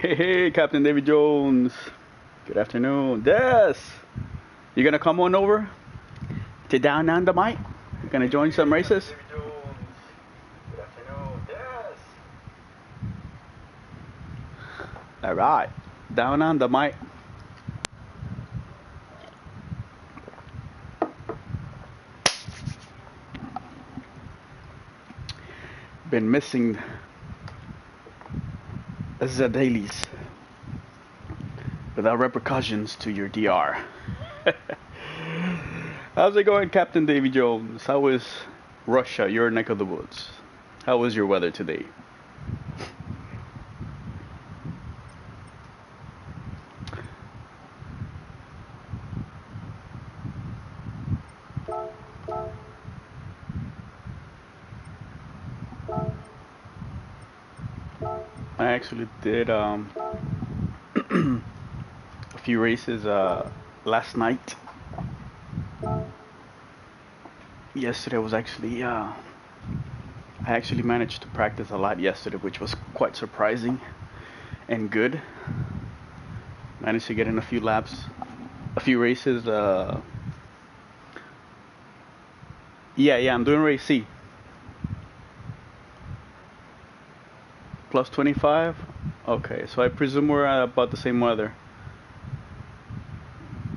Hey, Captain David Jones. Good afternoon. Des, you gonna come on over to Down on the Mic? You gonna join some races? David Jones. Good afternoon. Yes. All right, Down on the Mic. Been missing the dailies without repercussions to your DR. How's it going, Captain Davy Jones? How is Russia, your neck of the woods? How was your weather today? I actually did a few races last night. Yesterday was actually I actually managed to practice a lot yesterday, which was quite surprising and good. Managed to get in a few laps, a few races. Yeah, I'm doing race C. Plus 25? Okay, so I presume we're at about the same weather.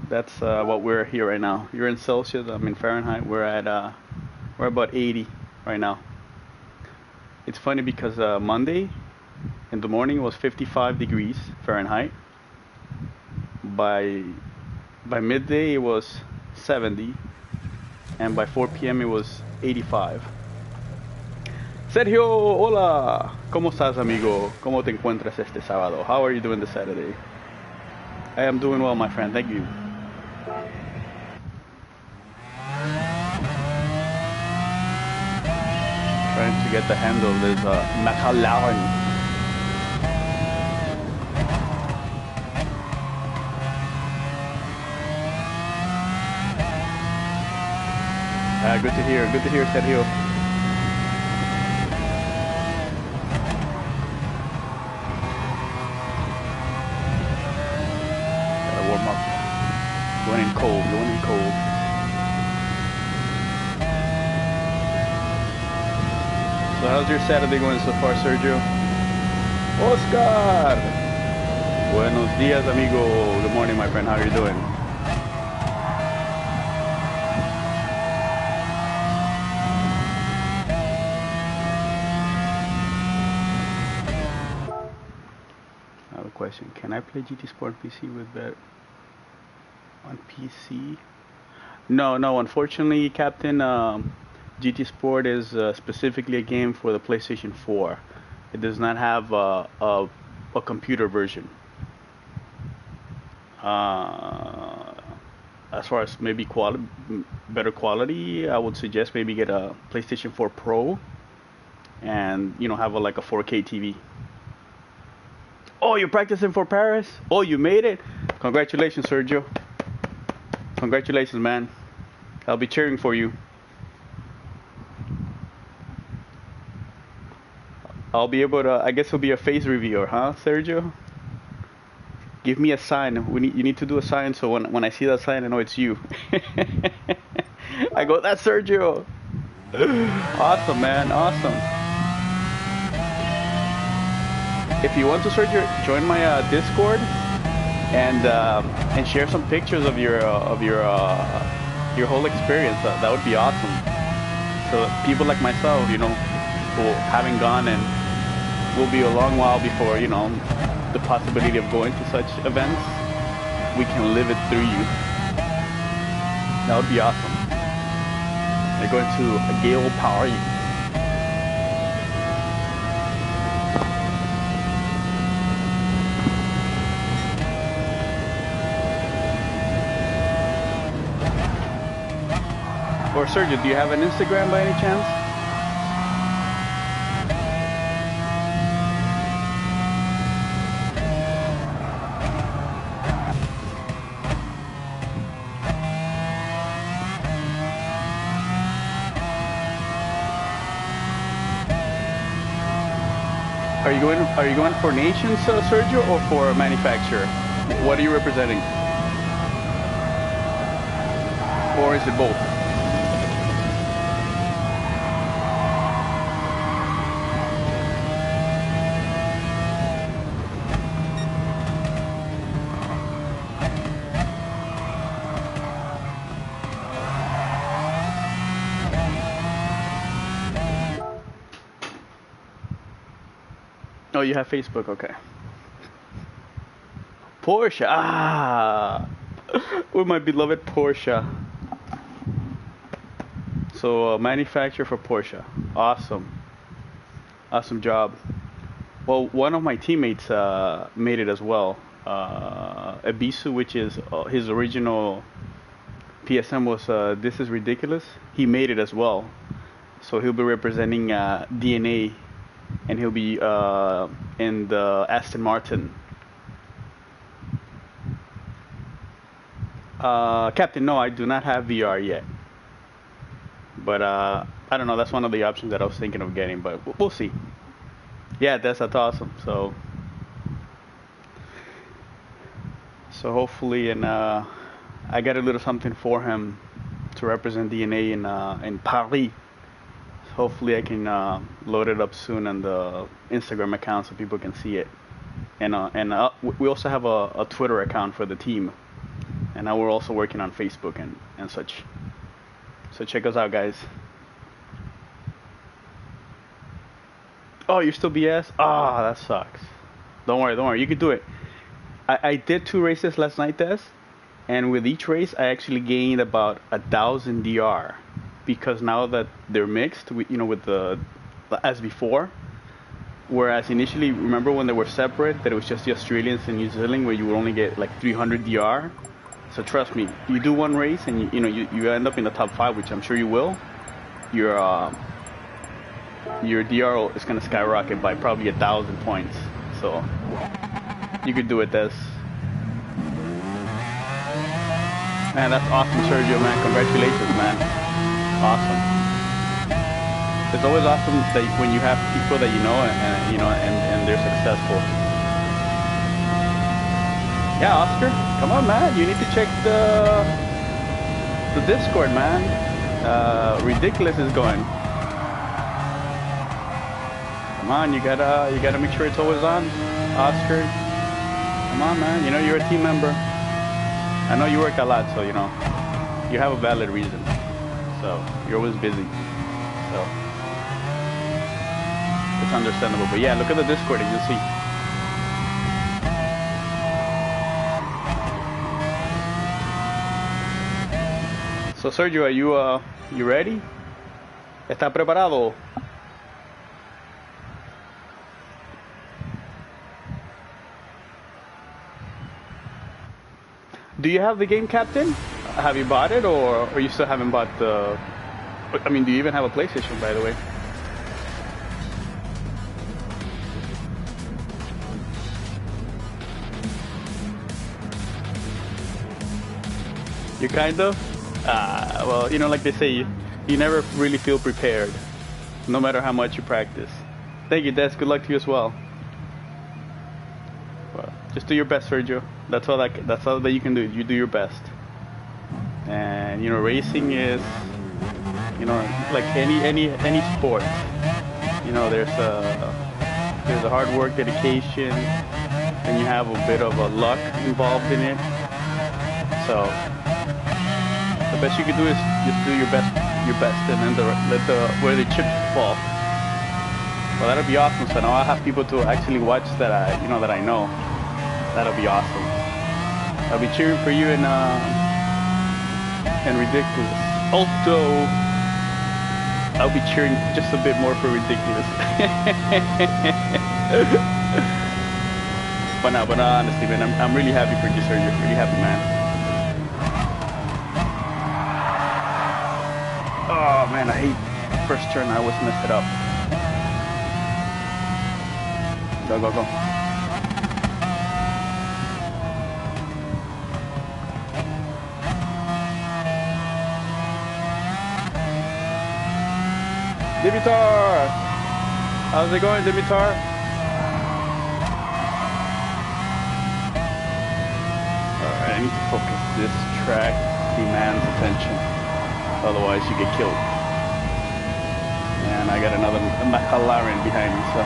That's what we're here right now. You're in Celsius, I'm in Fahrenheit. We're about 80 right now. It's funny because Monday in the morning was 55 degrees Fahrenheit. By midday it was 70, and by 4 p.m. it was 85. Sergio, hola. ¿Cómo estás, amigo? ¿Cómo te encuentras este sábado? How are you doing this Saturday? I am doing well, my friend. Thank you. Trying to get the handle of this McLaren. Good to hear. Good to hear, Sergio. Warm up. Going in cold. So how's your Saturday going so far, Sergio? Oscar! Buenos dias, amigo. Good morning, my friend. How are you doing? I have a question. Can I play GT Sport PC with that on PC? No. Unfortunately, Captain, GT Sport is specifically a game for the PlayStation 4. It does not have a computer version. As far as maybe better quality, I would suggest maybe get a PlayStation 4 Pro and have like a 4K TV. Oh, you're practicing for Paris? Oh, you made it? Congratulations, Sergio. Congratulations, man. I'll be cheering for you. I'll be able to, I guess it'll be a face reveal, huh, Sergio? Give me a sign. You need to do a sign so when I see that sign, I know it's you. I go, that's Sergio. Awesome, man. Awesome. If you want to, Sergio, join my Discord and share some pictures of your whole experience. That would be awesome. So people like myself, who haven't gone and will be a long while before, the possibility of going to such events, we can live it through you. That would be awesome. They're going to a gay party. Or Sergio, do you have an Instagram by any chance? Are you going for nations, Sergio, or for manufacturer? What are you representing? Or is it both? Oh, you have Facebook, okay. Porsche, with my beloved Porsche. So, manufacturer for Porsche, awesome, awesome job. Well, one of my teammates made it as well. Abisu, which is his original PSM was This Is Ridiculous. He made it as well. So he'll be representing DNA, and he'll be in the Aston Martin. Captain, no, I do not have VR yet. But I don't know. That's one of the options that I was thinking of getting, but we'll see. Yeah, that's awesome. So hopefully, and I got a little something for him to represent DNA in Paris. Hopefully, I can load it up soon on the Instagram account so people can see it. And we also have a Twitter account for the team, and now we're also working on Facebook and such. So check us out, guys. Oh, you're still BS? Ah, that sucks. Don't worry. You can do it. I did 2 races last night, Des, and with each race, I actually gained about 1,000 DR, because now that they're mixed, with the as before. Whereas initially, remember when they were separate, that it was just the Australians and New Zealand, where you would only get like 300 DR. So trust me, you do one race and you end up in the top 5, which I'm sure you will. Your DR is gonna skyrocket by probably 1,000 points. So you could do it, Des. Man, that's awesome, Sergio. Man, congratulations, man. Awesome. It's always awesome that when you have people that you know and they're successful. Yeah, Oscar, come on, man. You need to check the Discord, man. Ridiculous is going. Come on, you gotta make sure it's always on, Oscar. Come on, man. You're a team member. I know you work a lot, so you have a valid reason. So you're always busy. So it's understandable. But yeah, look at the Discord and you'll see. So Sergio, are you ready? ¿Está preparado? Do you have the game, Captain? Have you bought it, or you still haven't bought the... I mean, do you even have a PlayStation, by the way? You kind of? Well, like they say, you never really feel prepared, no matter how much you practice. Thank you, Des. Good luck to you as well. Well, just do your best, Sergio. That's all that you can do. You do your best. And racing is, like any sport. There's a hard work, dedication, and you have a bit of a luck involved in it. So the best you can do is just do your best, and then let where the chips fall. Well, that'll be awesome. So now I have people to actually watch that I know. That'll be awesome. I'll be cheering for you and Ridiculous. Although I'll be cheering just a bit more for Ridiculous. but no, honestly, man, I'm really happy for you, Sergio. Really happy, man. Oh man, I hate first turn. I always mess it up. Go. Dimitar! How's it going, Dimitar? need to focus. This track demands attention. Otherwise, you get killed. And I got another McLaren behind me, so.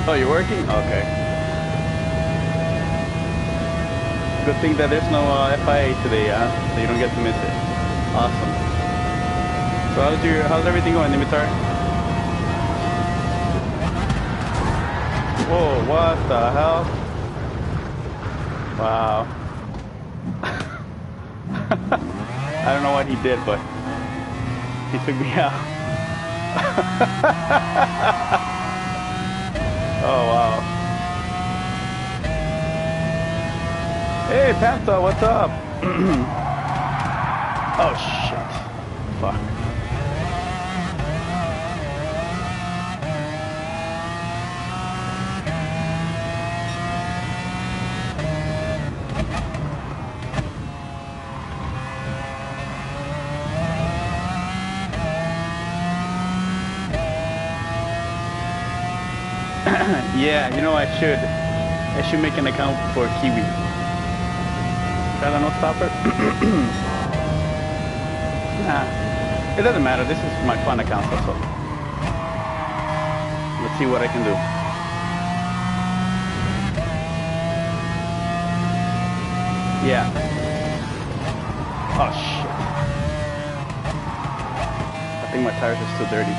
Oh, you're working? Okay. Good thing that there's no FIA today, so you don't get to miss it. Awesome. So how's everything going, Dimitar? Whoa, what the hell? Wow. I don't know what he did, but he took me out. Oh, wow. Hey, Panta, what's up? Oh, shit. Fuck. Yeah, you know, I should make an account for Kiwi. Try to not stop her. Nah, it doesn't matter. This is my fun account, so let's see what I can do. Yeah. Oh shit. I think my tires are still dirty.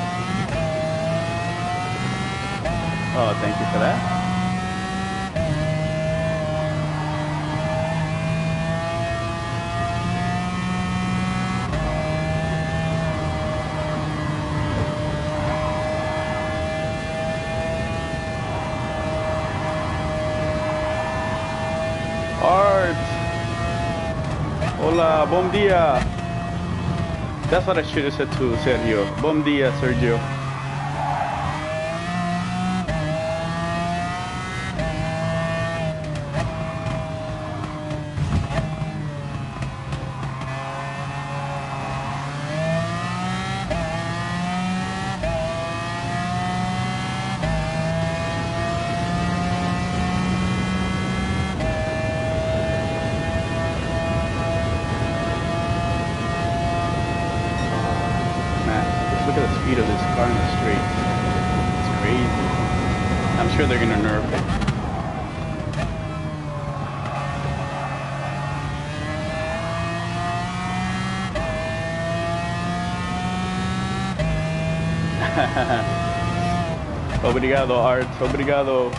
Oh, thank you for that. Art! Hola, bom dia! That's what I should have said to Sergio. Bom dia, Sergio. Look at the speed of this car in the street. It's crazy. I'm sure they're gonna nerf it. Obrigado, Art. Obrigado.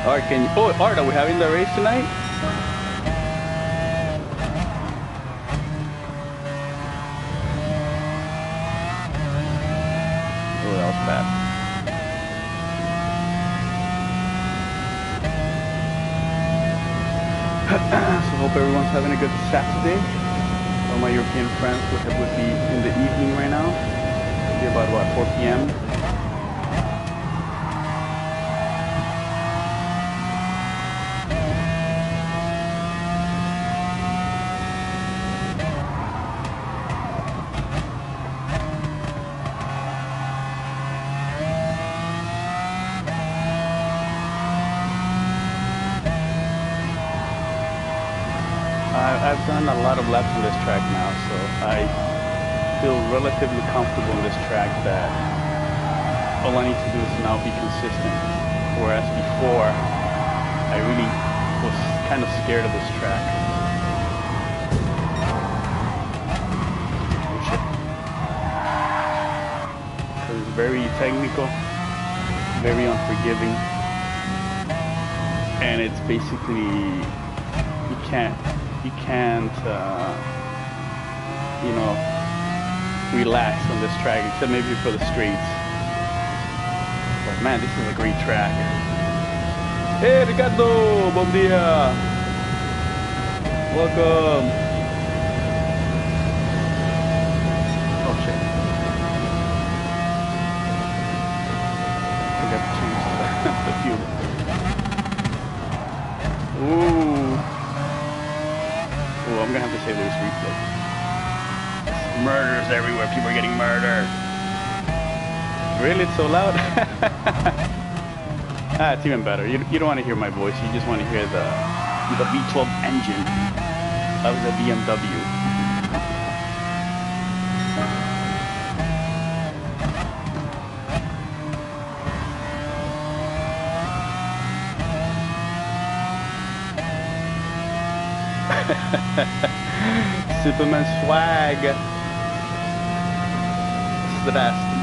Art, can you... Oh, Art, are we having the race tonight? Bad. So hope everyone's having a good Saturday. All my European friends would be in the evening right now. It'll be about what, 4 p.m. I've done a lot of laps on this track now, so I feel relatively comfortable on this track that all I need to do is now be consistent. Whereas before, I really was kind of scared of this track. Oh shit. Because it's very technical, very unforgiving, and it's basically, you can't you know, relax on this track, except maybe for the straights. But man, this is a great track. Hey, Ricardo! Bom dia! Welcome! Oh shit. I forgot to change the fuel. Ooh! Ooh, I'm gonna have to save this replay. Murders everywhere, people are getting murdered. Really? It's so loud? Ah, it's even better. You don't want to hear my voice, you just want to hear the V12 engine of the BMW. Superman swag. Zdrasty.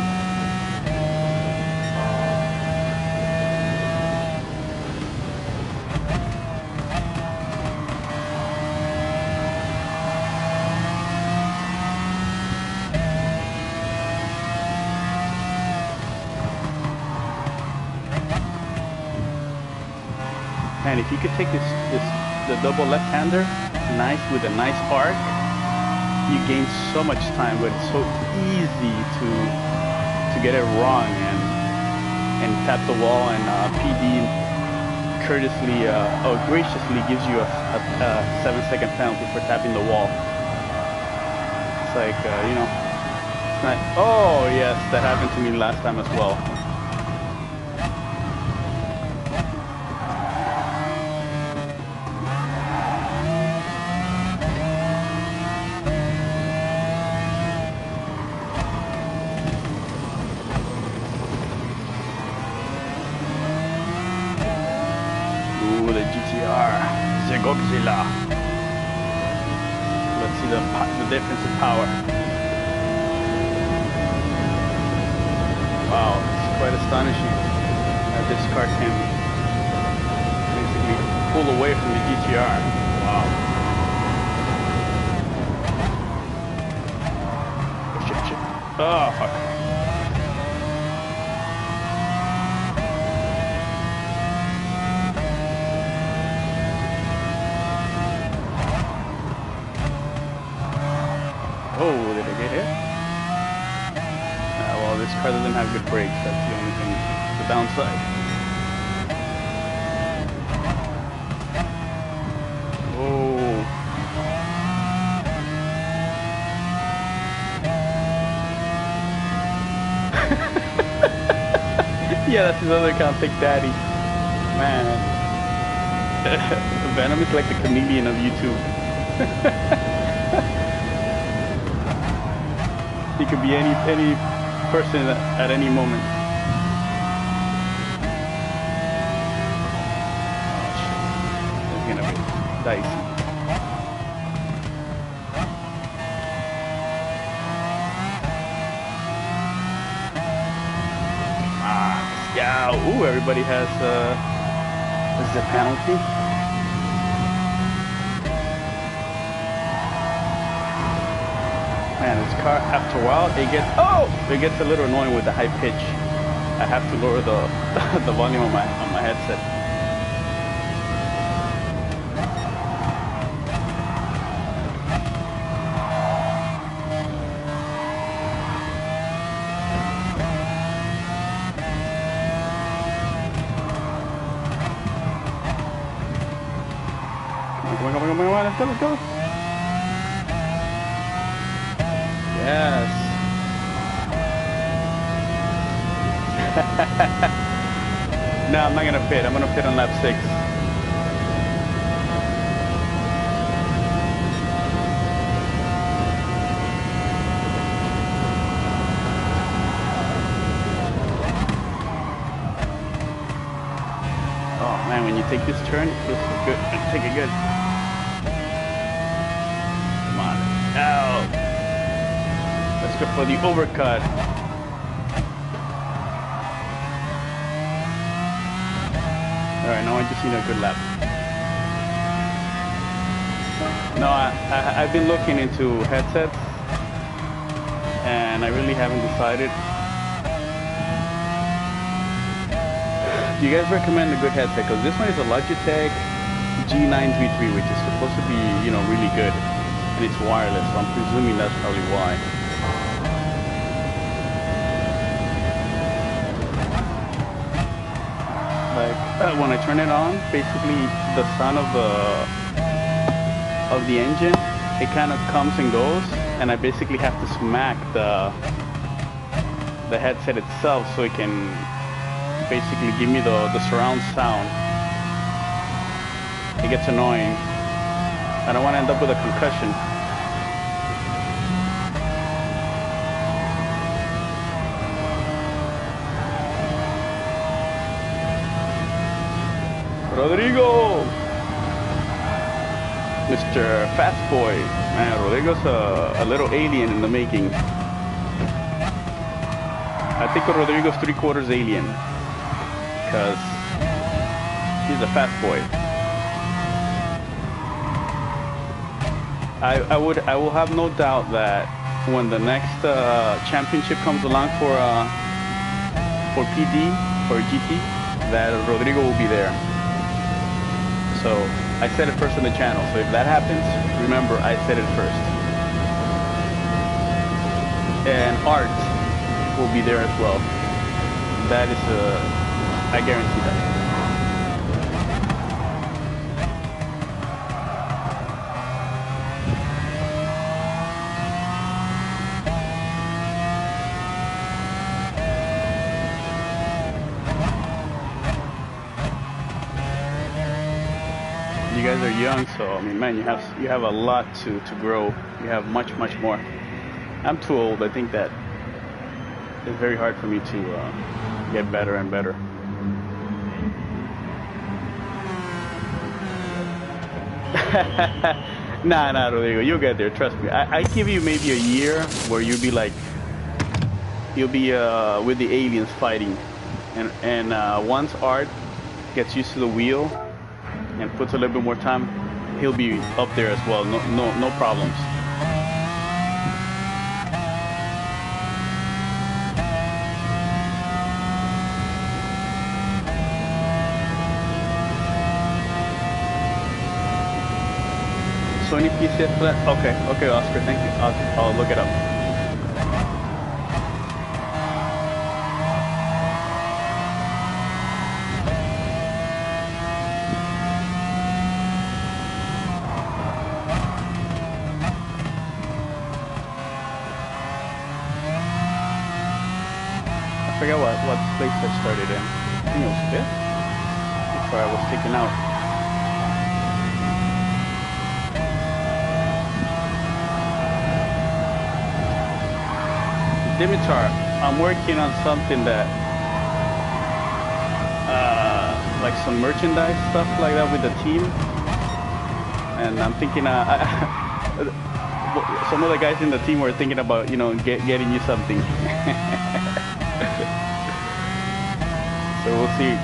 Man, if you could take the double left-hander, nice with a nice arc, you gain so much time, but it's so easy to get it wrong and tap the wall. And PD courteously or graciously gives you a 7-second penalty for tapping the wall. It's like you know, it's not. Oh yes, that happened to me last time as well. The GTR, the Godzilla. Let's see the difference in power. Wow, it's quite astonishing that this car can basically pull away from the GTR. Wow. Oh, shit. Oh, fuck. Oh, did I get hit? Well, this car doesn't have good brakes. That's the only thing, the downside. Oh. Yeah, that's his other account, Big Daddy. Man. Venom is like the comedian of YouTube. He could be any person at any moment. Oh shit. It's gonna be dicey. Yeah, ooh, everybody has the penalty. Man, this car, after a while, it gets a little annoying with the high pitch. I have to lower the the volume on my headset. Come on, let's go. Yes. No, I'm not gonna pit. I'm gonna pit on lap 6. Oh man, when you take this turn, it feels so good. Take it good. Come on. Out. Let's go for the overcut. Alright, now I just need a good lap. No, I've been looking into headsets and I really haven't decided. do you guys recommend a good headset? Because this one is a Logitech G933, which is supposed to be, you know, really good, and it's wireless. So I'm presuming that's probably why. Like when I turn it on, basically the sound of the engine, it kind of comes and goes, and I basically have to smack the headset itself so it can basically give me the surround sound. It gets annoying. I don't want to end up with a concussion. Rodrigo! Mr. Fast Boy. Man, Rodrigo's a little alien in the making. I think Rodrigo's 3/4 alien. Because he's a fast boy. I will have no doubt that when the next championship comes along for PD, for GT, that Rodrigo will be there. So I said it first on the channel. So if that happens, remember I said it first. And Art will be there as well. That is I guarantee that. You guys are young, so I mean, man, you have a lot to grow. You have much more. I'm too old. I think that it's very hard for me to get better and better. Nah, Rodrigo, you'll get there. Trust me. I give you maybe a year where you'll be with the aliens fighting, and once Art gets used to the wheel and puts a little bit more time, he'll be up there as well. No problems. Sony PCS flat. Okay, Oscar, thank you. I'll look it up. I forget what place I started in. I think it was 5th before I was taken out. Dimitar, I'm working on something that, like some merchandise stuff like that with the team, and I'm thinking, some of the guys in the team were thinking about, you know, getting you something. So we'll see.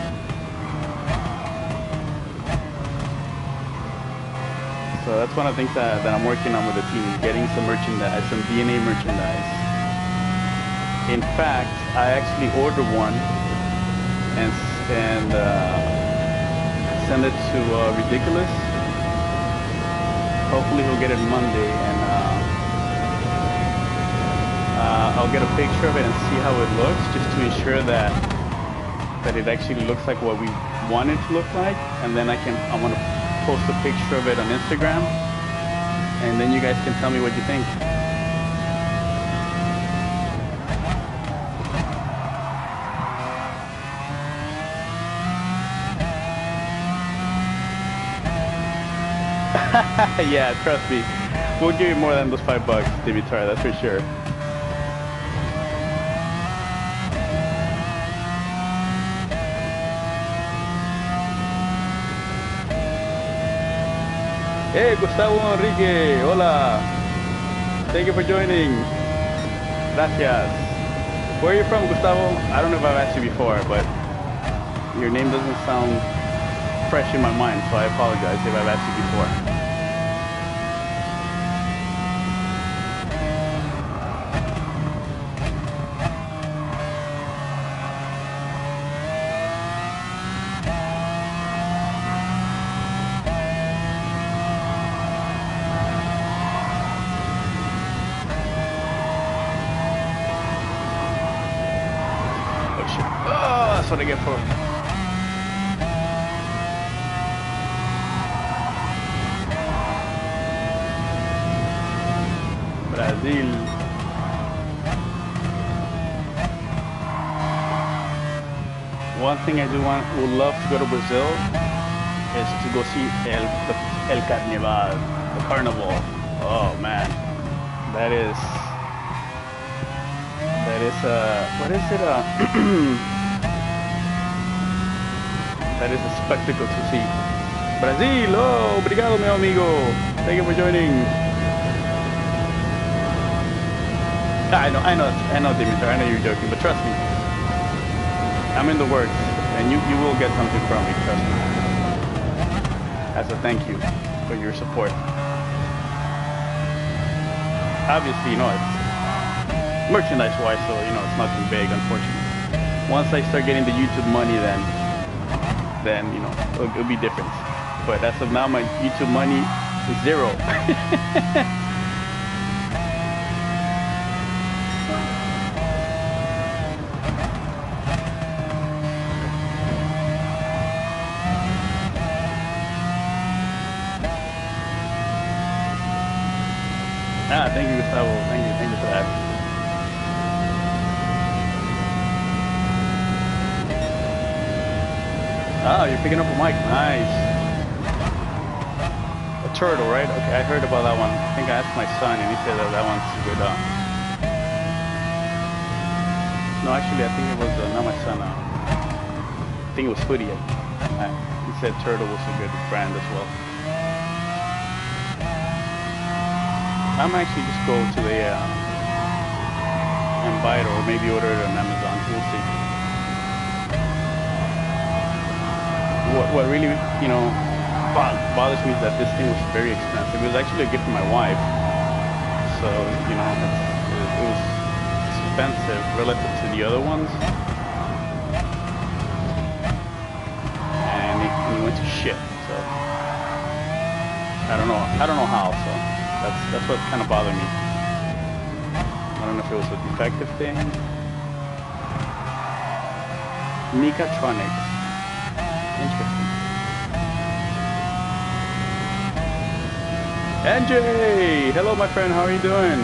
So that's one of the things that I'm working on with the team, getting some merchandise, some DNA merchandise. In fact, I actually ordered one and send it to Ridiculous. Hopefully he'll get it Monday, and I'll get a picture of it and see how it looks, just to ensure that it actually looks like what we want it to look like. And then I'm gonna post a picture of it on Instagram, and then you guys can tell me what you think. Yeah, trust me. We'll give you more than those $5, Dimitar, that's for sure. Hey, Gustavo Enrique, hola. Thank you for joining. Gracias. Where are you from, Gustavo? I don't know if I've asked you before, but your name doesn't sound fresh in my mind, so I apologize if I've asked you before. That's what I get for. Brazil. One thing I would love to go to Brazil is to go see El Carnival, the carnival. Oh man, that is what is it? That is a spectacle to see. Brazil, oh, obrigado, meu amigo. Thank you for joining. I know, Dimitri. I know you're joking, but trust me, I'm in the works, and you will get something from me. Trust me. As a thank you for your support. Obviously, it's merchandise-wise, so it's nothing big, unfortunately. Once I start getting the YouTube money, then it'll be different. But as of now, my YouTube money is zero. Thank you, Gustavo. Thank you for that. Oh, you're picking up a mic. Nice. A turtle, right? Okay, I heard about that one. I think I asked my son, and he said that one's good. No, actually, I think it was not my son. I think it was Hoodie. He said turtle was a good brand as well. I might actually just go to the and buy it, or maybe order it on Amazon. We'll see. What really bothers me is that this thing was very expensive. It was actually a gift from my wife, so it was expensive relative to the other ones, and it went to shit. So I don't know how. So. That's what kind of bothered me. I don't know if it was a defective thing. Mechatronics. Interesting. NJ! Hello, my friend. How are you doing?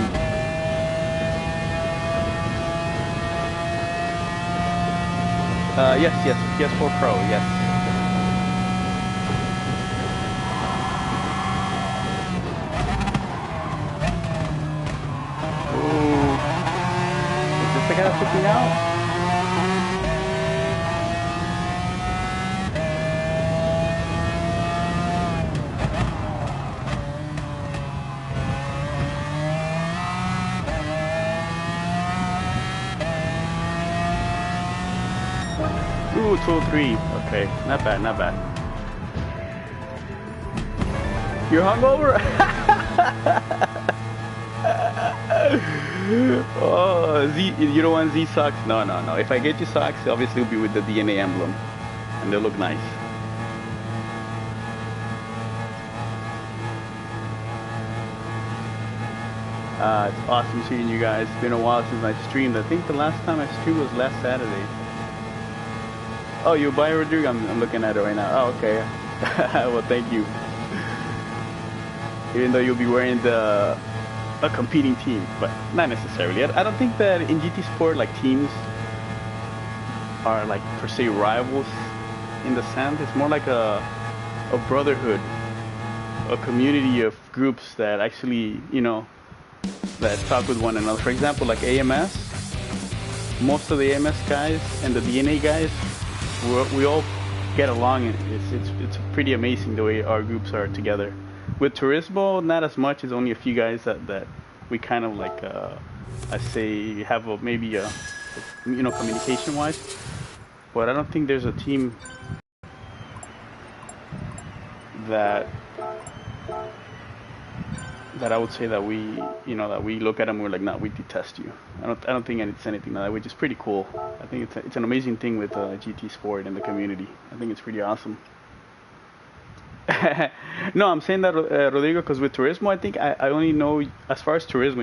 Yes. PS4 Pro. Yes. I gotta took me out. Ooh, 203. Okay, not bad. You're hungover? Oh, you don't want Z socks? No. If I get you socks, obviously it'll be with the DNA emblem, and they'll look nice. It's awesome seeing you guys. It's been a while since I streamed. I think the last time I streamed was last Saturday. Oh, you buy Rodrigo? I'm looking at it right now. Oh, okay. Well, thank you. Even though you'll be wearing a competing team, but not necessarily. I don't think that in GT Sport, like, teams are like per se rivals in the sense. It's more like a brotherhood, a community of groups that actually, that talk with one another. For example, like AMS, most of the AMS guys and the DNA guys, we all get along. It's pretty amazing the way our groups are together. With Turismo, not as much. It's only a few guys that we kind of like, I say, have maybe communication-wise. But I don't think there's a team that I would say that we look at them and we're like, no, we detest you. I don't think it's anything like that, which is pretty cool. I think it's an amazing thing with GT Sport and the community. I think it's pretty awesome. No, I'm saying that, Rodrigo, because with Turismo, I think I only know, as far as Turismo,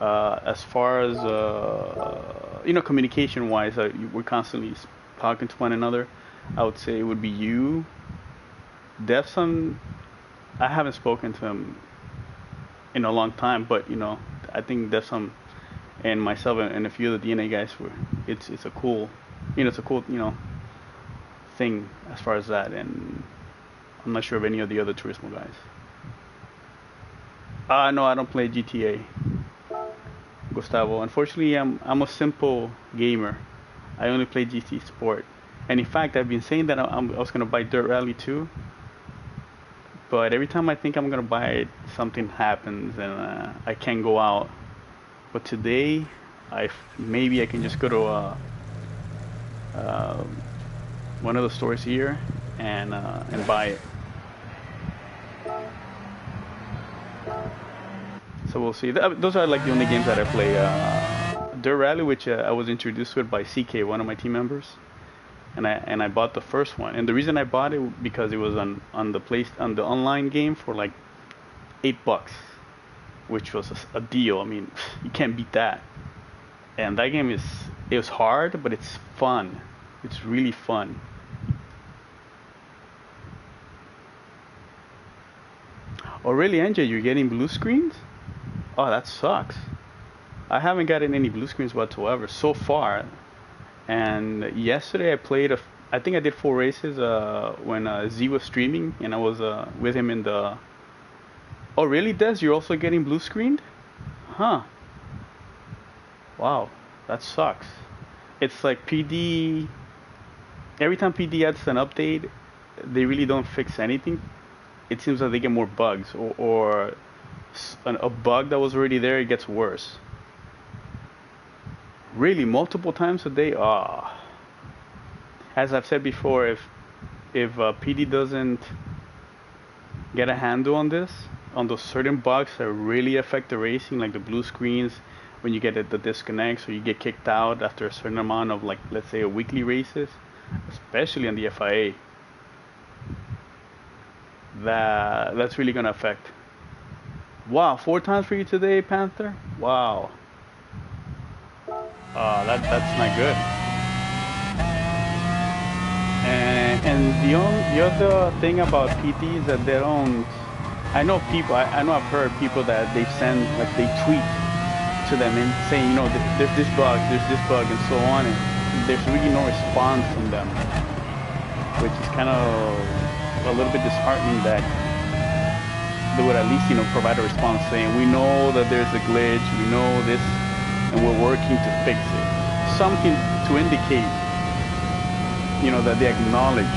as far as communication-wise, we're constantly talking to one another. I would say it would be you, Devson. I haven't spoken to him in a long time, but I think Devson and myself and a few of the DNA guys were. It's a cool, it's a cool thing as far as that, and I'm not sure of any of the other Turismo guys. No, I don't play GTA, Gustavo. Unfortunately, I'm a simple gamer. I only play GT Sport, and in fact, I've been saying that I was gonna buy Dirt Rally 2, but every time I think I'm gonna buy it, something happens and I can't go out. But today, maybe I can just go to one of the stores here and buy it. So we'll see. Those are like the only games that I play. Dirt Rally, which I was introduced to it by CK, one of my team members, and I bought the first one. And the reason I bought it because it was on the online game for like $8, which was a deal. I mean, you can't beat that. And that game it was hard, but it's fun. It's really fun. Oh really, NJ? You're getting blue screens? Oh, that sucks. I haven't gotten any blue screens whatsoever so far. And yesterday I think I did 4 races when Z was streaming, and I was with him in the. Oh really, Des? You're also getting blue screened? Huh. Wow, that sucks. It's like PD. Every time PD adds an update, they really don't fix anything. It seems like they get more bugs, or a bug that was already there, it gets worse. Really, multiple times a day? As I've said before, if PD doesn't get a handle on this, on those certain bugs that really affect the racing, like the blue screens, when you get the disconnects or you get kicked out after a certain amount of, like, let's say a weekly races, especially on the FIA, that's really gonna affect. Wow, 4 times for you today, Panther. Wow. That's not good. And the other thing about PT is that they don't. I know I've heard people that they send, like, they tweet to them and saying, there's this bug, and so on, and there's really no response from them, which is kind of a little bit disheartening that they would at least, provide a response saying, we know that there's a glitch, we know this, and we're working to fix it. Something to indicate, that they acknowledge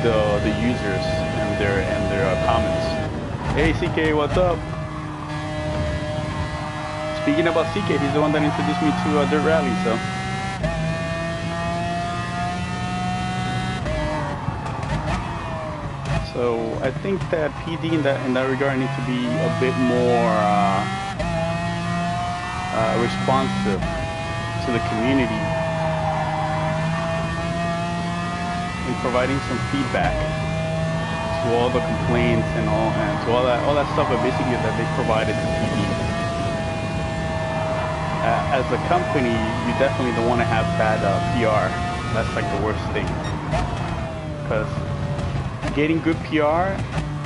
the users and their comments. Hey CK, what's up? Speaking about CK, he's the one that introduced me to Dirt Rally, so. So I think that PD in that regard needs to be a bit more responsive to the community in providing some feedback to all the complaints and to all that stuff, but basically that they provided to PD. As a company, you definitely don't want to have bad PR. That's like the worst thing, because getting good PR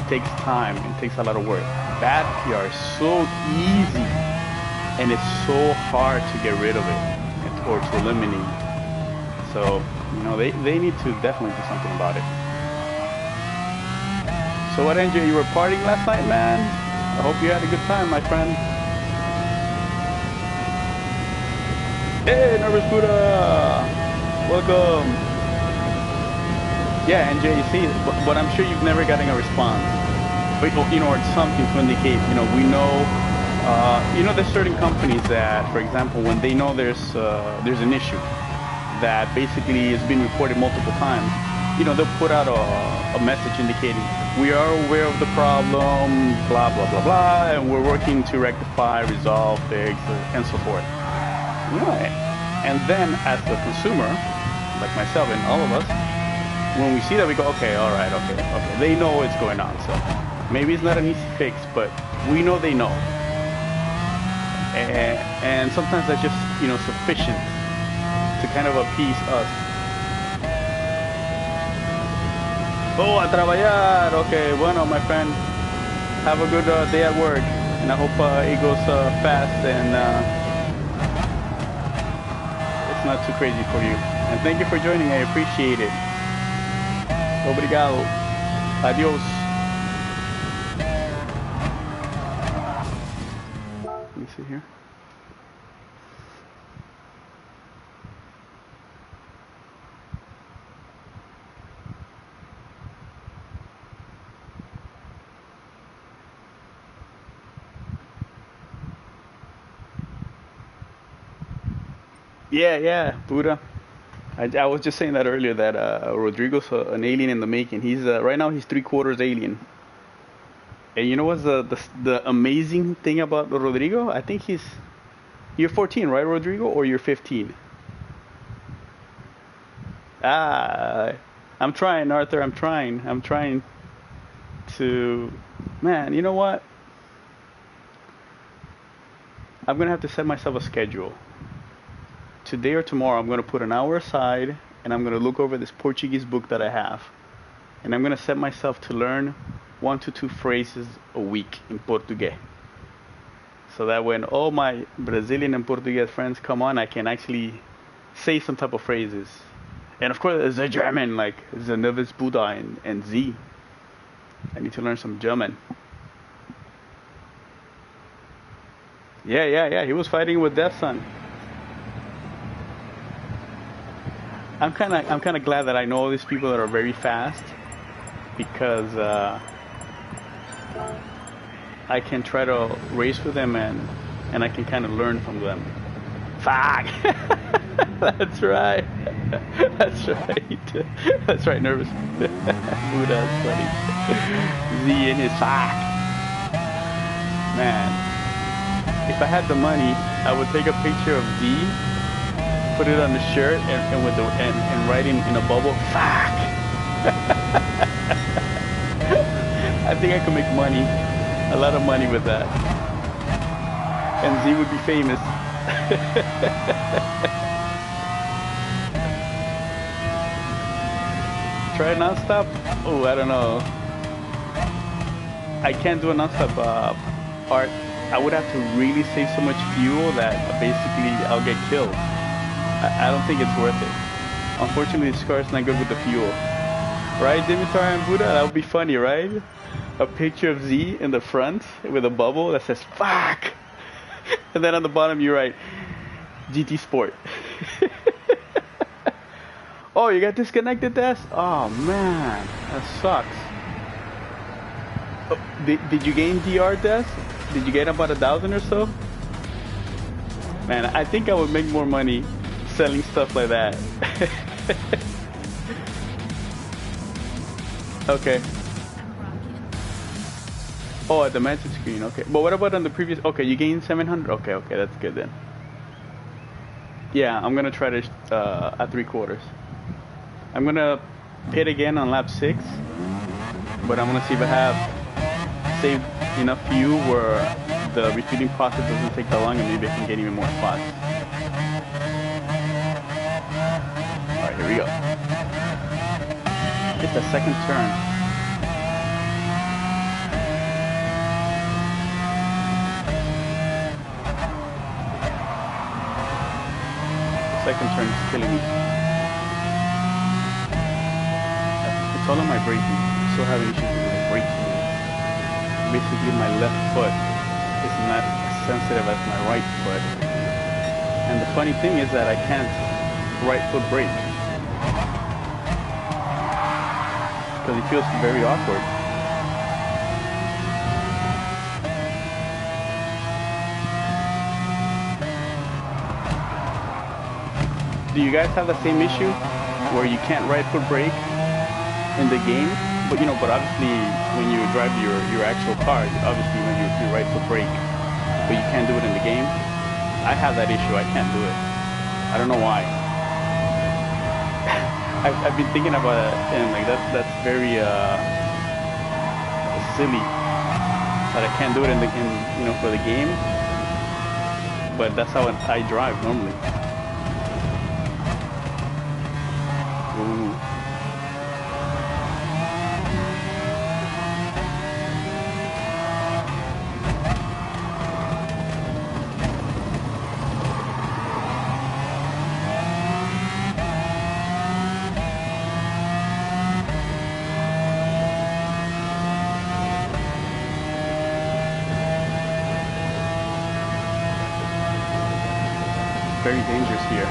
takes time and takes a lot of work. Bad PR is so easy, and it's so hard to get rid of it or to eliminate. So, they need to definitely do something about it. So what, NJ, you were partying last night, man? I hope you had a good time, my friend. Hey, Nervous Buddha! Welcome! Yeah, NJ, you see, but I'm sure you've never gotten a response. But, or something to indicate, we know, there's certain companies that, for example, when they know there's an issue that basically has been reported multiple times, they'll put out a message indicating, we are aware of the problem, blah, blah, blah, blah, and we're working to rectify, resolve, fix, and so forth. And then as the consumer, like myself and all of us, when we see that, we go, okay, all right, okay. They know what's going on, so maybe it's not an easy fix, but we know they know. And sometimes that just, you know, sufficient to kind of appease us. Oh, a trabajar. Okay, bueno, my friend. Have a good day at work, and I hope it goes fast and it's not too crazy for you. And thank you for joining. I appreciate it. Obrigado. Adios. Let me see here. Yeah, Buddha. I was just saying that earlier that Rodrigo's an alien in the making. He's right now he's 3/4 alien. And you know what's the amazing thing about Rodrigo? I think you're 14, right, Rodrigo, or you're 15? Ah, I'm trying, Arthur. I'm trying. I'm trying to. Man, you know what? I'm gonna have to set myself a schedule. Today or tomorrow, I'm gonna put an hour aside, and I'm gonna look over this Portuguese book that I have, and I'm gonna set myself to learn 1 to 2 phrases a week in Portuguese. So that when all my Brazilian and Portuguese friends come on, I can actually say some type of phrases. And of course, there's a German, like the nervous Buddha and Z. I need to learn some German. Yeah. He was fighting with Death Son. I'm kind of glad that I know all these people that are very fast, because I can try to race with them and I can kind of learn from them. Fuck! That's right. That's right. That's right, nervous. Ooh, that's funny. Z in his fuck. Man, if I had the money, I would take a picture of Z, put it on the shirt, and write in a bubble, fuck. I think I could make money, a lot of money with that, and Z would be famous. Try non-stop? Oh, I don't know. I can't do a non-stop part. I would have to really save so much fuel that basically I'll get killed. I don't think it's worth it. Unfortunately, this car is not good with the fuel. Right, Dimitar and Buddha? That would be funny, right? A picture of Z in the front with a bubble that says, fuck! And then on the bottom you write, GT Sport. Oh, you got disconnected, Des? Oh, man. That sucks. Oh, did you gain DR, Des? Did you get about 1,000 or so? Man, I think I would make more money selling stuff like that. Okay. Oh, at the message screen, okay. But what about on the previous? Okay, you gained 700. Okay, that's good then. Yeah, I'm gonna try to at 3/4. I'm gonna hit again on lap 6, but I'm gonna see if I have saved enough fuel where the refueling process doesn't take that long, and maybe I can get even more spots. All right, here we go. Hit the second turn. Second turn is killing me. It's all on my braking. I'm still having issues with my braking. Basically, my left foot is not as sensitive as my right foot. And the funny thing is that I can't right foot brake, because it feels very awkward. Do you guys have the same issue where you can't right foot brake in the game? But but obviously when you drive your actual car, obviously you right foot brake, but you can't do it in the game. I have that issue. I can't do it. I don't know why. I've been thinking about it, and like that's very silly that I can't do it for the game. but that's how I drive normally. Ooh. Very dangerous here.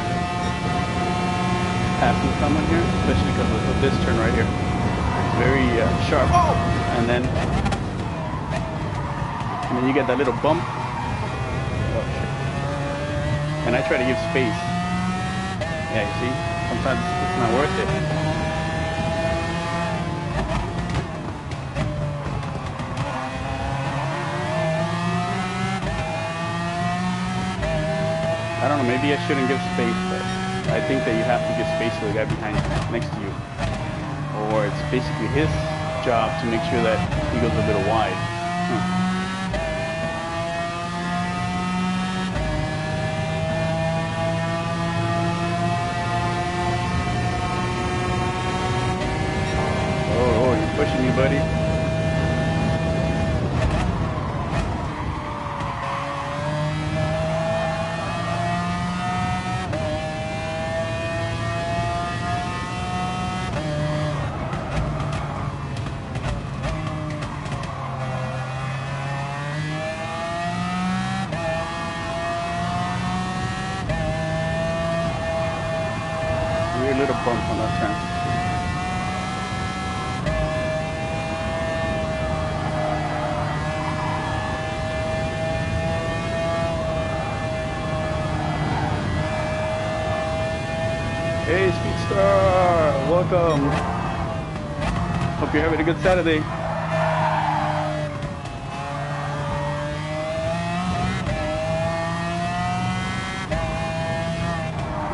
Passing someone here, especially because of this turn right here. It's very sharp. Oh! And then you get that little bump. Oh, shit. And I try to give space. Yeah, you see? Sometimes it's not worth it. I don't know, maybe I shouldn't give space, but I think that you have to give space to the guy behind next to you. Or it's basically his job to make sure that he goes a little wide. Oh, you're pushing me, buddy. A little bump on that turn. Hey, Speedstar! Welcome! Hope you're having a good Saturday.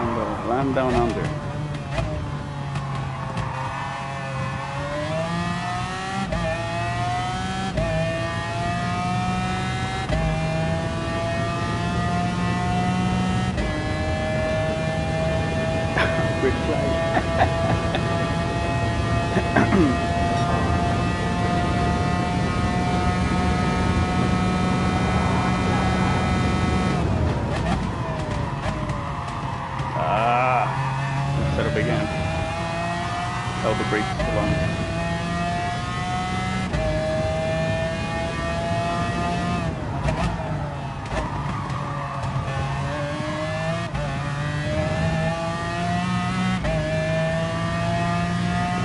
And the land down under. Quick flag. Set up again. Held the brakes too long.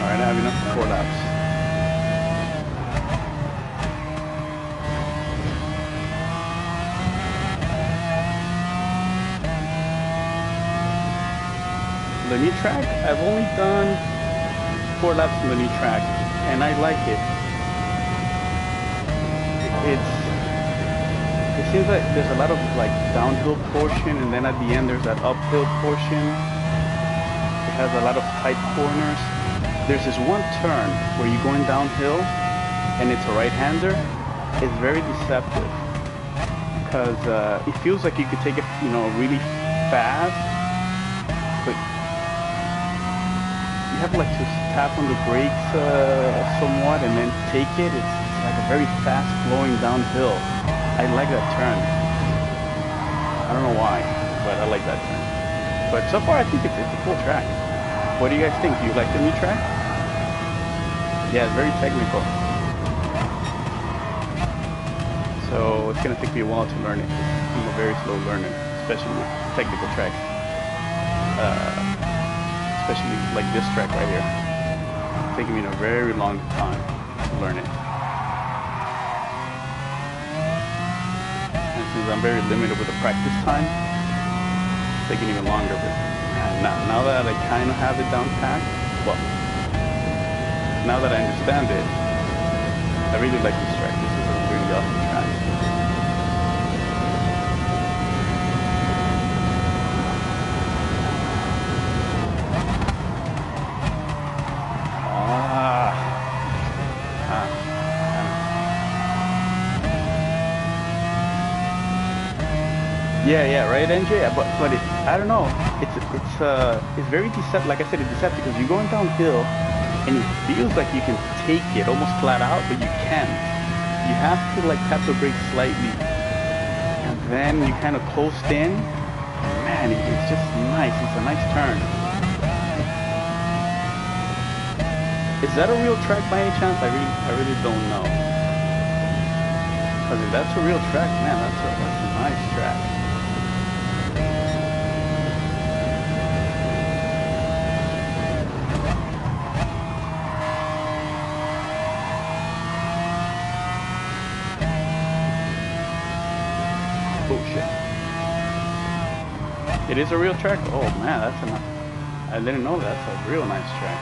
Alright, I have enough for 4 laps. The new track, I've only done 4 laps on the new track, and I like it. It seems like there's a lot of like downhill portion, and then at the end there's that uphill portion. It has a lot of tight corners. There's this one turn where you're going downhill, and it's a right-hander. It's very deceptive because it feels like you could take it, you know, really fast, but you have like to tap on the brakes somewhat and then take it. It's like a very fast flowing downhill. I like that turn. I don't know why, but I like that turn. But so far I think it's a cool track. What do you guys think? Do you like the new track? Yeah, it's very technical. So it's gonna take me a while to learn it. I'm a very slow learner, especially with technical tracks. Especially like this track right here. It's taking me a very long time to learn it. And since I'm very limited with the practice time, it's taking even longer. But now that I kind of have it down pat, well, now that I understand it, I really like this track. This is a really awesome track. Yeah, yeah, right, NJ. But I don't know. It's very deceptive. Like I said, it's deceptive because you're going downhill, and it feels like you can take it almost flat out, but you can't. You have to like tap the brake slightly, and then you kind of coast in. And man, it's just nice. It's a nice turn. Is that a real track by any chance? I really don't know. Because if that's a real track, man, that's a nice track. Oh shit. It is a real track? Oh man, I didn't know that's a real nice track.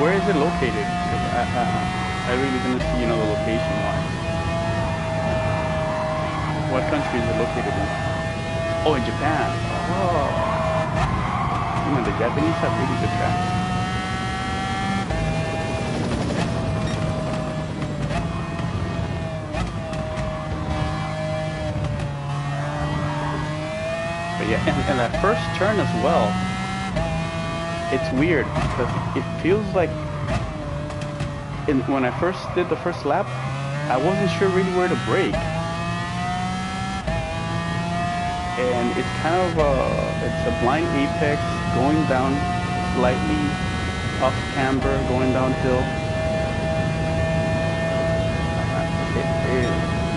Where is it located? I really didn't see, the location wise. What country is it located in? Oh, in Japan. Oh. The Japanese have really good tracks. But yeah, and that first turn as well. It's weird because it feels like when I first did the first lap, I wasn't sure really where to brake. And it's kind of it's a blind apex going down slightly off camber, going downhill.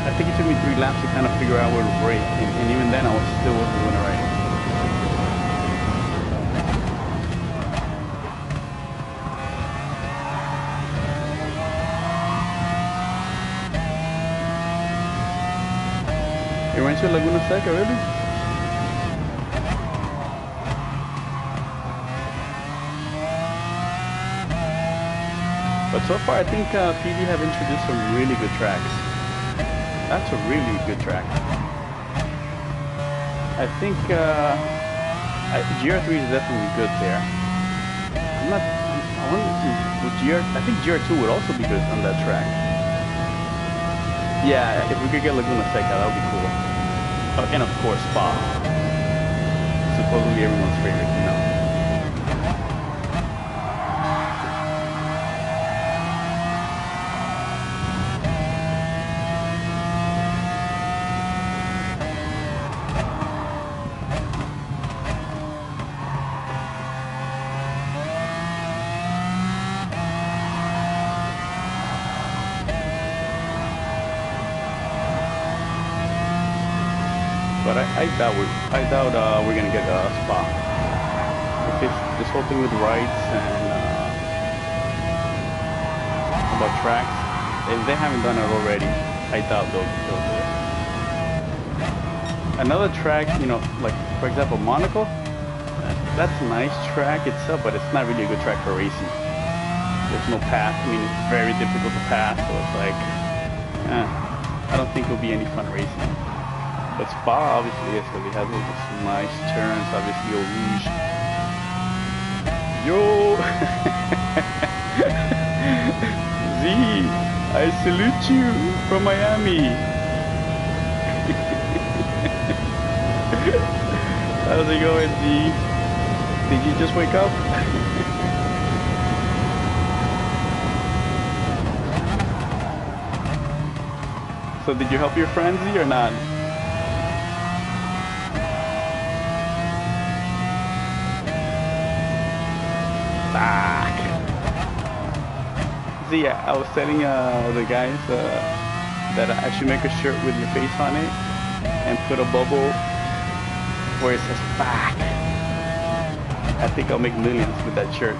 I think it took me 3 laps to kind of figure out where to brake, and even then I still wasn't doing it right. You went to Laguna Seca, really? But so far, I think PD have introduced some really good tracks. That's a really good track. I think GR3 is definitely good there. I wonder with I think GR2 would also be good on that track. Yeah, if we could get Laguna Seca, that would be cool. Oh, and of course, Spa. Supposedly everyone's favorite, But I doubt we're gonna get a Spa. If it's this whole thing with rights and about tracks, if they haven't done it already, I doubt they'll do it. Another track, like for example Monaco, that's a nice track itself, but it's not really a good track for racing. There's no path. I mean, it's very difficult to pass, so it's like, I don't think it'll be any fun racing. But Spa obviously is, because it has all those nice turns, obviously Eau Rouge. Yo! Z, I salute you from Miami. How's it going, Z? Did you just wake up? So did you help your friend, Z, or not? See, I was telling the guys that I should make a shirt with your face on it and put a bubble where it says "fuck." I think I'll make millions with that shirt,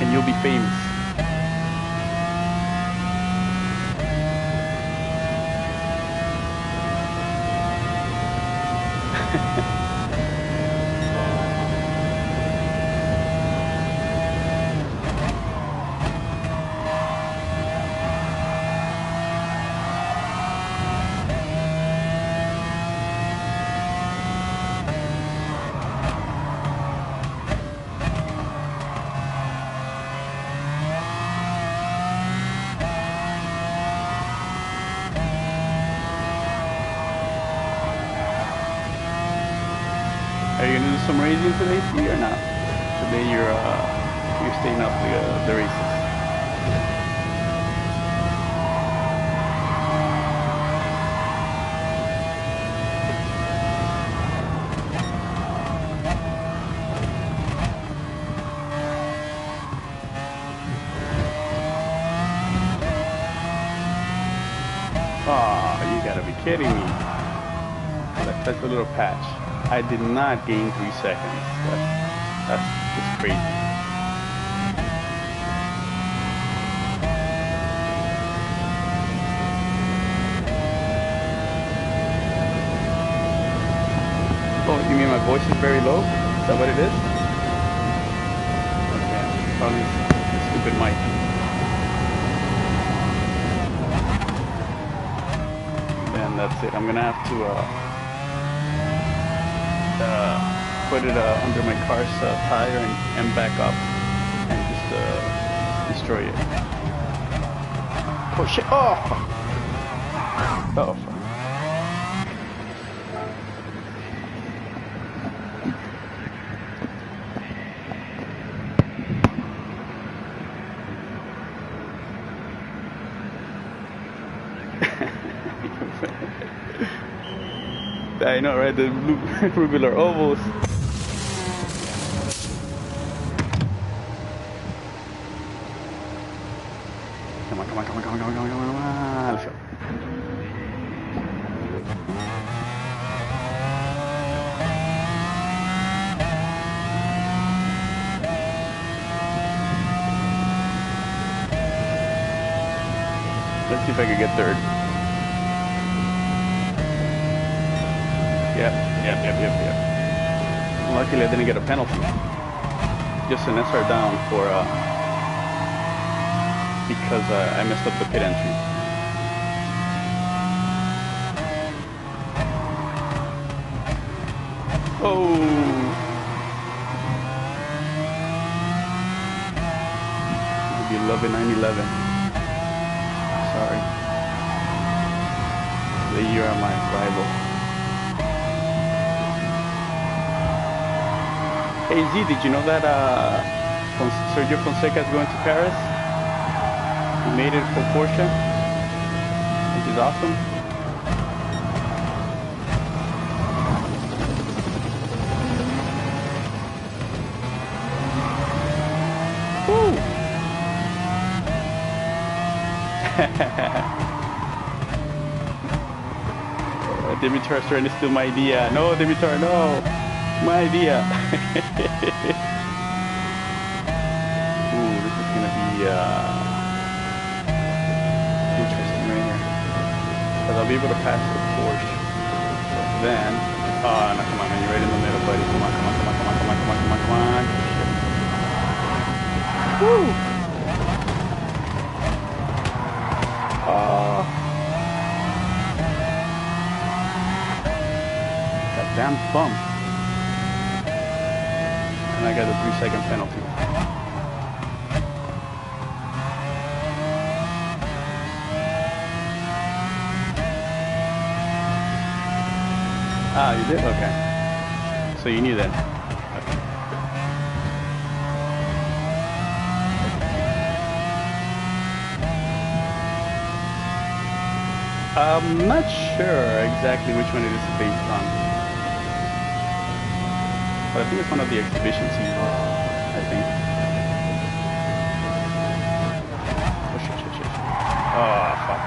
and you'll be famous. you gonna do some racing today, Steve, or not? Today you're staying up the races. Oh, you gotta be kidding me. That's a little patch. I did not gain 3 seconds. That's just crazy. Oh, you mean my voice is very low? Is that what it is? Okay, probably the stupid mic. And that's it. I'm gonna have to put it under my car's tire and back up and just destroy it. Oh shit! Oh! Oh fuck. I know, right? The blue regular ovals. Come on, come on, come on, come on, come on, come on, come on, come on. Let's go. Let's see if I can get third. Yep. Luckily I didn't get a penalty. Just an SR down for because I messed up the pit entry. Oh! Maybe 11-9-11. Sorry. You are my rival. Hey Z, did you know that Sergio Fonseca is going to Paris? He made it for Porsche, which is awesome. Woo! Dimitar is trying to steal my idea. No, Dimitar, no! My idea. Ooh, this is gonna be interesting right here. Because I'll be able to pass the Porsche. But then, oh no, come on, man, you're right in the middle, buddy. Come on, come on, come on, come on, come on, come on, come on, come on. Woo! That damn bump. And I got a 3-second penalty. Ah, you did? Okay. So you knew that. Okay. I'm not sure exactly which one it is based on. But I think it's one of the exhibition seasons, I think. Oh shit, shit, shit. Oh, fuck.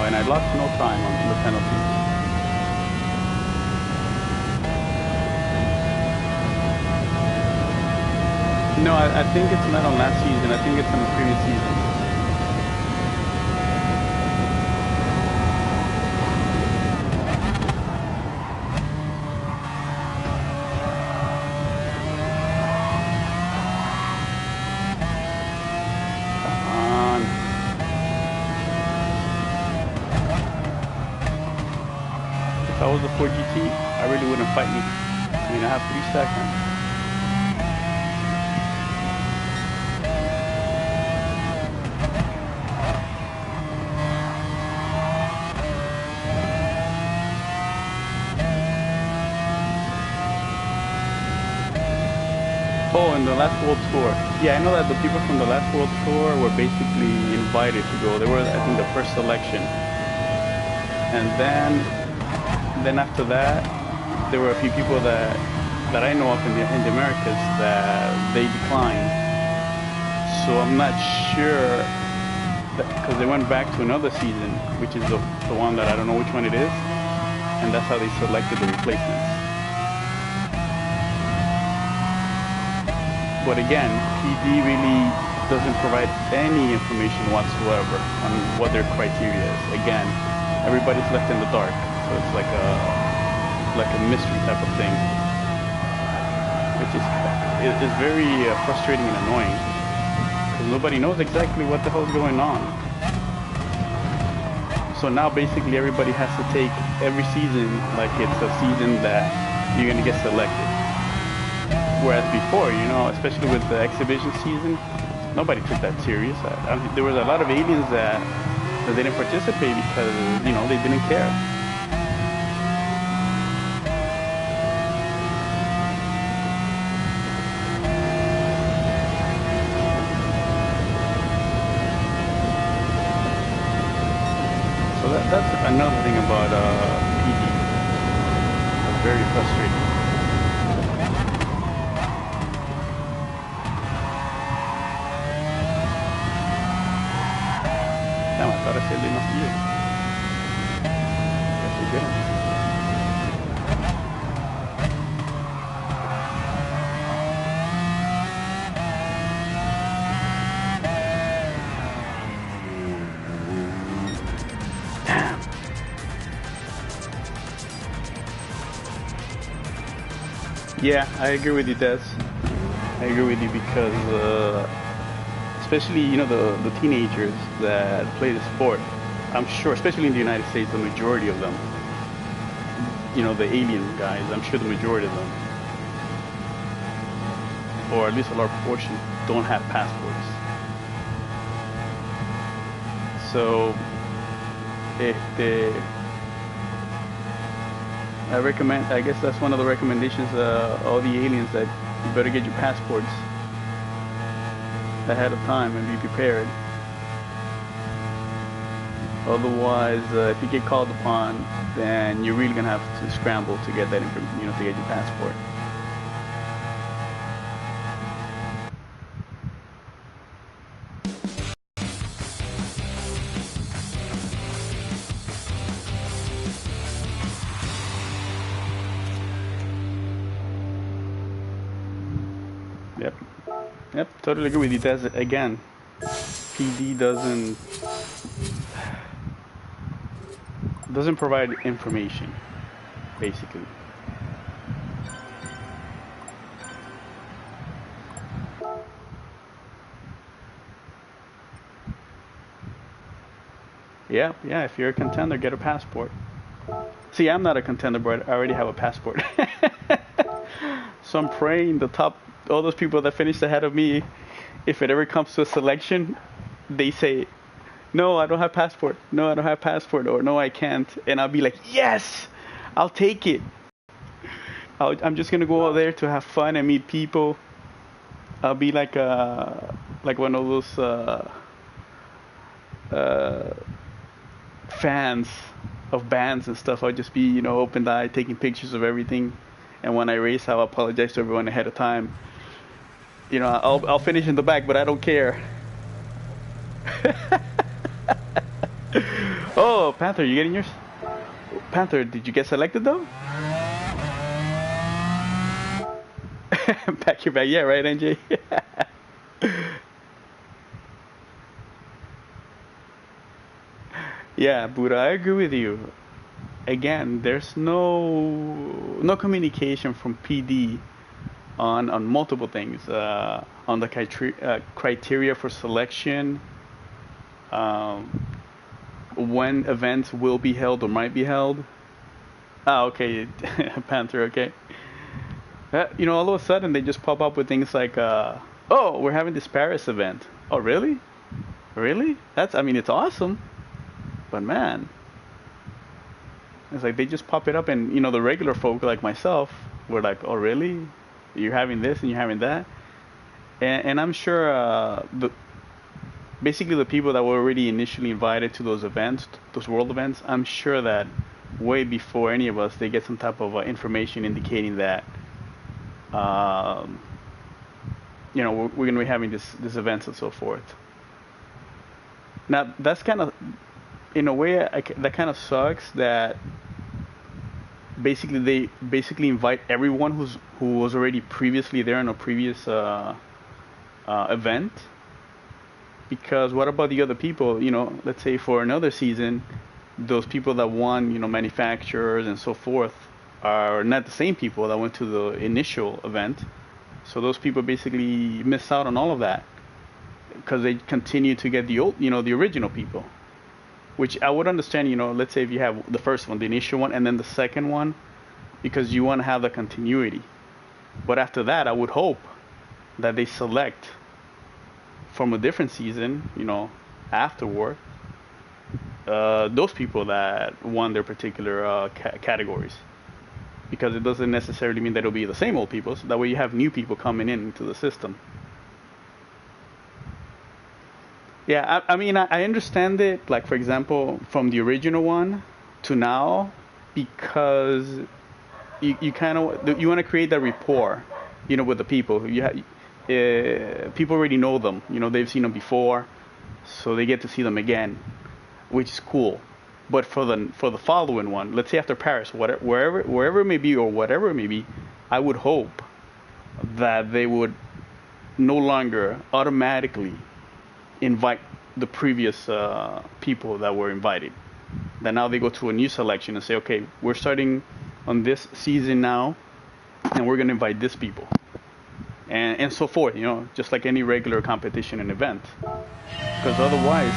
and I lost no time on the penalties. No, I think it's not on last season. I think it's on the previous season. If I was a 4GT, I really wouldn't fight me. I mean, I have 3 seconds. Oh, and the last World Tour. Yeah, I know that the people from the last World Tour were basically invited to go. They were, I think, the first selection. And then after that, there were a few people that I know of in the Americas that they declined. So I'm not sure, because they went back to another season, which is the one that I don't know which one it is, and that's how they selected the replacements. But again, PD really doesn't provide any information whatsoever on what their criteria is. Again, everybody's left in the dark, so it's like a mystery type of thing, which is very frustrating and annoying, because nobody knows exactly what the hell is going on. So now basically everybody has to take every season like it's a season that you're gonna get selected. Whereas before, you know, especially with the exhibition season, nobody took that serious. There was a lot of aliens that didn't participate because, you know, they didn't care. So that's another thing about PD. It's very frustrating. Damn, I thought I said enough to you. Guess you didn't. Damn. Yeah, I agree with you, Des. I agree with you because especially, you know, the teenagers that play the sport, I'm sure, especially in the United States, the majority of them, you know, the alien guys, I'm sure the majority of them, or at least a large portion, don't have passports. So, I guess that's one of the recommendations, all the aliens, that you better get your passports ahead of time and be prepared. Otherwise, if you get called upon, then you're really gonna have to scramble to get that information, you know, to get your passport. Yep, totally agree with you. That's, again, PD doesn't provide information, basically. Yeah, if you're a contender, get a passport. See, I'm not a contender, but I already have a passport. So I'm praying all those people that finished ahead of me, if it ever comes to a selection, they say, no, I don't have passport. No, I don't have passport. Or no, I can't. And I'll be like, yes, I'll take it. I'm just going to go out there to have fun and meet people. I'll be like one of those fans of bands and stuff. I'll just be, you know, open-eyed, taking pictures of everything. And when I race, I'll apologize to everyone ahead of time. You know, I'll finish in the back, but I don't care. Oh, Oh, Panther, you getting yours? Panther, did you get selected though? Pack your bag, yeah, right, NJ? Yeah, Buddha, I agree with you. Again, there's no communication from PD on multiple things, on the criteria for selection, um, when events will be held or might be held. Ah, okay, Panther, okay. All of a sudden they just pop up with things like, oh, we're having this Paris event. Oh, really? Really? I mean, it's awesome, but man, it's like they just pop it up, and the regular folk like myself, were like, oh, really? You're having this and you're having that, and I'm sure basically the people that were already initially invited to those events, those world events, I'm sure that way before any of us, they get some type of information indicating that, we're going to be having this events and so forth. Now that's kind of, in a way, that kind of sucks that basically they invite everyone who was already previously there in a previous event. Because what about the other people? Let's say for another season, those people that won, manufacturers and so forth, are not the same people that went to the initial event. So those people basically miss out on all of that because they continue to get the old, the original people. Which I would understand, let's say if you have the first one, the initial one, and then the second one, because you want to have the continuity. But after that, I would hope that they select from a different season, afterward, those people that won their particular categories. Because it doesn't necessarily mean that it'll be the same old people. So that way you have new people coming into the system. Yeah, I mean, I understand it, like, for example, from the original one to now, because you kind of, you want to create that rapport, with the people. People already know them, they've seen them before, so they get to see them again, which is cool. But for the following one, let's say after Paris, wherever it may be or whatever it may be, I would hope that they would no longer automatically invite the previous people that were invited. That now they go to a new selection and say, okay, we're starting on this season now, and we're going to invite these people, and so forth. Just like any regular competition and event. Because otherwise,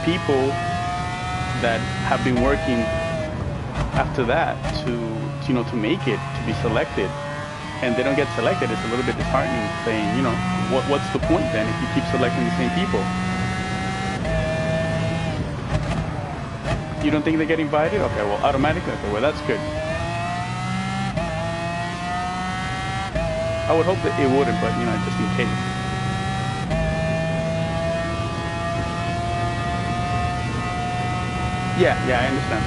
people that have been working after that to make it, to be selected, and they don't get selected, it's a little bit disheartening, saying, what's the point then if you keep selecting the same people? You don't think they get invited? Okay, well, automatically, okay, well, that's good. I would hope that it wouldn't, but, just in case. Yeah, I understand.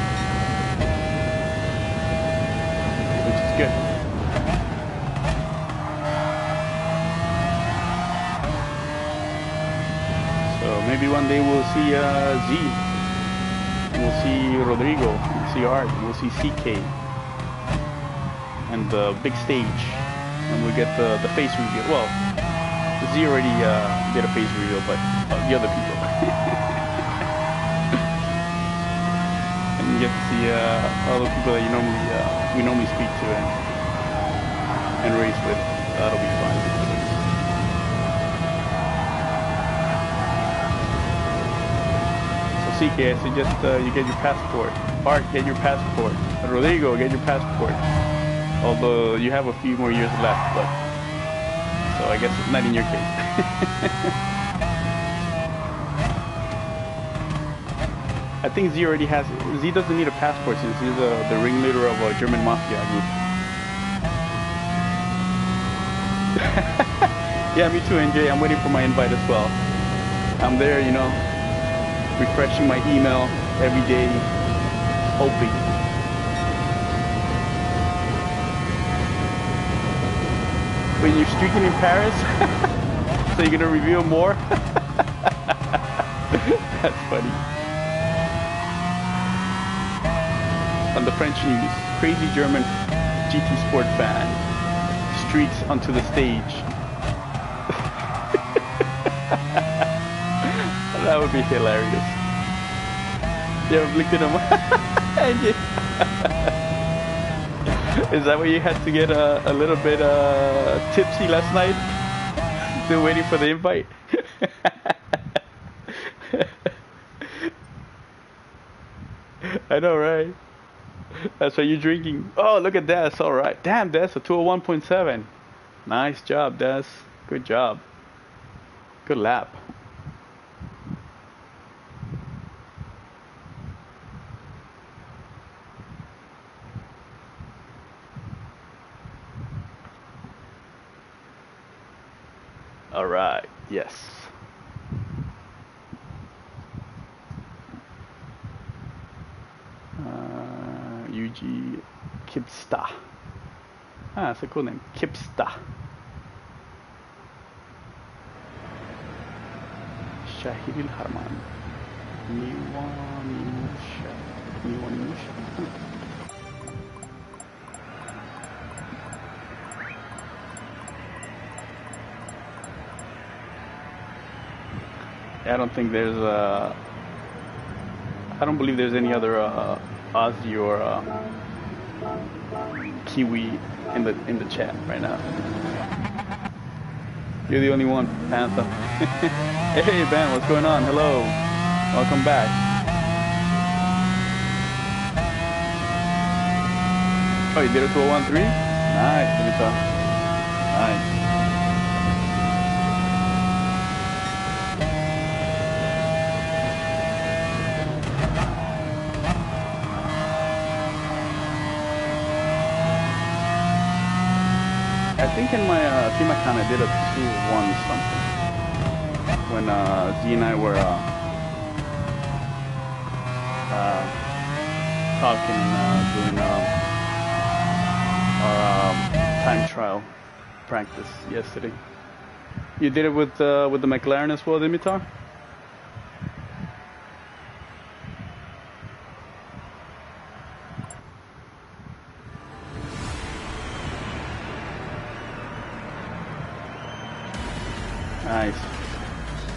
Which is good. So maybe one day we'll see Z. We'll see Rodrigo. We'll see Art. We'll see CK. And the big stage. And we'll get the face reveal. Well, Z already did a face reveal, but the other people. And you get to see all the people that we normally speak to and race with. That'll be fun. CK, I suggest you get your passport. Art, get your passport. Rodrigo, get your passport. Although you have a few more years left, but so I guess it's not in your case. I think Z already has. Z doesn't need a passport since he's the ringleader of a German mafia group. Yeah, me too, NJ. I'm waiting for my invite as well. I'm there, refreshing my email every day, hoping. When you're streaking in Paris, so you're gonna reveal more? That's funny. on the French news. Crazy German GT Sport fan streaks onto the stage. That would be hilarious. You ever looked at him? Is that why you had to get a little bit tipsy last night? Still waiting for the invite? I know, right? That's why you're drinking. Oh, look at Des. All right. Damn, Des, a 201.7. Nice job, Des. Good job. Good lap. All right. Yes. UG Kipsta. Ah, that's a cool name. Kipsta. Shahil Harman. Niwanisha. I don't think there's I don't believe there's any other Aussie or Kiwi in the chat right now. You're the only one, Panther. Hey Ben, what's going on? Hello, welcome back. Oh, you did it to a 1-3? Nice, Benita. Nice. I think in my team account I did a 2-1 something when Z and I were talking and doing our time trial practice yesterday. You did it with the McLaren as well, Dimitar? Nice.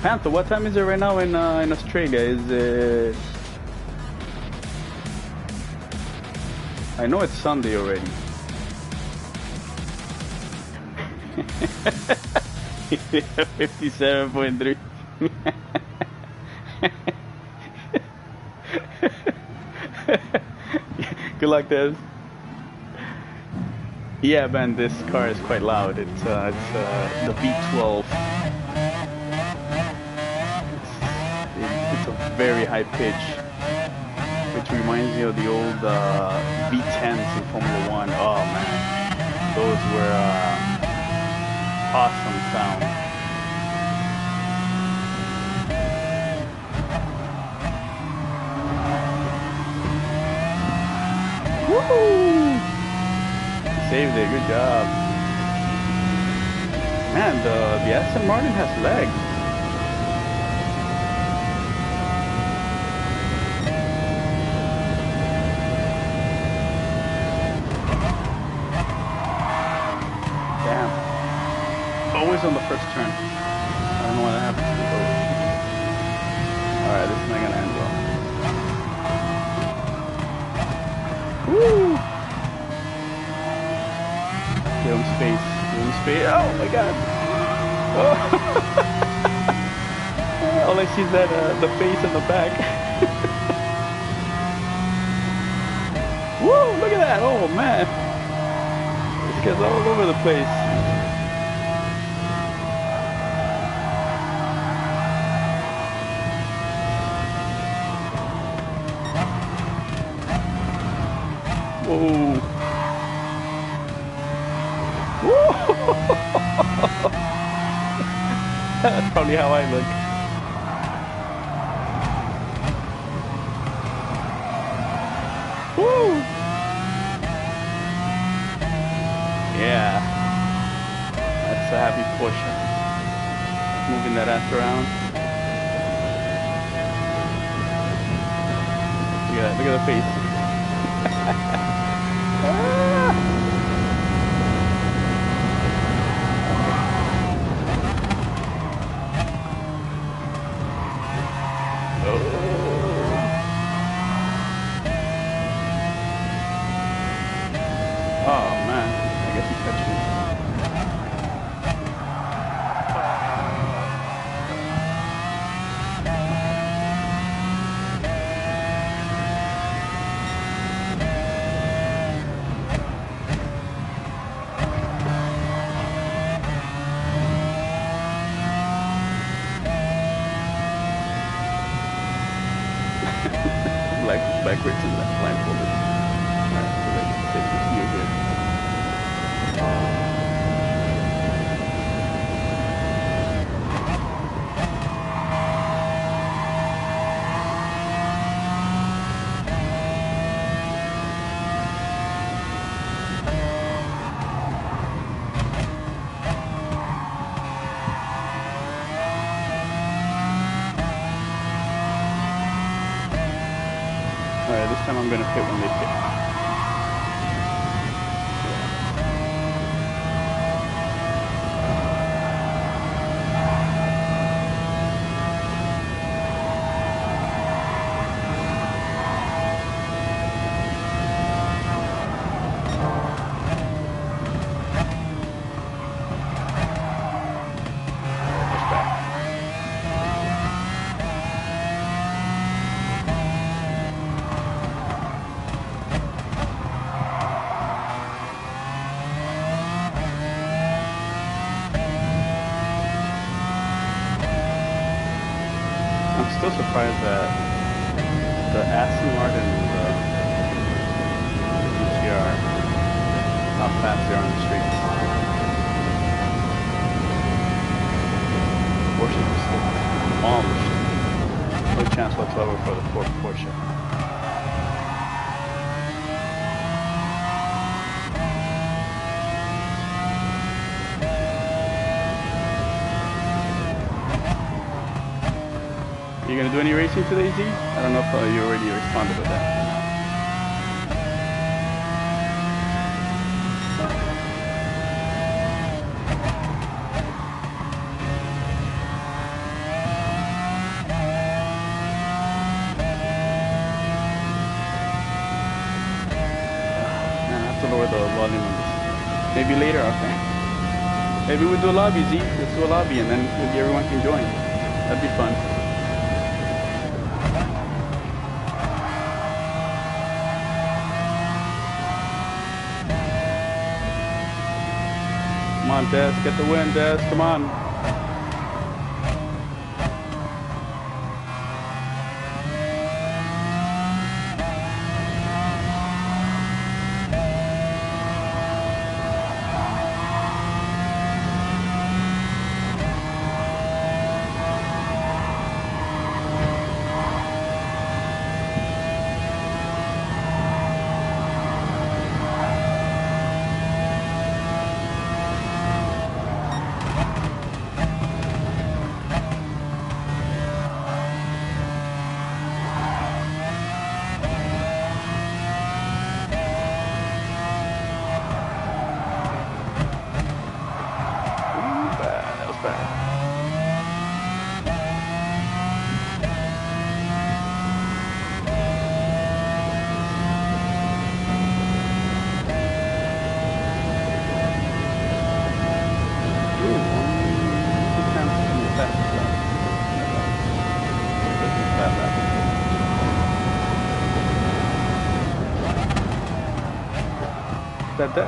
Panther, what time is it right now in Australia? Is it... I know it's Sunday already. 57.3. Good luck, Des. Yeah, man, this car is quite loud. It's the V12. It's a very high pitch, which reminds me of the old V10s in Formula 1. Oh man, those were awesome sound. Woohoo! Saved it, good job. Man, the Aston Martin has legs. Damn. Always on the first turn. I don't know what happens to people. Alright, this is not gonna end well. Woo! Give him space. Give him space. Oh my god. Oh. All I see is that the face in the back. Woo! Look at that. Oh man. This guy's all over the place. Whoa. That's probably how I look. Woo! Yeah. That's a happy Porsche. Moving that ass around. Look at that, look at the face. Oh man, I guess he touched me. Backwards and that blindfolded. Alright, so ready. Safety, you're good. Alright, this time I'm gonna pit when they pit. I'm still surprised that the Aston Martin and the GTR, how fast they are on the streets. Porsche just demolished. No chance whatsoever for the Ford Porsche. You gonna do any racing today, Z? I don't know if you already responded with that. Man, I have to lower the volume on this. Maybe later, okay. Maybe we'll do a lobby, Z. Let's do a lobby and then maybe everyone can join. That'd be fun. Come on, Des, get the win, Des, come on.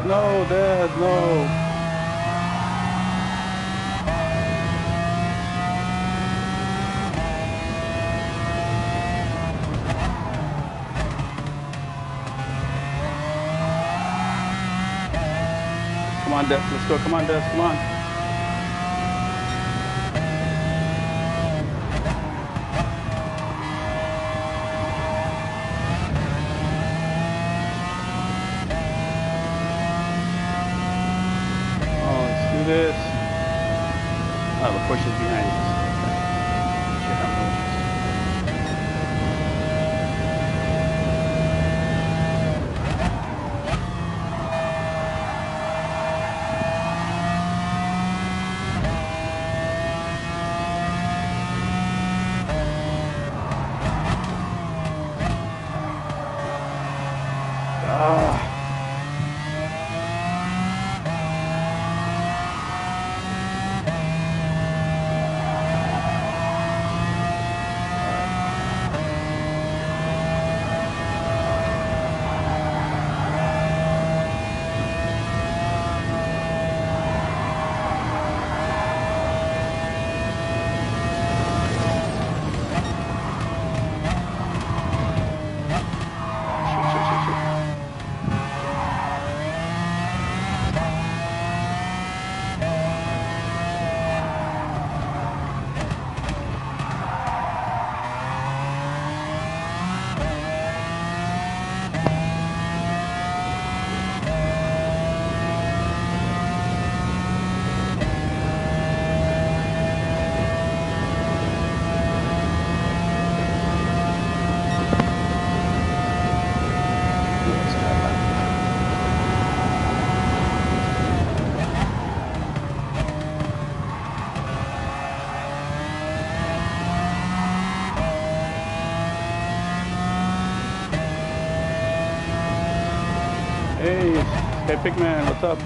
No, Dad, no. Come on, Des, let's go. Come on, Des, come on. This. Oh, the Porsche is behind us. Should have no issues. Hey, Sky Pigman, what's up?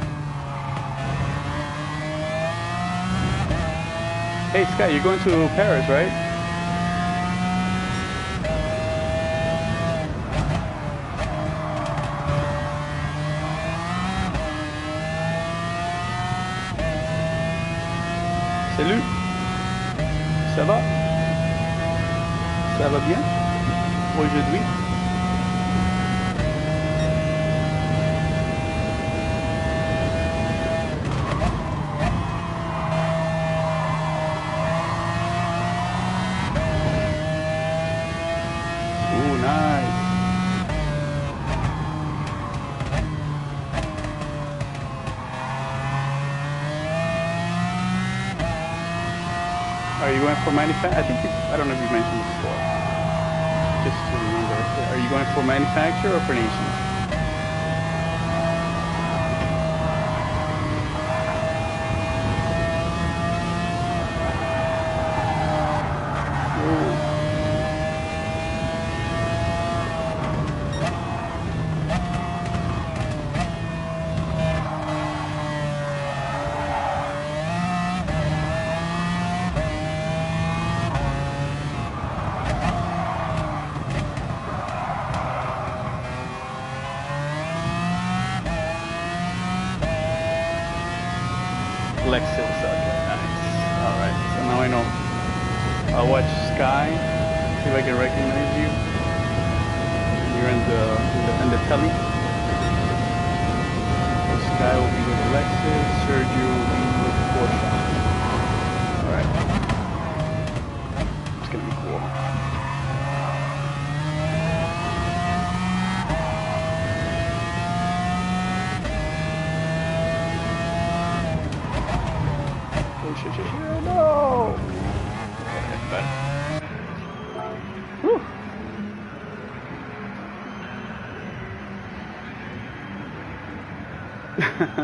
Hey Sky, you're going to Paris, right? Salut. Ça va? Ça va bien? Aujourd'hui? Oh, nice. Are you going for manufacturer? I don't know if you mentioned it before. Just to remember. Are you going for manufacturer or for nations? Lexus, okay, nice. Alright, so now I know. I'll watch Sky, see if I can recognize you. You're in the telly. So Sky will be with Lexus, Sergio will be with Porsche. Alright. It's gonna be cool. No! Okay, whew.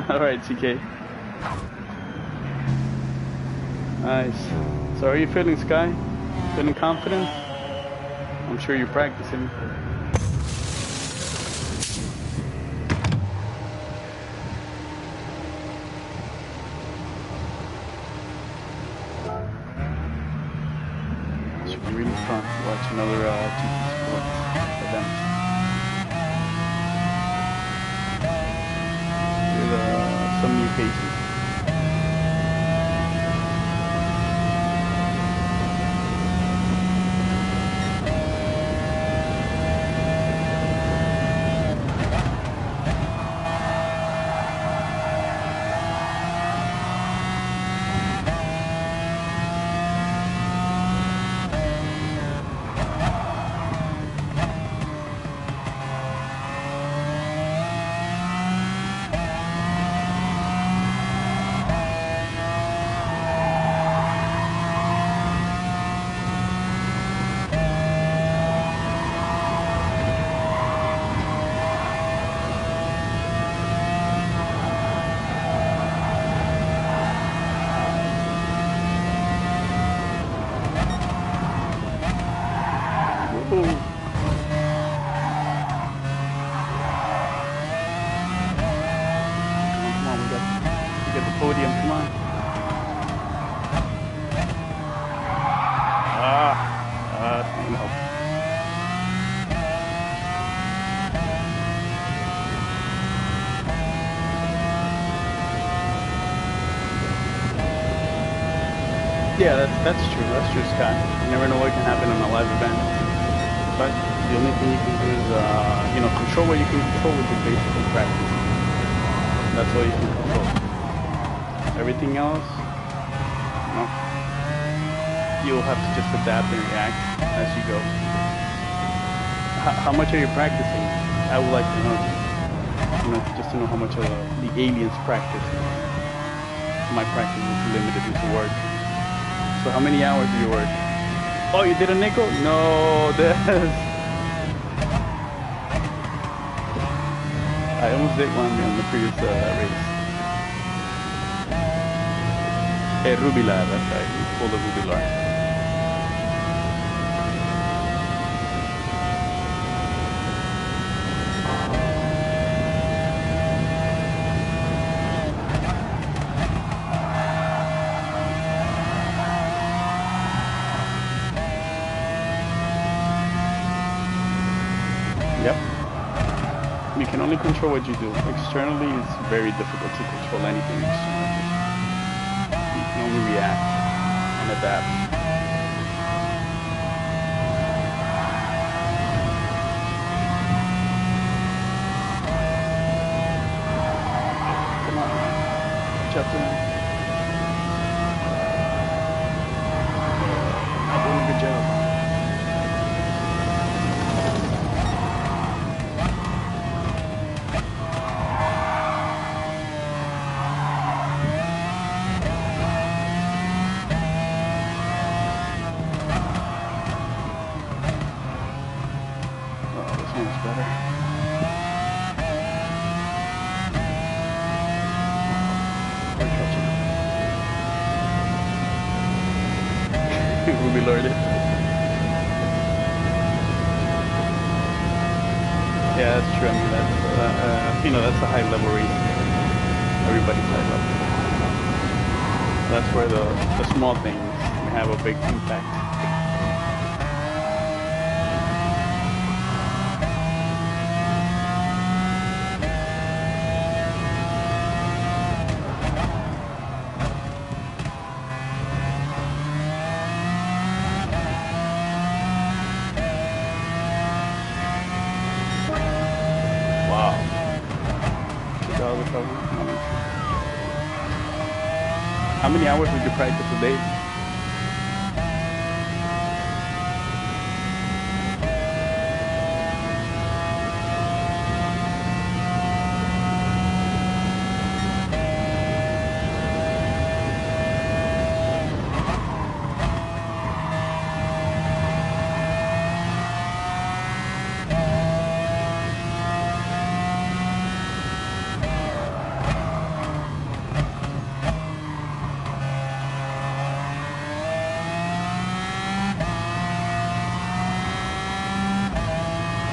Alright, CK. Nice. So are you feeling, Sky? Feeling confident? I'm sure you're practicing. Really fun to watch another GP Sports event with some new faces. Podium, come on. No. Yeah, that's true. That's true, Scott. You never know what can happen in a live event. But the only thing you can do is, control what you can control, which is basically practice. That's all you can control. Everything else, you'll have to just adapt and react as you go. How much are you practicing? I would like to know, just to know how much the aliens practice. My practice is limited due to work. So how many hours do you work? Oh, you did a nickel? No, I almost did one in the previous race. Hey, Rubilar, that's right. It's called a Rubilar. You can only control what you do. Externally, it's very difficult to control anything externally. You can only react and adapt. Come on, man. Catch up to him. Not doing a good job. Better. Ruby Lord. Yeah, that's true. I mean, that's that's a high level race. Everybody's high level. That's where the small things can have a big impact. How many hours would you practice a day?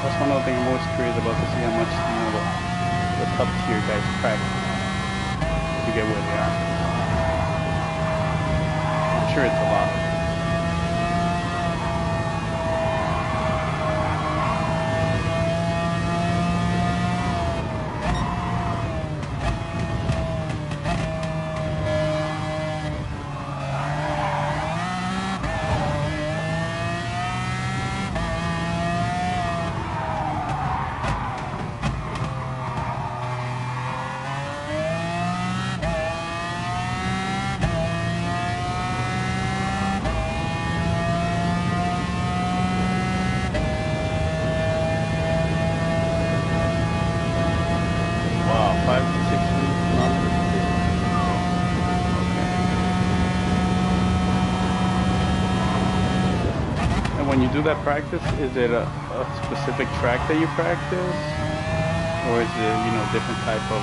That's one of the things I'm always curious about, to see how much the top tier guys practice to get where they are. I'm sure it's a lot. When you do that practice, is it a specific track that you practice, or is it different type of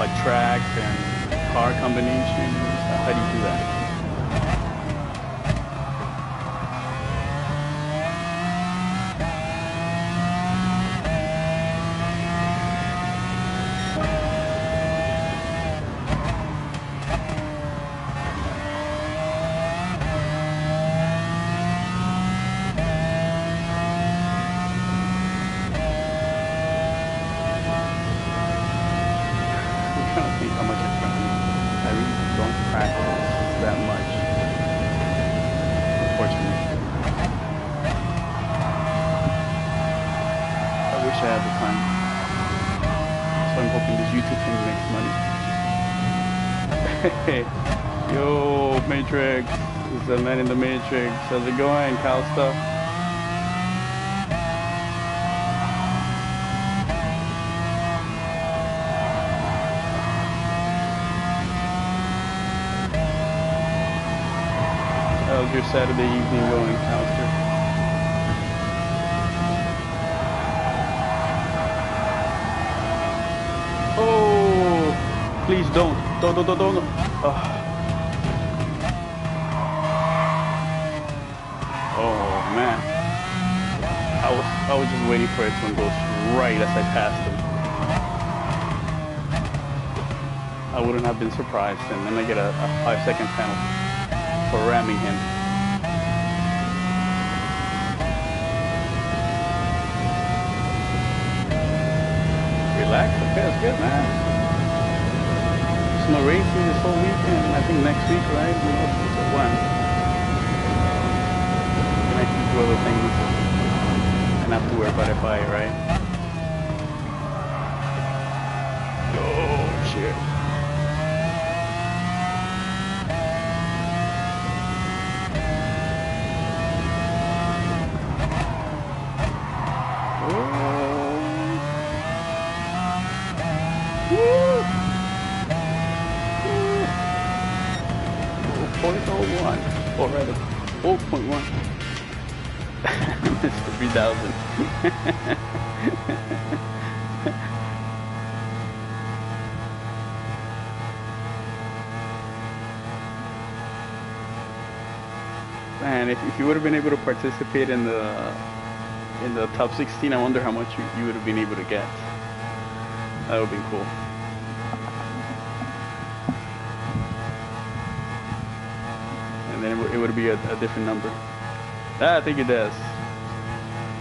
like tracks and car combinations? How do you do that? How much I really don't practice that much, unfortunately. I wish I had the time. So I'm hoping this YouTube thing makes money. Yo, Matrix. This is the man in the Matrix. How's it going, Calsta? How's your Saturday evening going, Calster? Oh, please don't. Don't. Oh man, I was just waiting for it to go right as I passed him. I wouldn't have been surprised, and then I get a 5-second penalty for ramming him. Relax. Okay, that's good, man. There's no racing this whole weekend. I think next week, right? Who knows when? Can I can do other things and not have to worry about it by, right? Oh shit. Or rather, 0.1. It's 3,000. Man, if you would have been able to participate in the top 16, I wonder how much you would have been able to get. That would have been cool. And then it would be a different number. I think it does.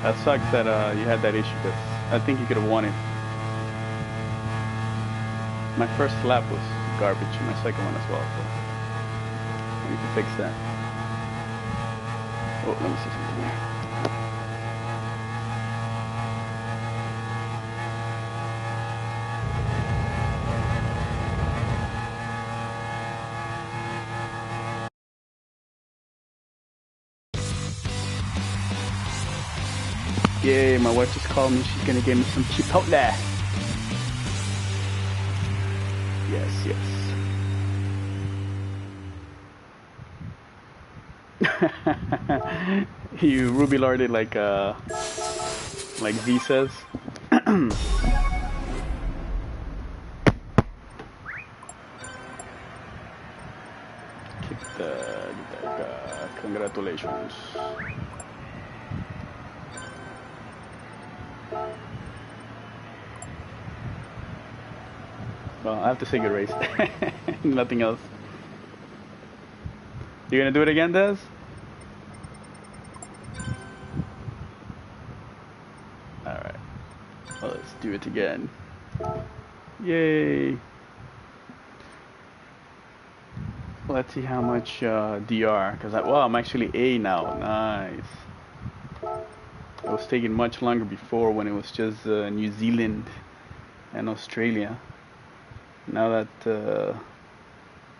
That sucks that you had that issue, because I think you could have won it. My first lap was garbage, and my second one as well, so I need to fix that. Oh, let me see something here. Yeah, my wife just called me. She's gonna give me some Chipotle. Yes, yes. You Ruby larded like Z says. Congratulations. Well, I have to say good race. Nothing else. You gonna do it again, Des? Alright. Well, let's do it again. Yay! Let's see how much DR, because I'm actually A now. Nice. It was taking much longer before when it was just New Zealand and Australia. Now that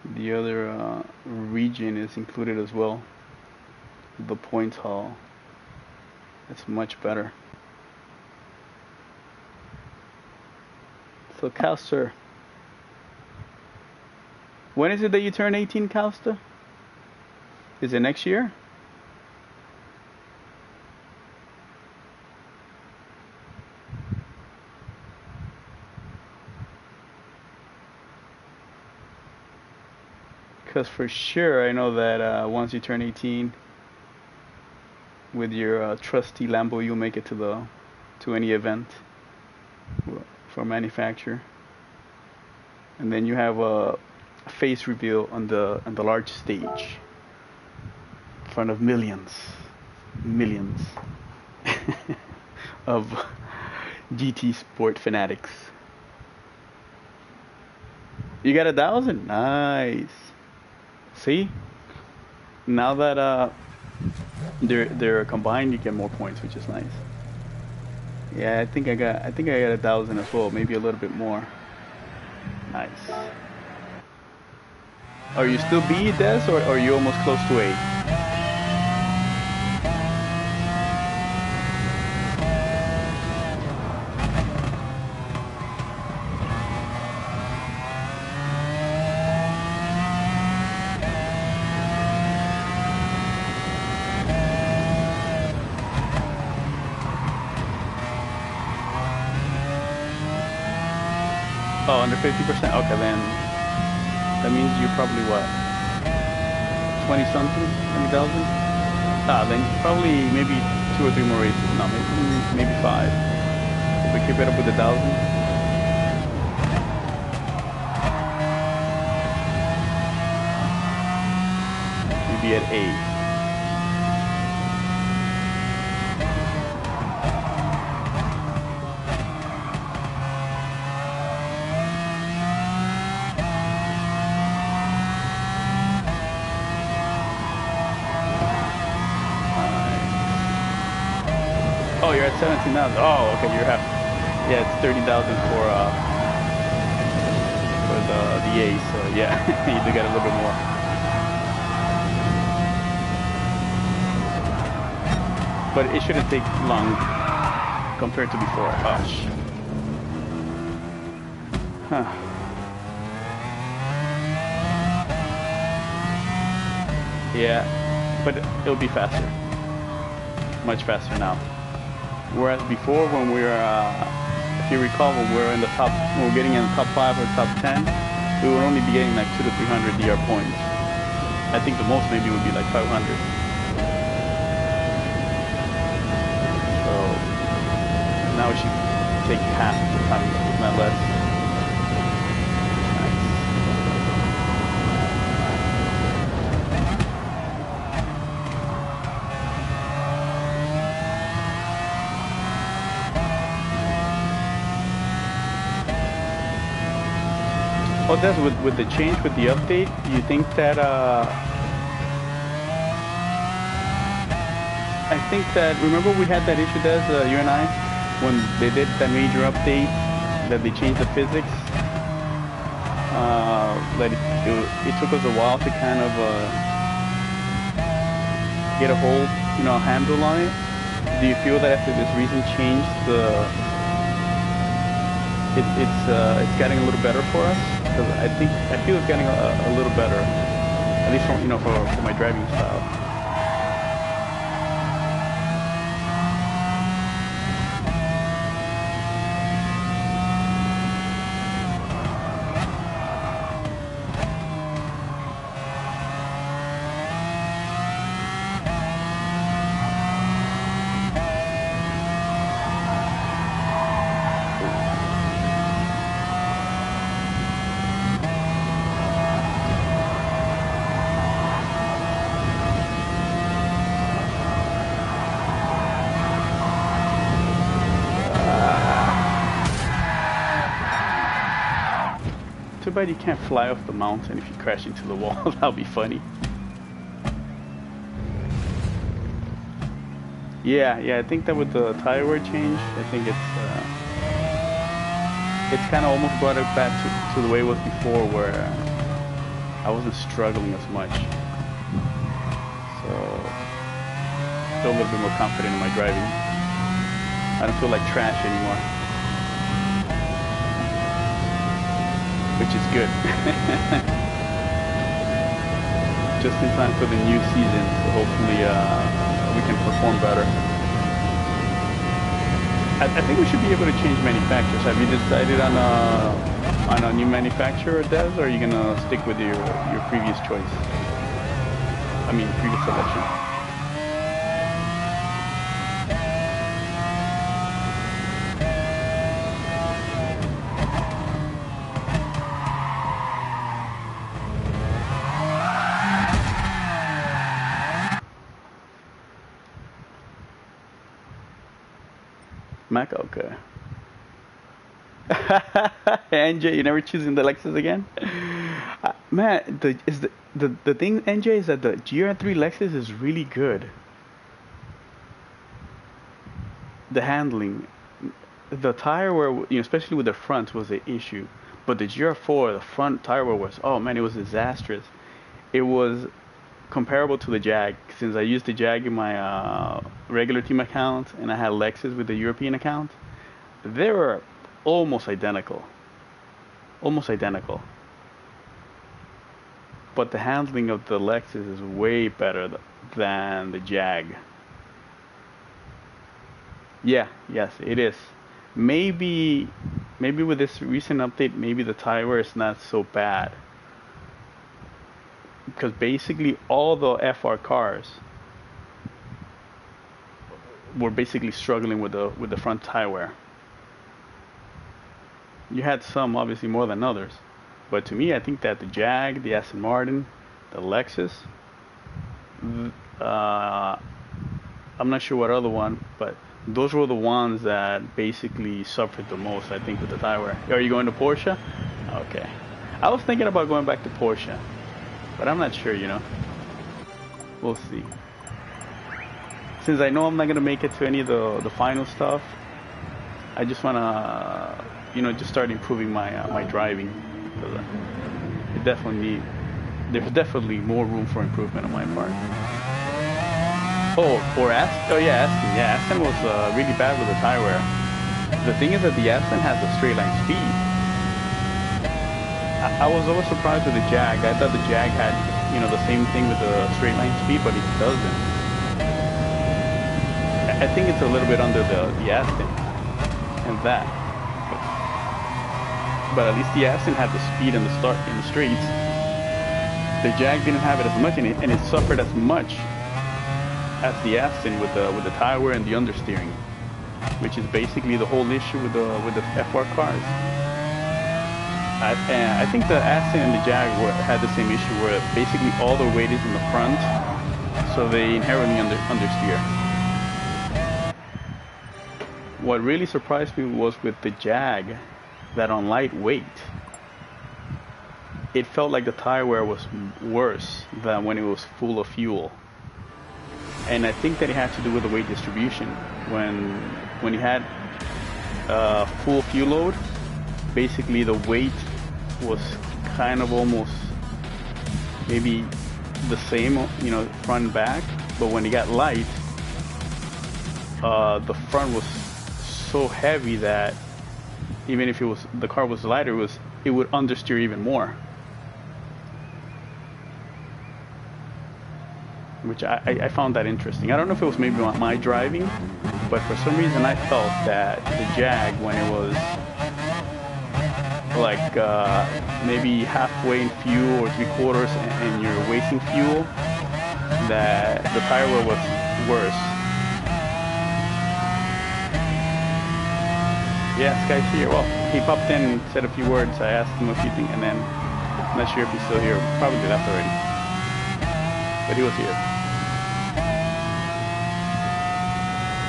the other region is included as well, the points haul, it's much better. So Calster, when is it that you turn 18, Calster? Is it next year? Because for sure I know that once you turn 18, with your trusty Lambo, you'll make it to any event for manufacturer, and then you have a face reveal on the large stage in front of millions of GT Sport fanatics. You got 1,000? Nice. See, now that they're combined, you get more points, which is nice. Yeah, I think I got 1,000 as well, maybe a little bit more. Nice. Are you still B, Des, or are you almost close to A? Oh, under 50%? Okay, then that means you're probably what? 20 something? 20,000? Ah, then probably maybe 2 or 3 more races. No, maybe 5. If we keep it up with 1,000. You'd be at 8. you're at 17,000. Oh, okay, you're half. Yeah, it's 30,000 for the A. So yeah, you do get a little bit more. But it shouldn't take long compared to before. Gosh. Huh. Yeah, but it'll be faster. Much faster now. Whereas before, when we were, if you recall, when we were in the top, when we were getting in the top 5 or top 10, we would only be getting like 200 to 300 DR points. I think the most maybe would be like 500. So now we should take half the time, if not less. Oh, that's with the change, with the update, you think that, I think that, remember we had that issue, Des, you and I, when they did that major update, that they changed the physics, that it took us a while to kind of, get a hold, you know, a handle on it. Do you feel that after this recent change, it's getting a little better for us? Because I feel it's getting a little better, at least from, you know, for my driving style. Too bad you can't fly off the mountain if you crash into the wall. That would be funny. Yeah, I think that with the tire wear change, I think it's kind of almost brought it back to the way it was before, where I wasn't struggling as much. So, feel a little bit more confident in my driving. I don't feel like trash anymore. Which is good. Just in time for the new season, so hopefully we can perform better. I think we should be able to change manufacturers. Have you decided on a new manufacturer, Des, or are you gonna stick with your previous choice? I mean, previous selection. Mac, okay. NJ, you never choosing the Lexus again? Man, the thing, NJ, is that the GR3 Lexus is really good. The handling, the tire wear, you know, especially with the front, was an issue. But the GR4, the front tire wear was, oh man, it was disastrous. It was comparable to the Jag, since I used the Jag in my regular team account and I had Lexus with the European account. They were almost identical. But the handling of the Lexus is way better than the Jag. Yeah, yes, it is. Maybe with this recent update, maybe the tire wear is not so bad. Because basically all the FR cars were basically struggling with the front tire wear. You had some, obviously, more than others, but to me, I think that the Jag, the Aston Martin, the Lexus, I'm not sure what other one, but those were the ones that basically suffered the most, I think, with the tire wear. Are you going to Porsche? Okay. I was thinking about going back to Porsche, but I'm not sure, you know. We'll see. since I know I'm not gonna make it to any of the final stuff, I just wanna, just start improving my my driving. Because there's definitely more room for improvement on my part. Oh yeah, Aston. Yeah, Aston was really bad with the tire wear. The thing is that the Aston has a straight line speed. I was always surprised with the Jag. I thought the Jag had, the same thing with the straight line speed, but it doesn't. I think it's a little bit under the Aston and that. But at least the Aston had the speed in the straights. The Jag didn't have it as much, and it suffered as much as the Aston with the tire wear and the understeering, which is basically the whole issue with the FR cars. I think the Aston and the Jag had the same issue where basically all the weight is in the front, so they inherently understeer. What really surprised me was with the Jag, that on lightweight, it felt like the tire wear was worse than when it was full of fuel. And I think that it had to do with the weight distribution. When you had full fuel load, basically the weight was kind of almost maybe the same, front and back. But when it got light, the front was so heavy that even if the car was lighter, it would understeer even more. Which I found that interesting. I don't know if it was maybe my driving, but for some reason I felt that the Jag, when it was like maybe halfway in fuel or 3/4 and you're wasting fuel, that the tire wear was worse. Yeah, Sky's here. Well, he popped in and said a few words. I asked him a few things, and then I'm not sure if he's still here. Probably left already, but he was here.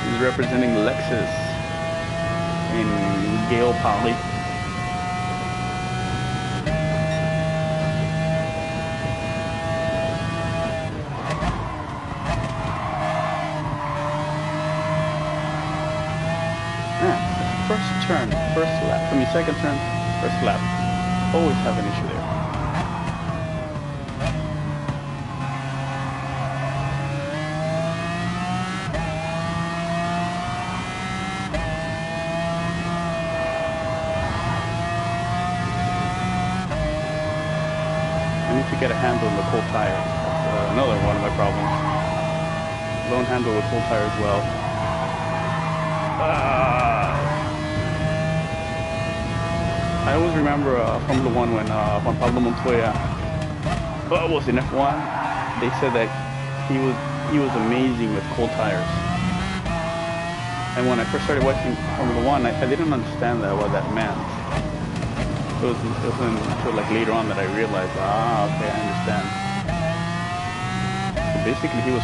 He's representing Lexus in Gale Poly. First lap. I mean, second turn, first lap. Always have an issue there. I need to get a handle on the cold tire. That's another one of my problems. Don't handle the cold tire as well. I always remember Formula One when Juan Pablo Montoya was in F1. They said that he was amazing with cold tires. And when I first started watching Formula One, I didn't understand what that meant. It wasn't until like later on that I realized, okay, I understand. So basically, he was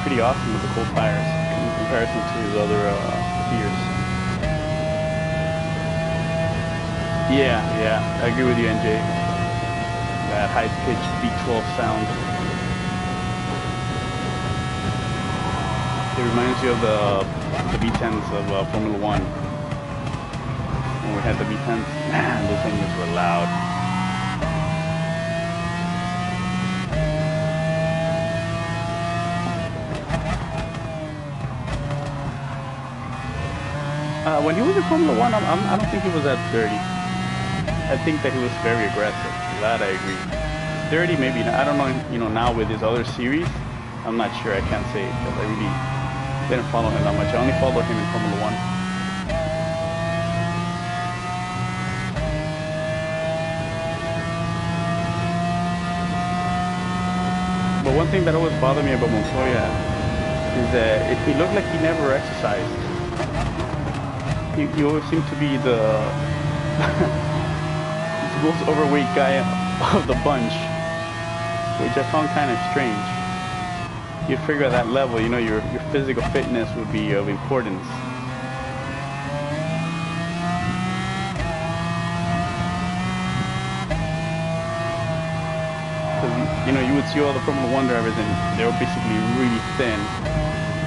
pretty awesome with the cold tires in comparison to his other peers. Yeah, I agree with you, NJ. That high-pitched V12 sound. It reminds you of the V10s of Formula One. When we had the V10s, man, those engines were loud. When he was in Formula One, I don't think he was that dirty. I think that he was very aggressive. That I agree. Dirty, maybe not. I don't know. Now with his other series, I'm not sure. I can't say because I really didn't follow him that much. I only followed him in Formula One. But one thing that always bothered me about Montoya is that he looked like he never exercised. He always seemed to be the most overweight guy of the bunch, which I found kind of strange. You'd figure at that level, your physical fitness would be of importance. Because you would see all the Formula One drivers, and they were basically really thin.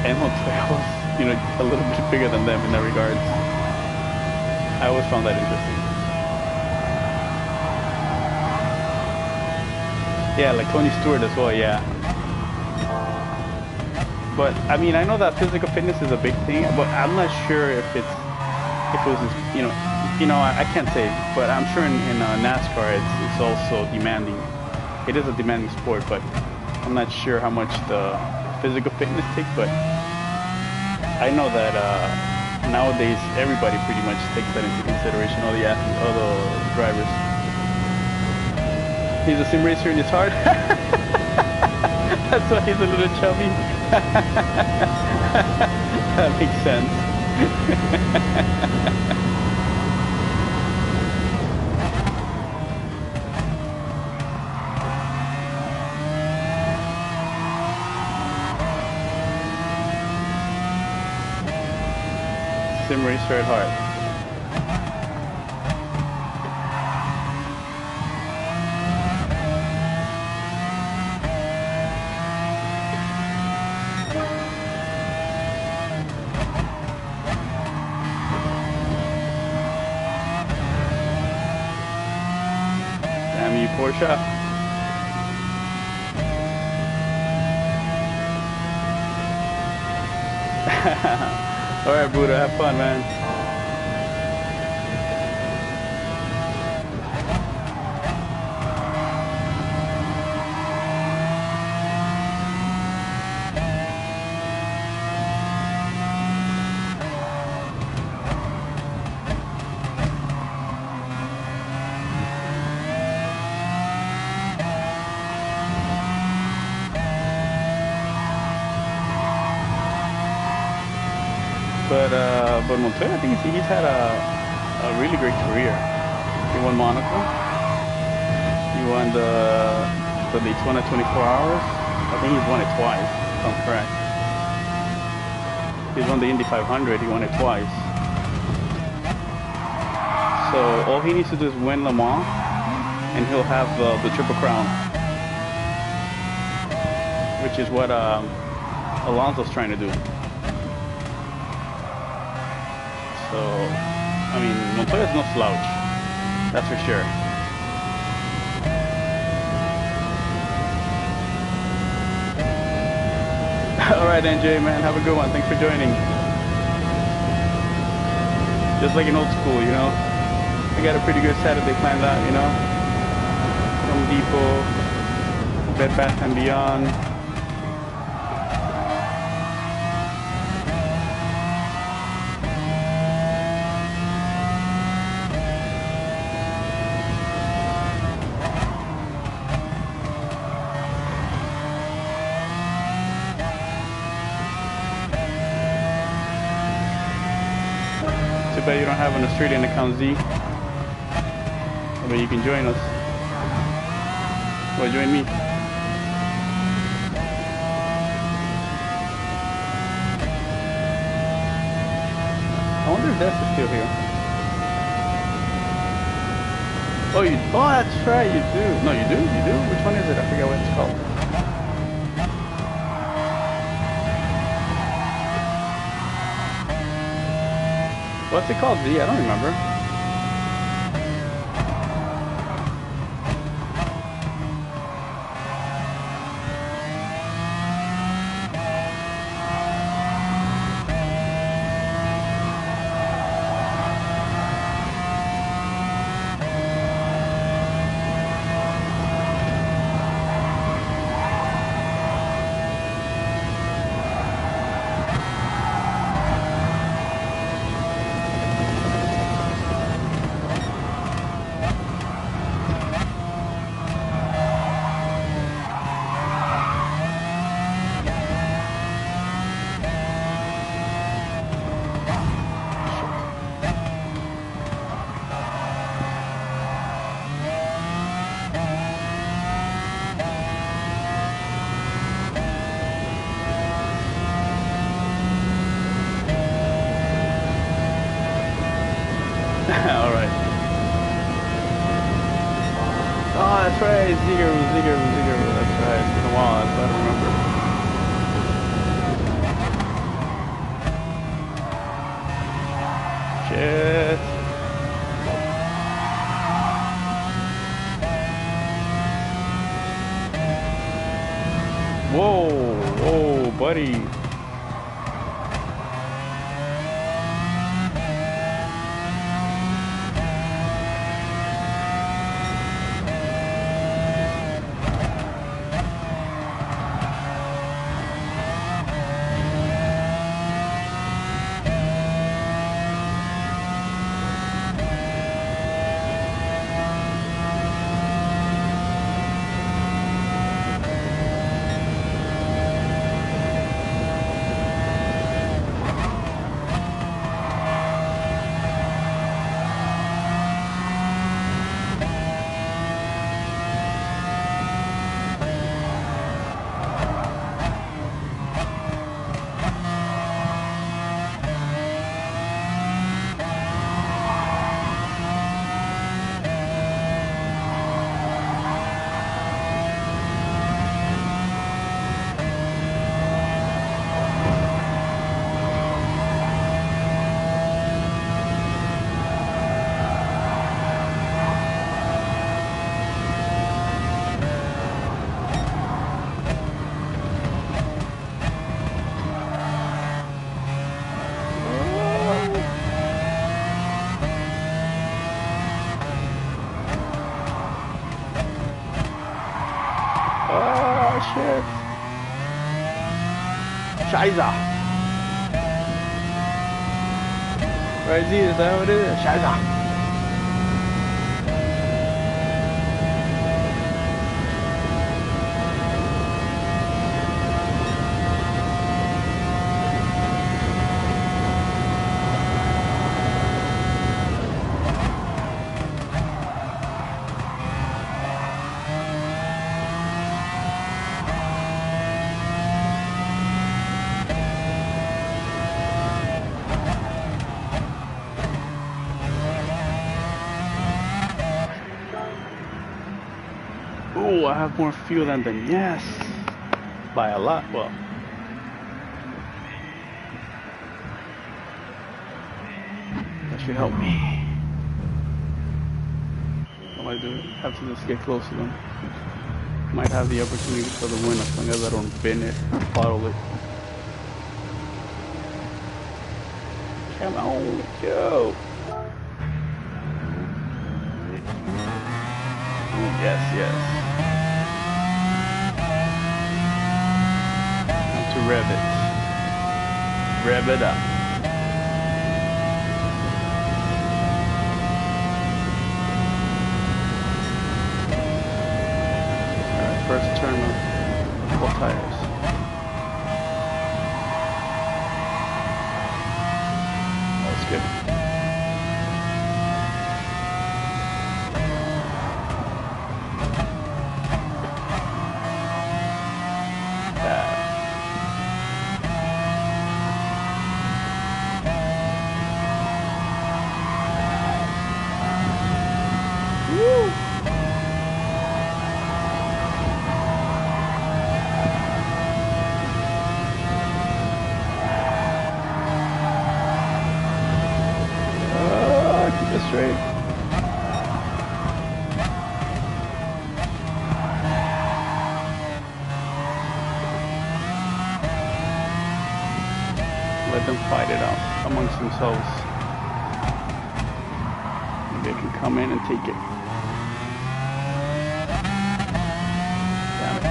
and Montoya was, you know, a little bit bigger than them in that regards. I always found that interesting. Yeah, like Tony Stewart as well, yeah. But I mean, I know that physical fitness is a big thing, but I'm not sure if it was, I can't say, but I'm sure in NASCAR it's also demanding. It is a demanding sport, but I'm not sure how much the physical fitness takes. But I know that nowadays everybody pretty much takes that into consideration. All the athletes, all the drivers. He's a sim racer in his heart. That's why he's a little chubby. That makes sense. Sim racer at heart. Damn you, Porsche. Alright, Buddha, have fun, man. But Montoya, I think he's had a really great career. He won Monaco. He won the Daytona 24 Hours. I think he's won it twice, if I'm correct. He's won the Indy 500. He won it twice. So all he needs to do is win Le Mans, and he'll have the Triple Crown, which is what Alonso's trying to do. So, I mean, Montoya's no slouch, that's for sure. Alright, NJ, man, have a good one. Thanks for joining. Just like in old school, you know. I got a pretty good Saturday planned out, you know. Home Depot, Bed Bath & Beyond. But you don't have an Australian account, Z. But you can join us. Well, join me. I wonder if that's still here. Oh, that's right, you do. No, you do? You do? Which one is it? I forget what it's called. What's it called, Z? I don't remember. Alright. Oh, that's right. Zigger. That's right. It's been a while, so I don't remember. shit. Whoa, whoa, buddy. Oh shit. Scheiße. Where is he? Is that what it is? Scheiße. Ooh, I have more fuel than them. Yes. By a lot. Well. That should help me. All I do is have to just get close to them. Might have the opportunity for the win as long as I don't bin it or bottle it. Come on, go. Yes, yes. Time to rev it. Rev it up. Alright, first turn on both tires. That's good. Straight. Let them fight it out amongst themselves. Maybe they can come in and take it. Damn it.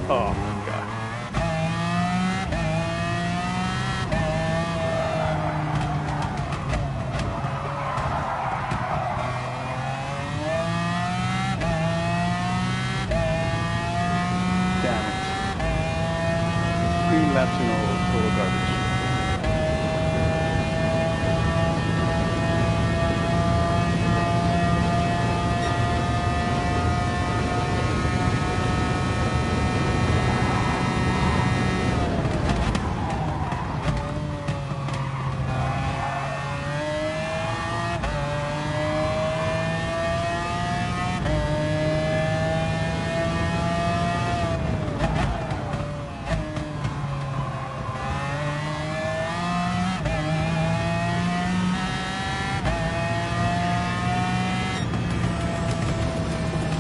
Oh my god. Damn it. 3 laps in a row, total garbage.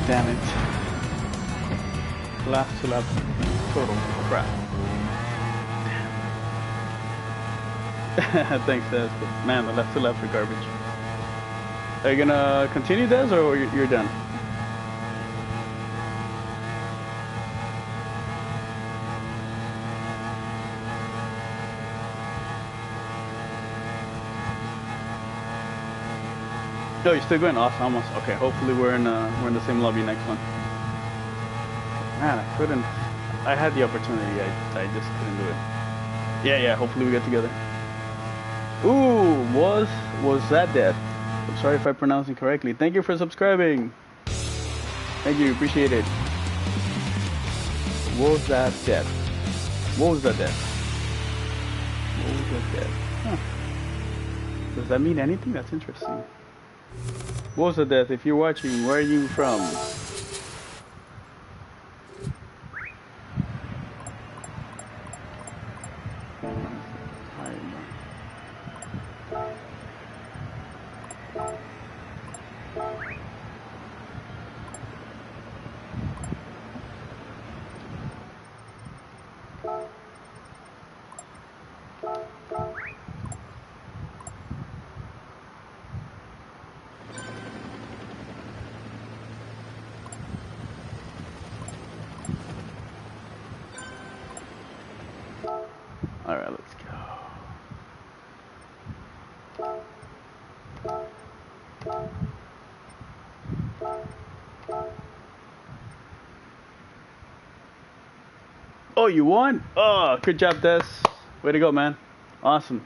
Damn it. Last 2 laps, total crap. Thanks, Des. But man, the last 2 laps are garbage. Are you gonna continue, Des, or you're done? No, you're still going. Awesome, almost. Okay, hopefully we're in the same lobby next one. Man, I couldn't. I had the opportunity. I just couldn't do it. Yeah. Hopefully we get together. Ooh, was that death? I'm sorry if I pronounced it correctly. Thank you for subscribing. Thank you, appreciate it. Was that death? What was that death? What was that death? Huh. Does that mean anything? That's interesting. What was the death? If you're watching, where are you from? Alright, let's go. Oh, you won? Oh, good job, Des. Way to go, man. Awesome.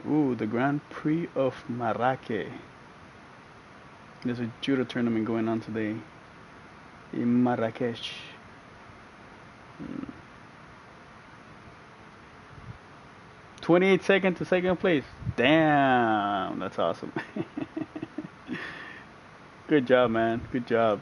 Ooh, the Grand Prix of Marrakech. There's a judo tournament going on today in Marrakech. 28 seconds to second place. Damn, that's awesome. Good job, man. Good job.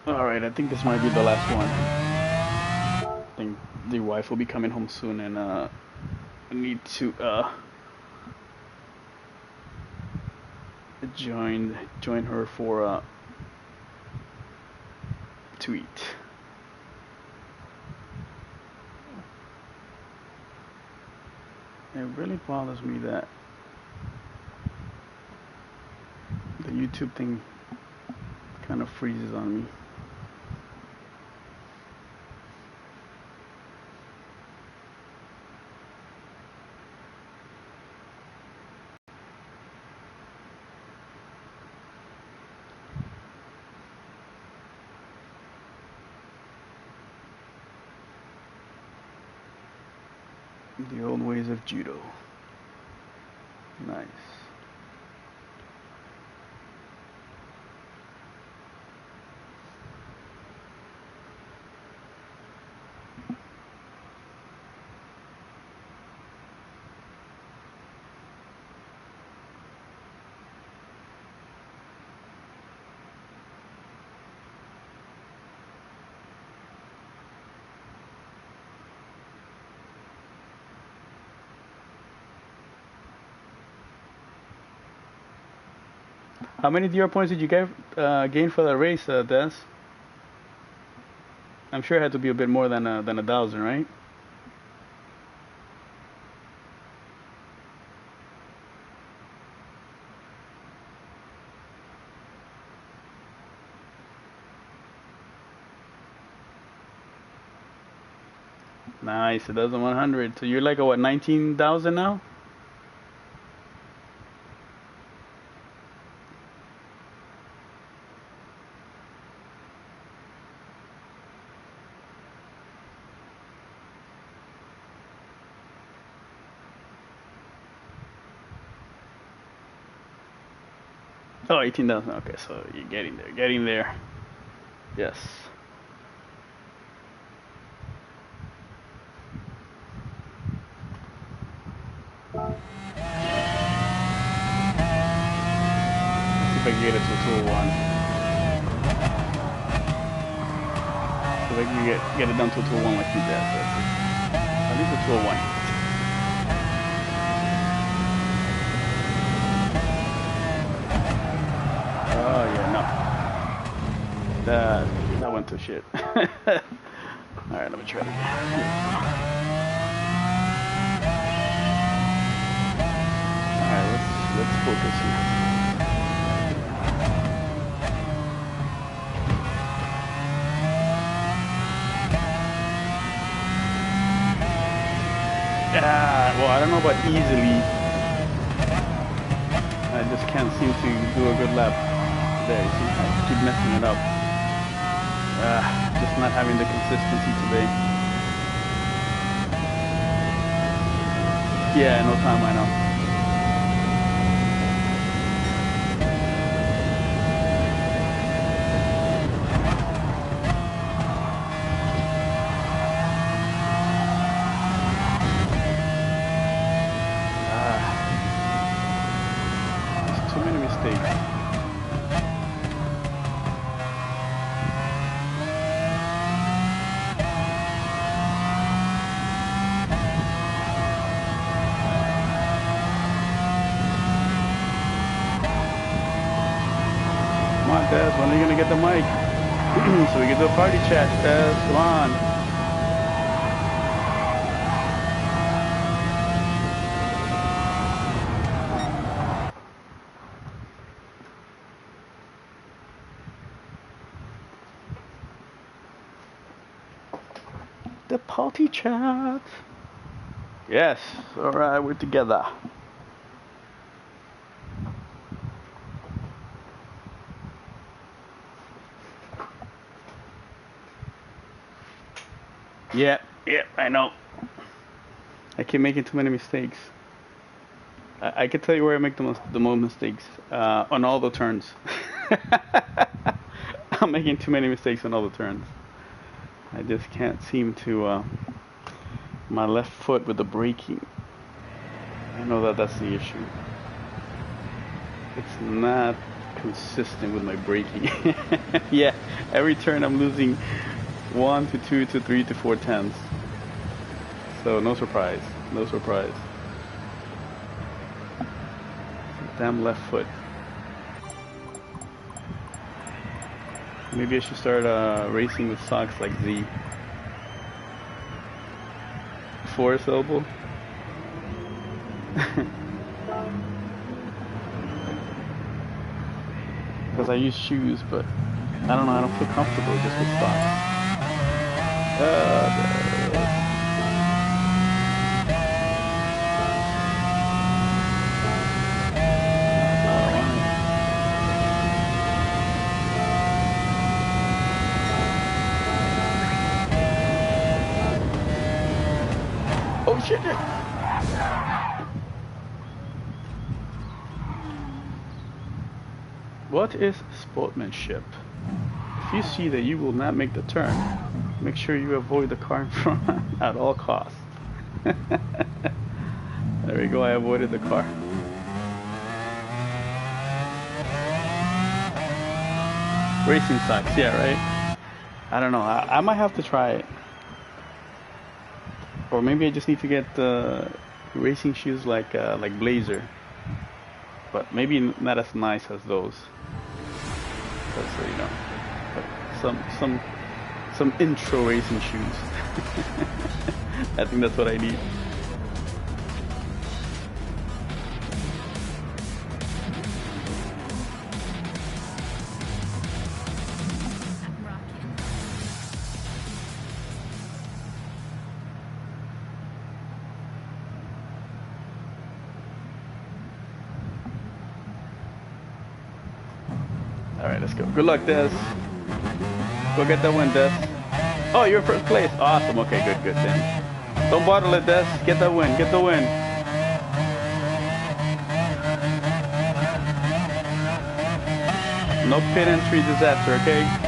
Alright, I think this might be the last one. I think the wife will be coming home soon, and I need to join her for to eat. It really bothers me that the YouTube thing kind of freezes on me. The old ways of judo. Nice. How many DR points did you get gain for that race, Des? I'm sure it had to be a bit more than 1,000, right? Nice, 1,100. So you're like a what, 19,000 now? Oh, 18,000. Okay, so you're getting there, getting there. Yes. Let's see if I can get it to 201. So if I can get it down to 201 like you did. So at least a 201. Oh yeah, no. That went to shit. Alright, let me try it again. Alright, let's focus here. Well, I don't know about easily. I just can't seem to do a good lap there. You see, I keep messing it up. Just not having the consistency today. Yeah, no time, I know. Too many mistakes. Come on, Des, when are you gonna get the mic? So we can do a party chat, Des, come on. The party chat. Yes, alright, we're together. Yeah, I know. I keep making too many mistakes. I can tell you where I make the most mistakes. On all the turns. I'm making too many mistakes on all the turns. I just can't seem to, my left foot with the braking. I know that's the issue. It's not consistent with my braking. Yeah, every turn I'm losing 1 to 2 to 3 to 4 tenths. So no surprise, no surprise. Damn left foot. Maybe I should start racing with socks like Z. Forest elbow. Because I use shoes, but I don't know, I don't feel comfortable just with socks. Oh Oh shit! What is sportsmanship? If you see that you will not make the turn, make sure you avoid the car in front at all costs. There we go, I avoided the car. Racing sucks, yeah, right? I don't know, I might have to try it. Or maybe I just need to get racing shoes like Blazer. But maybe not as nice as those. Because, you know, some intro racing shoes. I think that's what I need. Alright, let's go. Good luck, Des. Go get that win, Des. Oh, you're in first place. Awesome. Okay, good then. Don't bottle it, Des. Get that win. Get the win. No pit entry disaster, okay?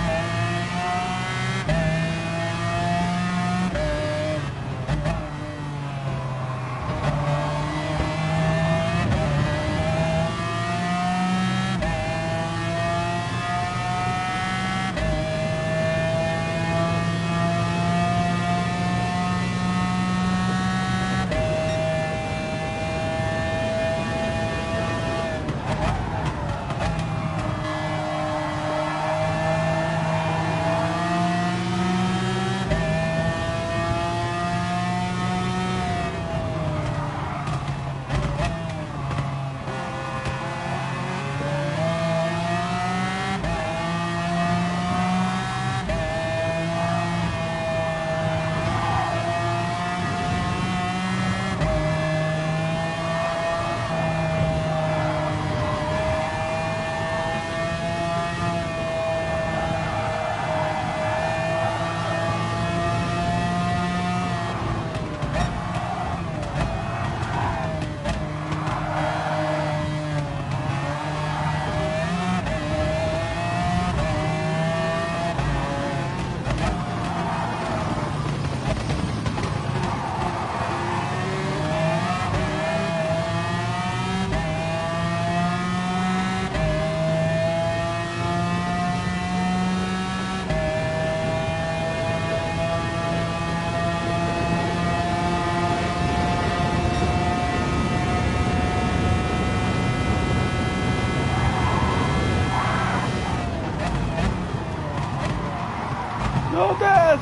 No, Des!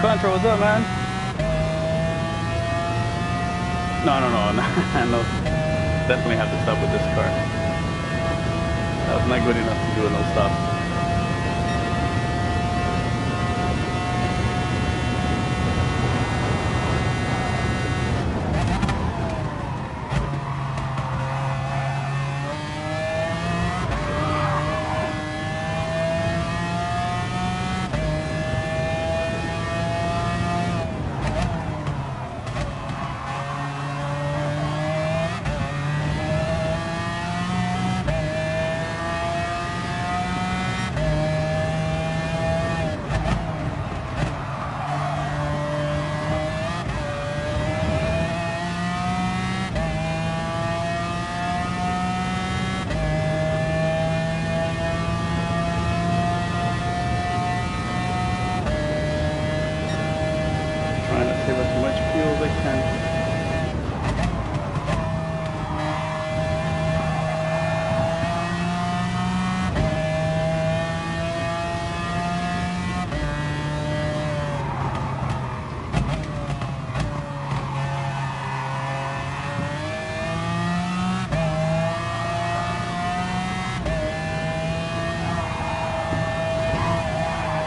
Contra, what's up, man? No. No. Definitely have to stop with this car. That was not good enough to do a no stop. Trying to save as much fuel as I can.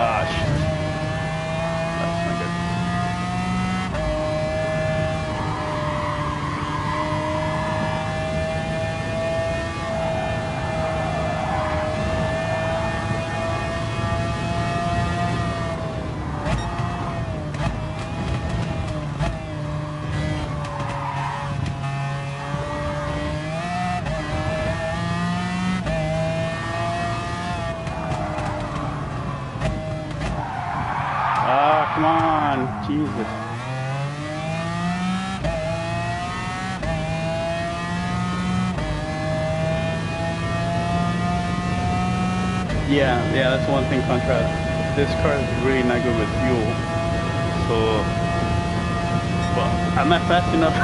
Ah, shit. That's not good. Ah, come on. Jesus. Yeah, that's one thing, Contra. This car is really not good with fuel. So, well, I'm not fast enough.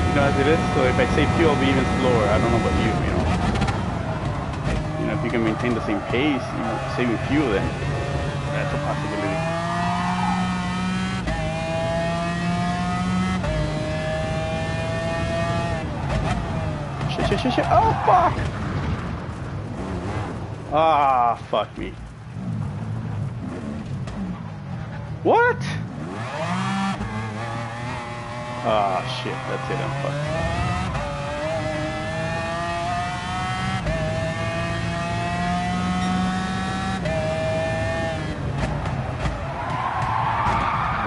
You know, as it is. So if I save fuel, I'll be even slower. I don't know about you, you know. You know, if you can maintain the same pace, you know, saving fuel, then that's a possibility. Shit. Oh, fuck! Ah, fuck me. What? Ah, shit. That's it. I'm fucked.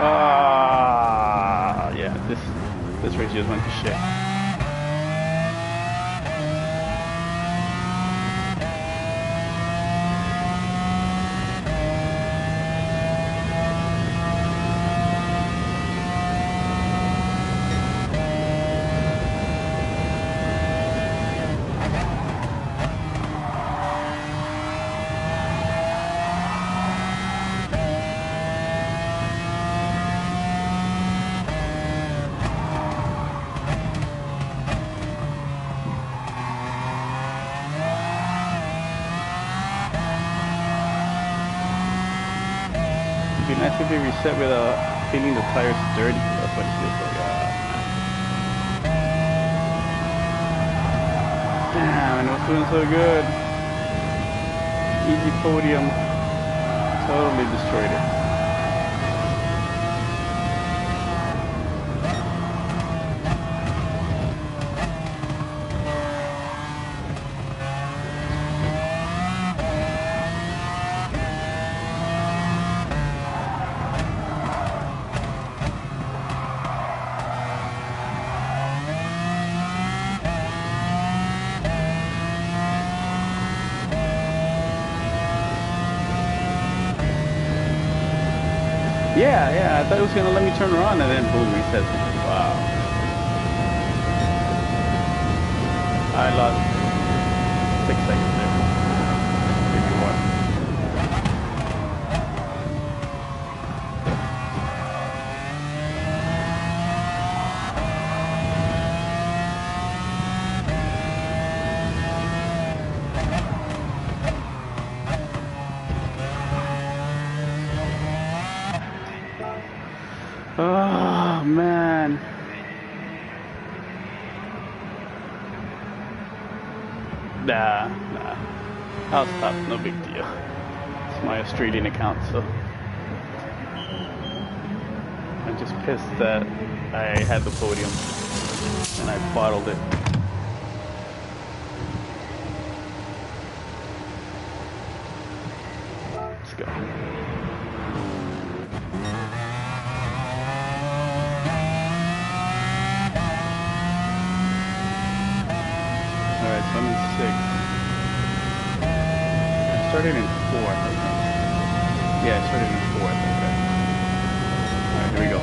Ah, yeah. This race just went to shit. It'd be nice if they reset without feeling the tires dirty. That's what it feels like. Damn, and it was doing so good. Easy podium. Totally destroyed it. Yeah, I thought it was gonna let me turn around and then boom, resets. Wow. I lost 6 seconds there. Maybe more. Nah. I'll stop, no big deal. It's my Australian account, so. I'm just pissed that I had the podium and I bottled it. Let's go. Alright, so I'm in 6th. I started in 4th, I think. Yeah, I started in 4th, okay. Alright, here we go.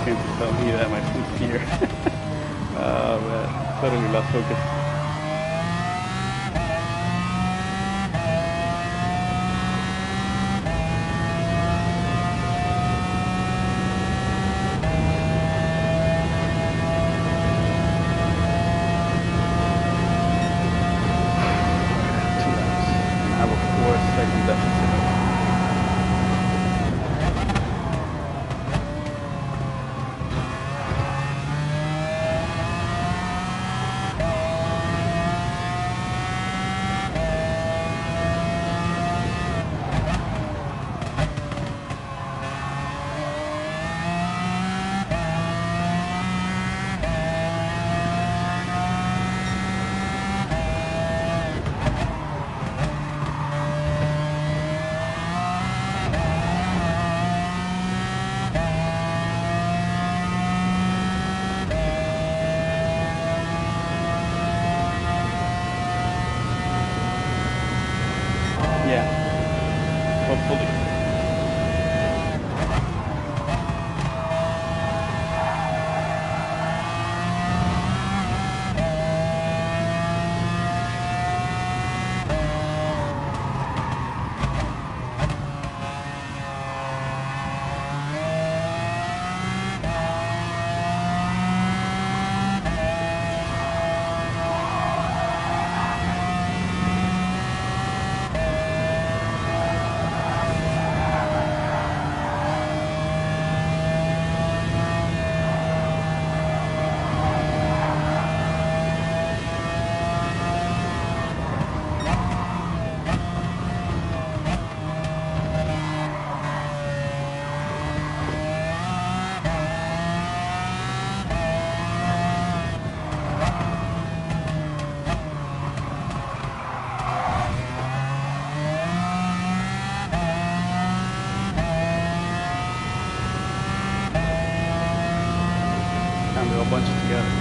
Came to tell me that my son's here. Oh man, totally lost focus. I have a 4-second deficit. Yeah, hopefully. Time to go bunch it together.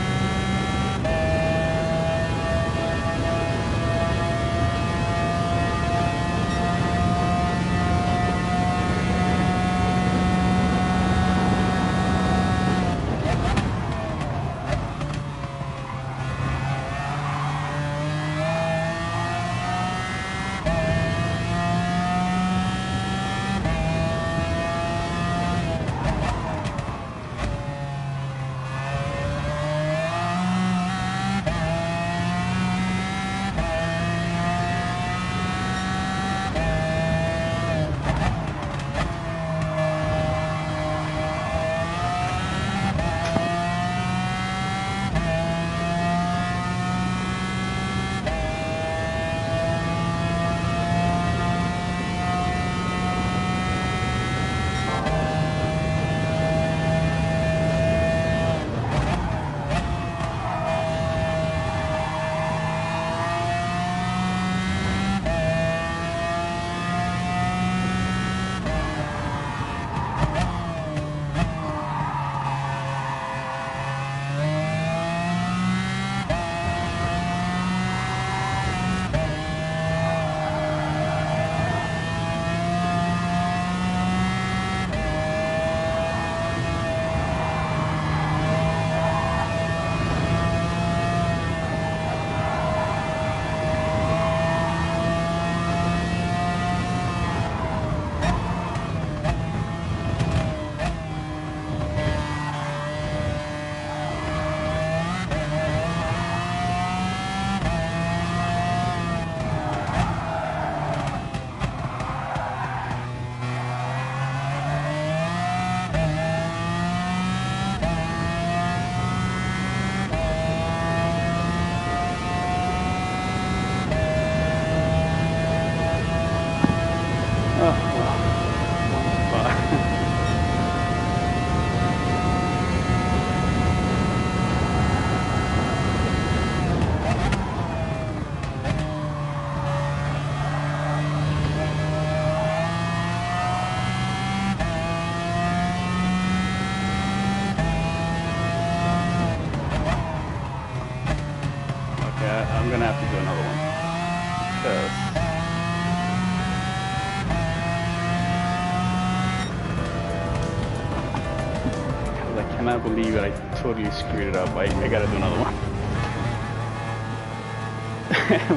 cannot believe it. I totally screwed it up. I gotta do another one.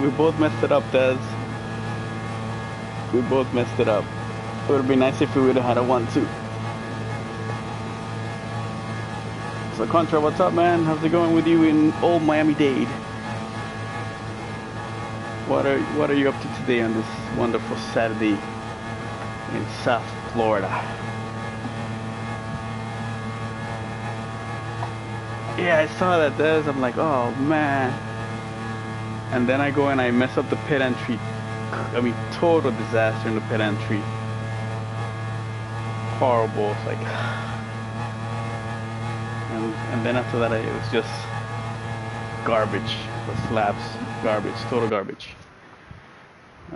We both messed it up, Des. We both messed it up. It would be nice if we would have had a 1-2. So Contra, what's up, man? How's it going with you in old Miami-Dade? What are you up to today on this wonderful Saturday in South Florida? Yeah, I saw that, Des. I'm like, oh man. And then I go and I mess up the pit entry. I mean, total disaster in the pit entry. Horrible. It's like, and then after that, it was just garbage. The slaps, garbage, total garbage.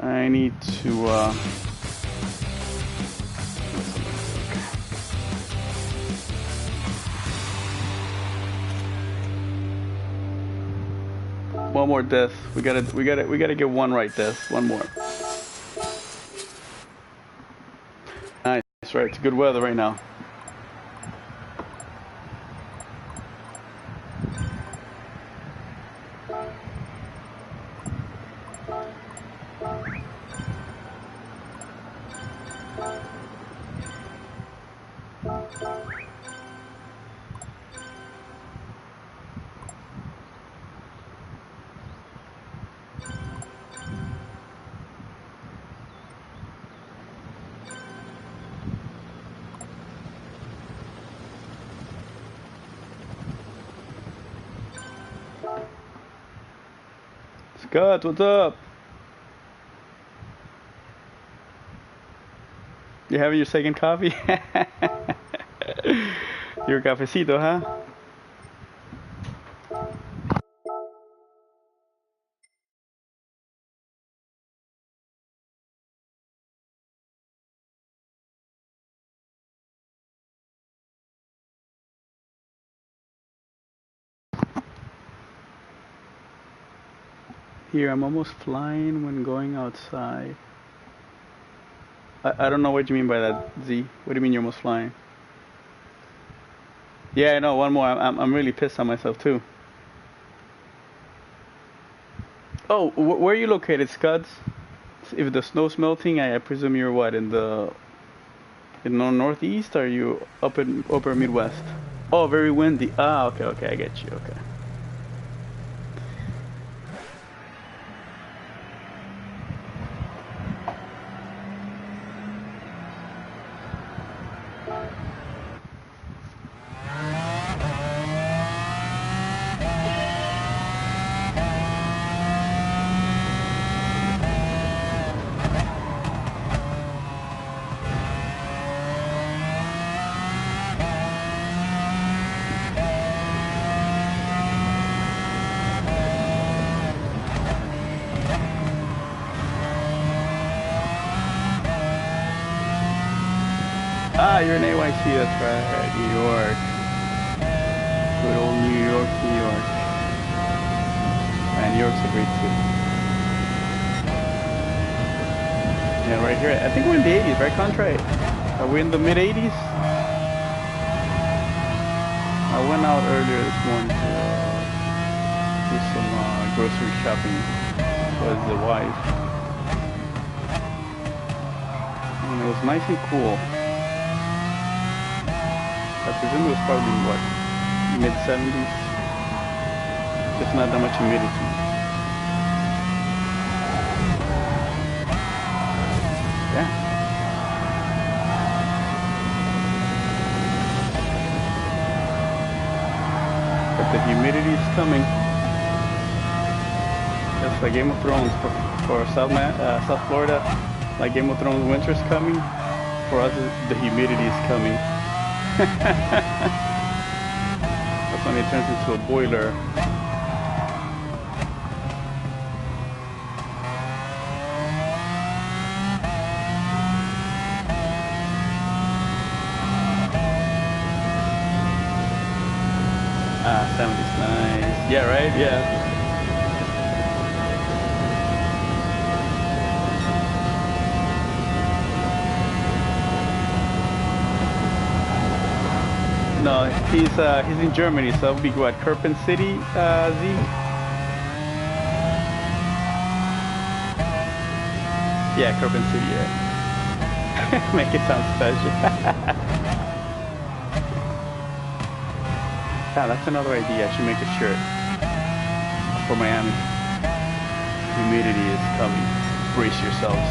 I need to. One more death. We gotta get one right, death. One more. Nice, right? It's good weather right now. Scott, what's up? You having your second coffee? Your cafecito, huh? Here, I'm almost flying when going outside. I don't know what you mean by that, Z. What do you mean you're almost flying? Yeah, I know. One more. I'm really pissed on myself too. Oh, where are you located, Scuds? If the snow's melting, I presume you're what, in the northeast? Or are you up in upper Midwest? Oh, very windy. Ah, okay, I get you. Okay. Ah, you're in AYC, that's right. New York. Good old New York, New York. Man, New York's a great city. Yeah, right here. I think we're in the 80s, right, Contra? Are we in the mid 80s? I went out earlier this morning to do some grocery shopping with the wife. And it was nice and cool. I presume it was probably, what, mid-70s? Just not that much humidity. Yeah. But the humidity is coming. Just like Game of Thrones for South Florida. Like Game of Thrones, winter's coming. For us, the humidity is coming. That's when it turns into a boiler. Ah, 70's nice. Yeah, right? Yeah. No, he's in Germany, so it'll be what, Kirpen City, Z? Yeah, Kirpen City, yeah. Make it sound special. Ah, that's another idea. I should make a shirt for Miami. Humidity is coming. Brace yourselves.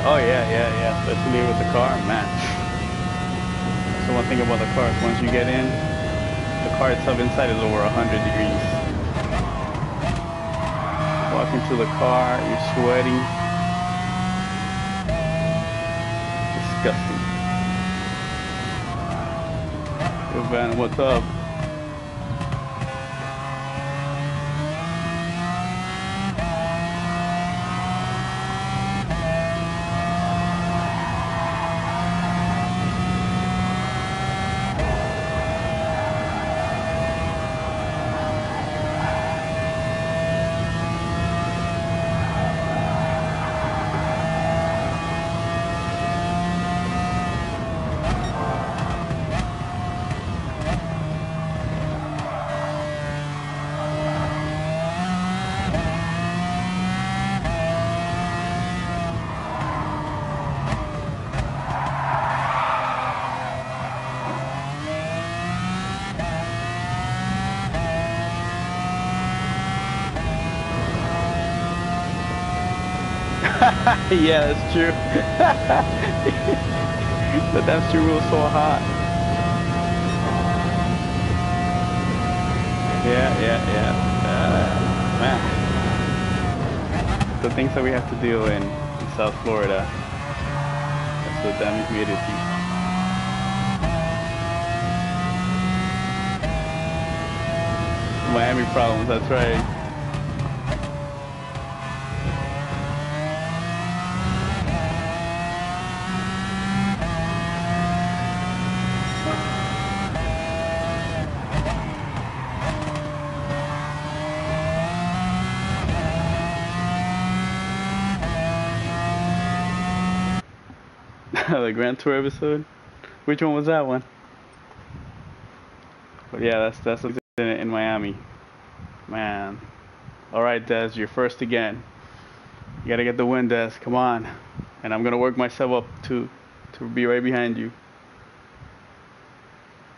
Oh yeah. Especially with the car, man. So one thing about the car is once you get in, the car itself inside is over 100 degrees. Walk into the car, you're sweating. Disgusting. Yo, Van, what's up? Yeah, that's true. The dumpster was so hot. Yeah. Man, the things that we have to deal in South Florida. That's the damn humidity. Miami problems, that's right. The Grand Tour episode? Which one was that one? But yeah, that's in Miami. Man. Alright, Des, you're first again. You gotta get the win, Des. Come on. And I'm gonna work myself up to be right behind you.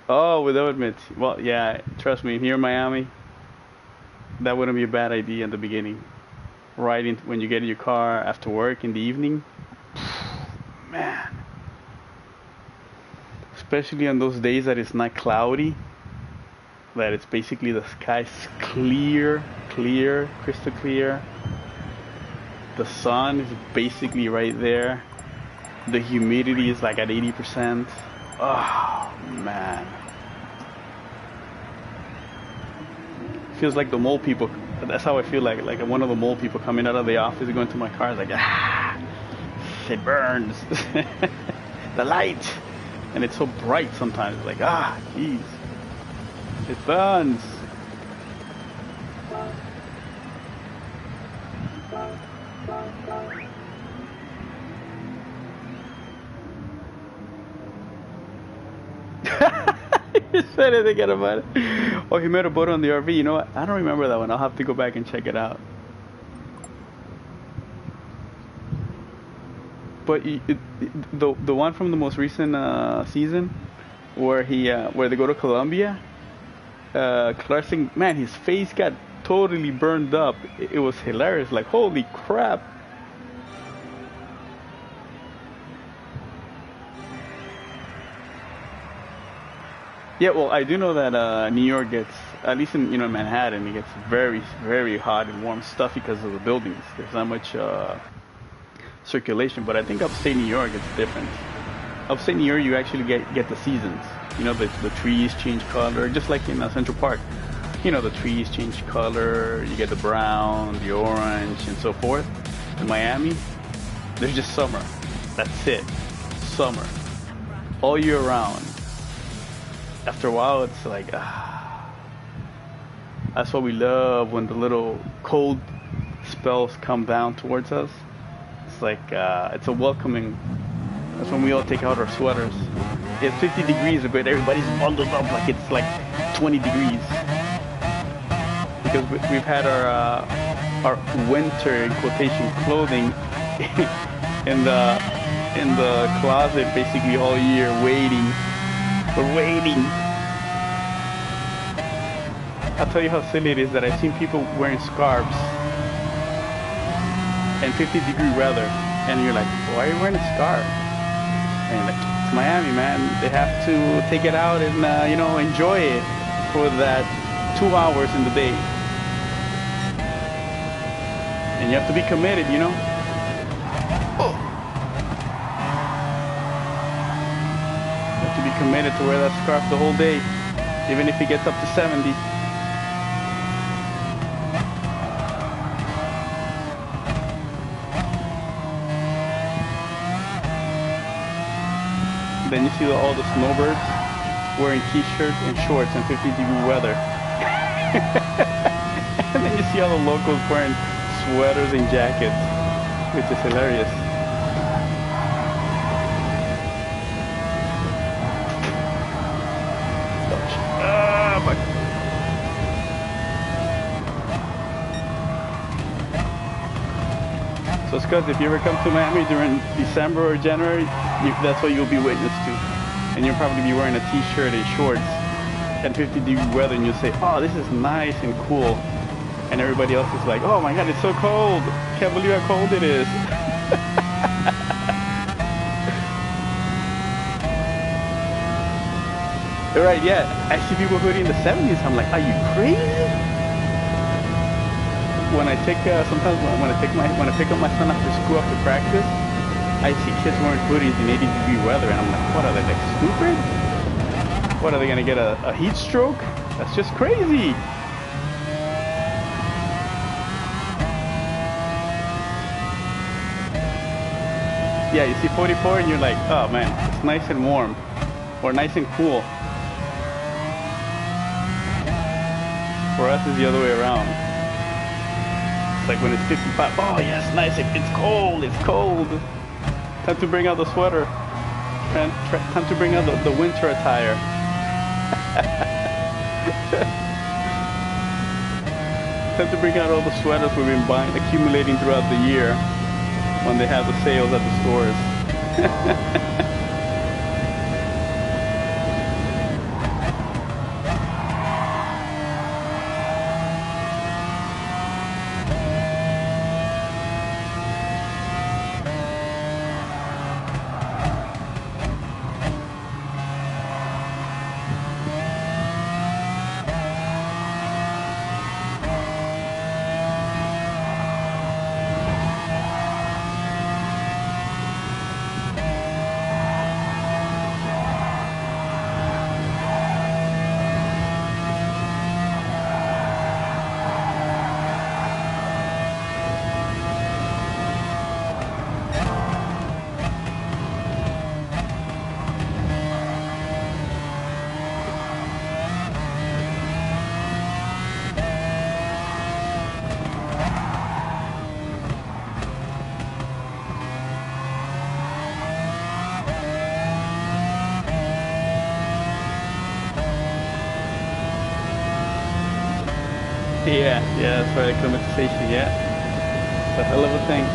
Oh, without admit. Well, yeah, trust me, here in Miami, that wouldn't be a bad idea in the beginning. Riding when you get in your car after work in the evening. Man. Especially on those days that it's not cloudy, that it's basically the sky's clear, crystal clear. The sun is basically right there. The humidity is like at 80%. Oh man. Feels like the mole people, that's how I feel like one of the mole people coming out of the office going to my car, like, it burns. The light. And it's so bright sometimes, like, jeez. It burns. He said it again about it. Oh, he made a boat on the RV. You know what? I don't remember that one. I'll have to go back and check it out. But the one from the most recent season, where they go to Colombia, Clarkson, man, his face got totally burned up. It was hilarious. Like, holy crap. Yeah, well, I do know that New York gets, at least in Manhattan, it gets very, very hot and warm stuff because of the buildings. There's not much circulation, but I think upstate New York it's different. Upstate New York, you actually get the seasons. You know, the trees change color, just like in Central Park. You know, the trees change color. You get the brown, the orange, and so forth. In Miami, there's just summer. That's it. Summer. All year round. After a while, it's like, That's what we love when the little cold spells come down towards us. It's like it's a welcoming. That's when we all take out our sweaters. It's 50 degrees, but everybody's bundled up like it's like 20 degrees because we've had our winter in quotation clothing in the closet basically all year waiting. We're waiting. I'll tell you how silly it is that I've seen people wearing scarves in 50-degree weather, and you're like, why are you wearing a scarf? And you're like, it's Miami, man. They have to take it out and you know, enjoy it for that 2 hours in the day. And you have to be committed, you know. Oh. You have to be committed to wear that scarf the whole day, even if it gets up to 70. Then you see all the snowbirds wearing t-shirts and shorts in 50-degree weather. And then you see all the locals wearing sweaters and jackets, which is hilarious. So Scott, if you ever come to Miami during December or January, that's what you'll be witness to. And you'll probably be wearing a t-shirt and shorts at 50-degree weather, and you'll say, oh, this is nice and cool. And everybody else is like, oh my God, it's so cold. Can't believe how cold it is. Right, yeah. I see people hoodie in the 70s. I'm like, are you crazy? When I take sometimes when I pick up my son after school after practice, I see kids wearing hoodies in 80-degree weather, and I'm like, what are they, like stupid? What are they gonna get a heat stroke? That's just crazy. Yeah, you see 44 and you're like, oh man, it's nice and warm, or nice and cool. For us, it's the other way around. It's like when it's 55, oh yes, nice, it's cold, it's cold. Time to bring out the sweater. Time to bring out the winter attire. Time to bring out all the sweaters we've been buying, accumulating throughout the year when they have the sales at the stores. Yeah, that's right, acclimatization, yeah. It's a hell of a thing.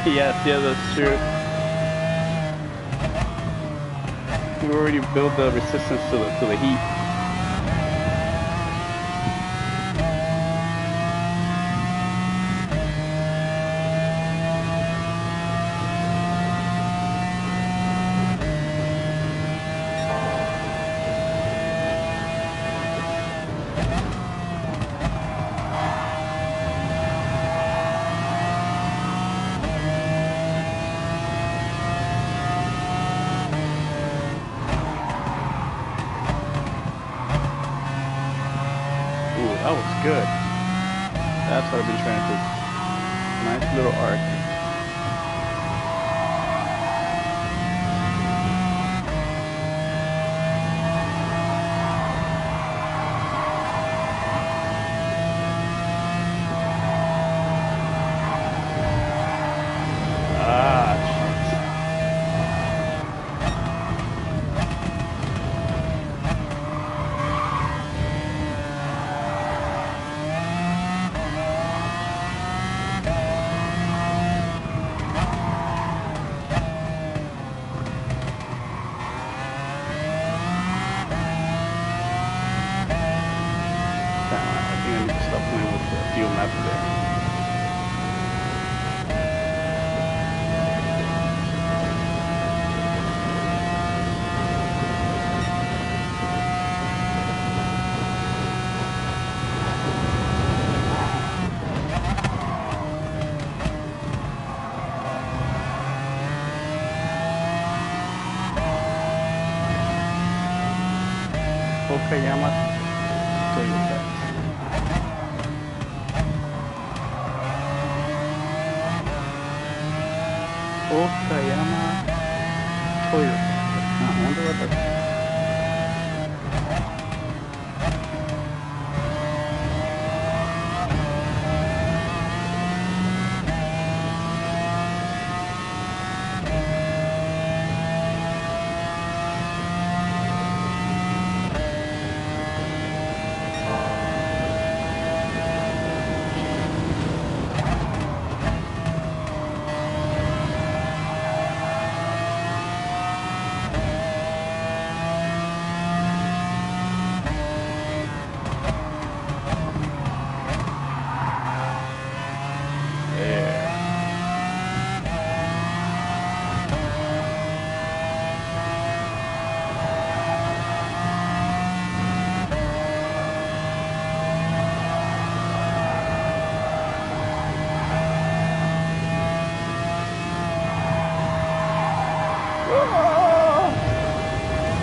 Yes, yeah, that's true. We already built the resistance to the heat. That was good. That's what I've been trying to do. Nice little arc. Fuel map there. Okayama Toyota. Okayama Toyota. I wonder what that's.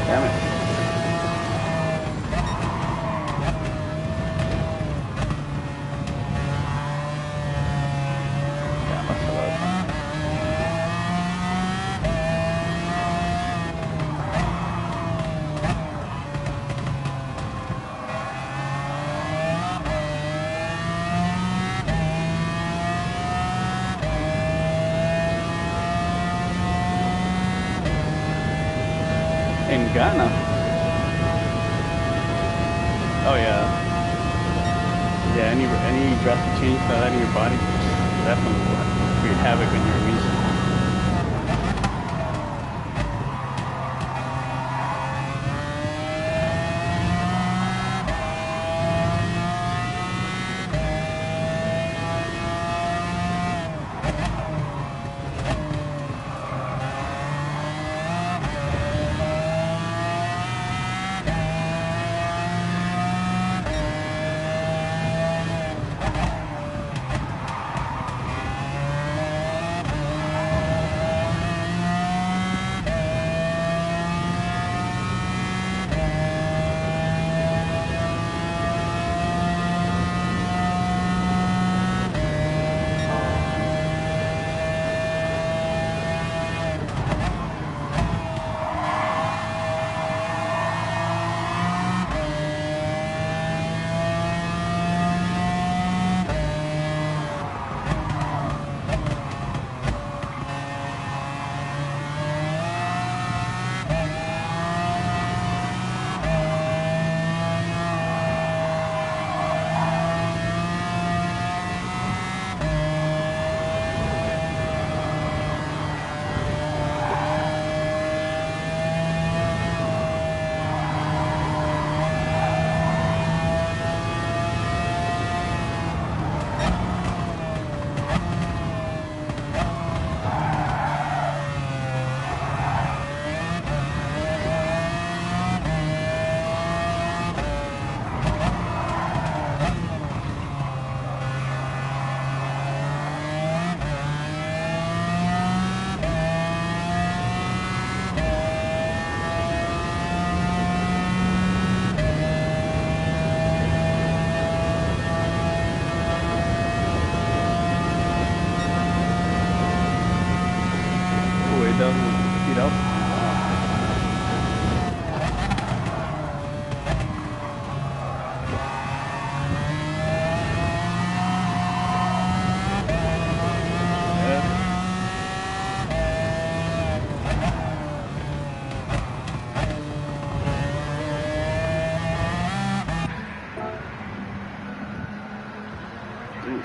Damn it. Yeah, that's a lot of fun. In Ghana. Oh yeah. Yeah, any drastic change to that in your body definitely will create havoc on your immune system.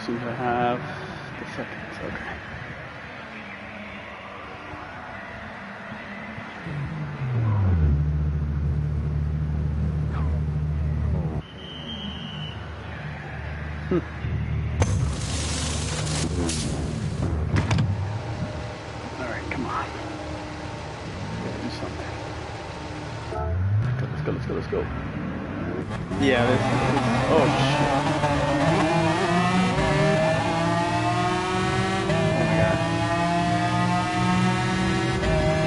seem to have the seconds. Okay. All right, come on. Gotta do something. Let's go. Yeah, this oh shit. Oh my god.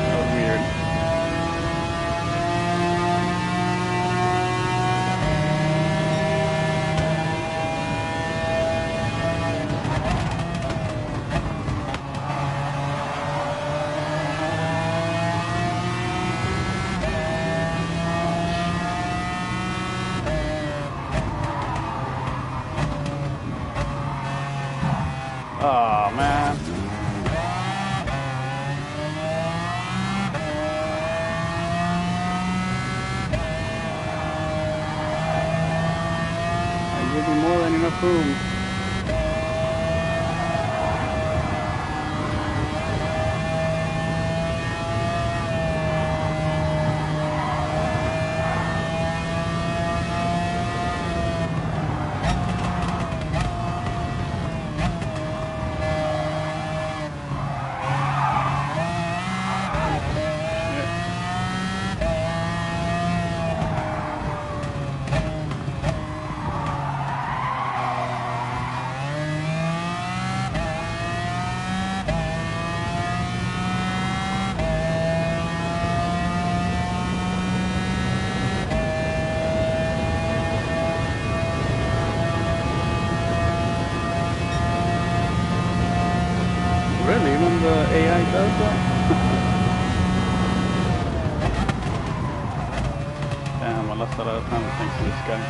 That was weird. Oh man. I give you more than enough room. Really? Even the AI does that? Damn, I lost a lot of time thanks to this guy.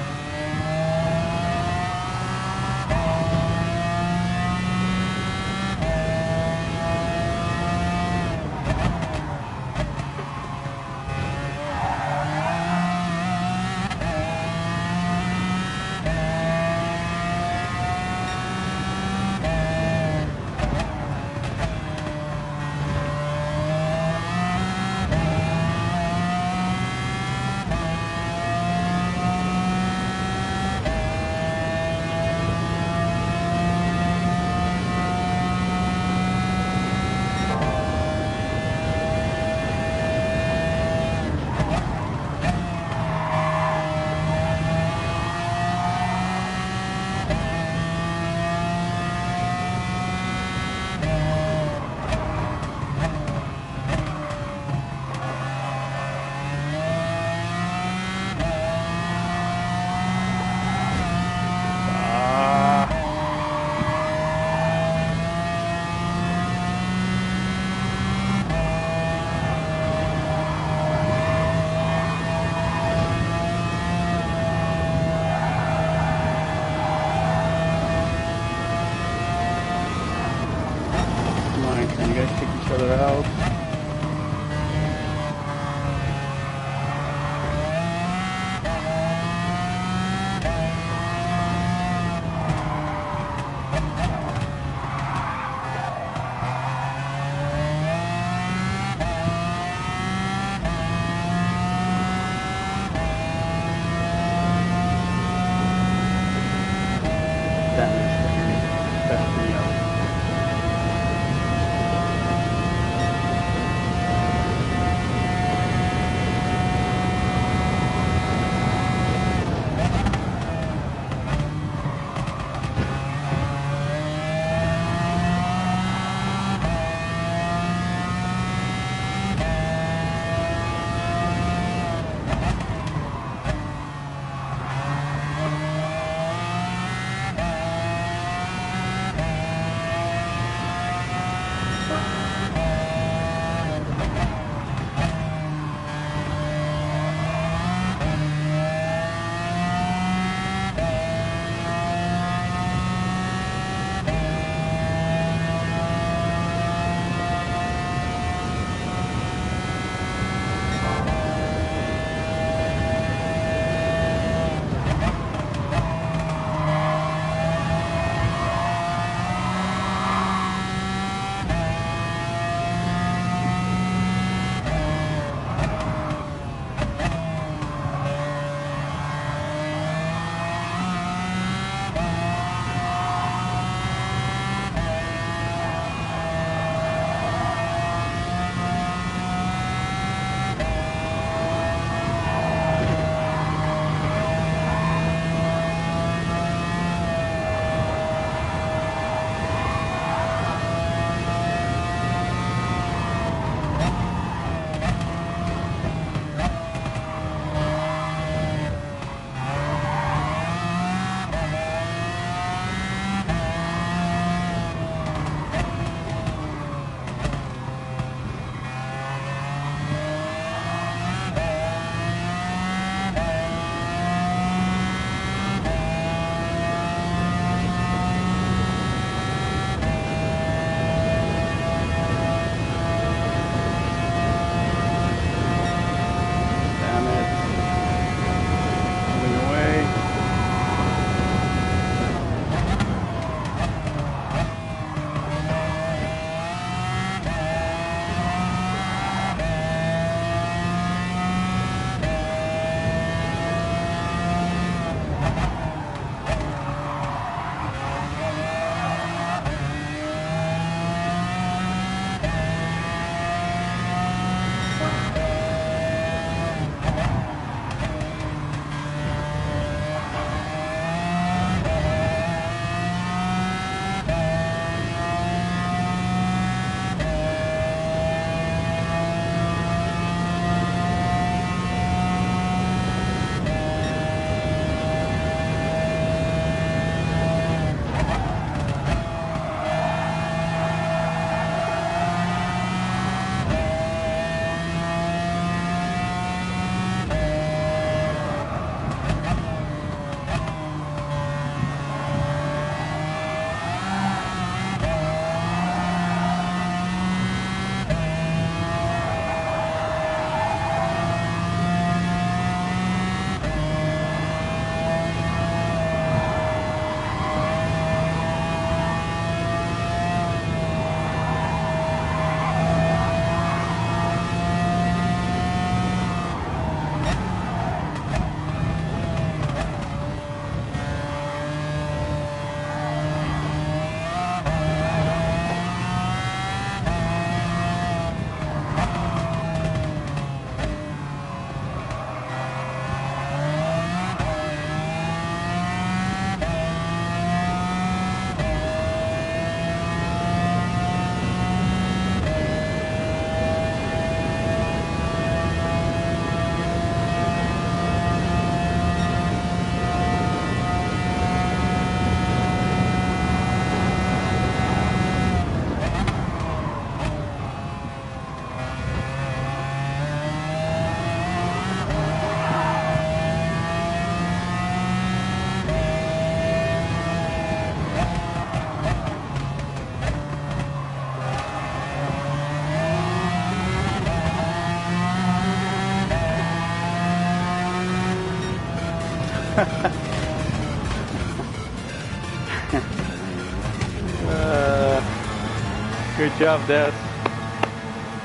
Good job, Des.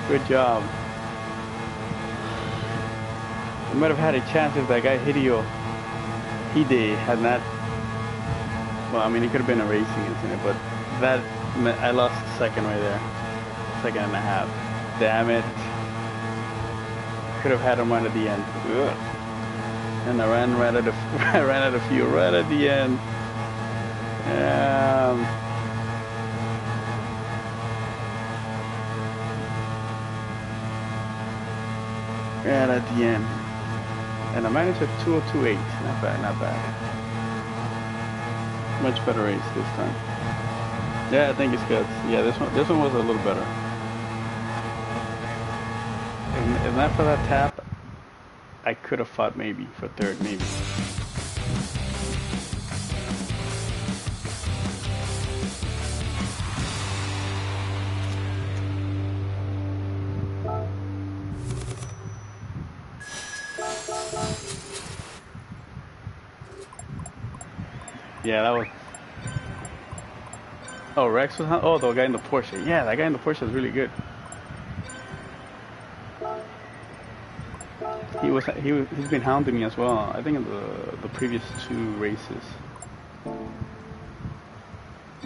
Good job. I might have had a chance if that guy Hideo Hide had not. Well, I mean, it could have been a racing incident, but that I lost second right there, second and a half. Damn it! Could have had him right at the end. Ugh. And I ran right out of I ran out of fuel right at the end. Right at the end. And I managed at 2:02.8. Not bad, not bad. Much better race this time. Yeah, I think it's good. Yeah, this one was a little better. If not for that tap, I could have fought maybe for third, maybe. Yeah, that was. Oh, Rex was. Oh, the guy in the Porsche. Yeah, that guy in the Porsche was really good. He's been hounding me as well. I think in the previous 2 races.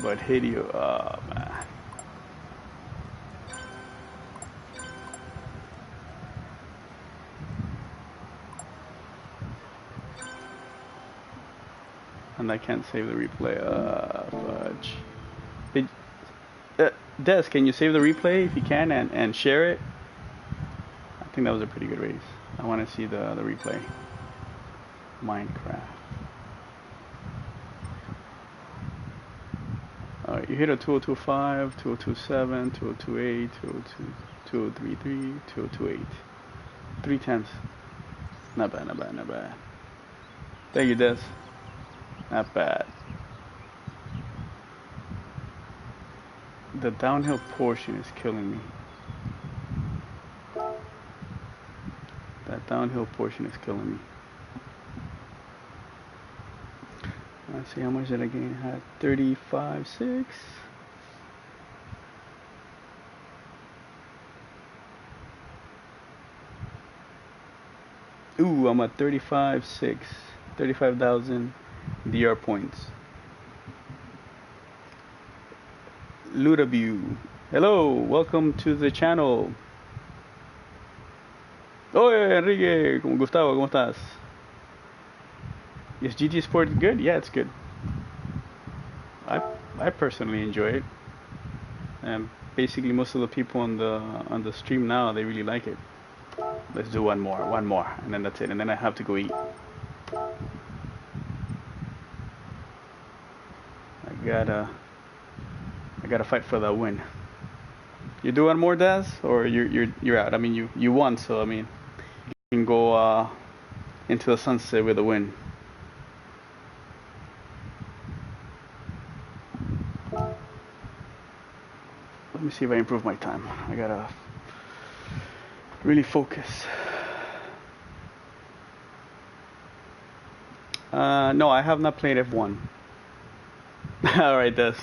But Hideo, man. And I can't save the replay. Fudge. Des, can you save the replay if you can and share it? I think that was a pretty good race. I want to see the replay. Minecraft. Alright, you hit a 2025, 2027, 2028, 2033, 2028. 3 tenths. Not bad, not bad, not bad. Thank you, Des. Not bad. The downhill portion is killing me. That downhill portion is killing me. Let's see how much did I gain. I had 35.6. Ooh, I'm at 35.6. 35,000 DR points. Ludabue. Hello, welcome to the channel. Oye, Enrique, Gustavo, ¿cómo estás? Is GT Sport good? Yeah, it's good. I personally enjoy it, and basically most of the people on the stream now, they really like it. Let's do one more, and then that's it, and then I have to go eat. I gotta fight for that win. You do one more, Daz, or you're out? I mean, you won, so I mean, you can go into the sunset with a win. Let me see if I improve my time. I gotta really focus. No, I have not played F1. Alright, Daz.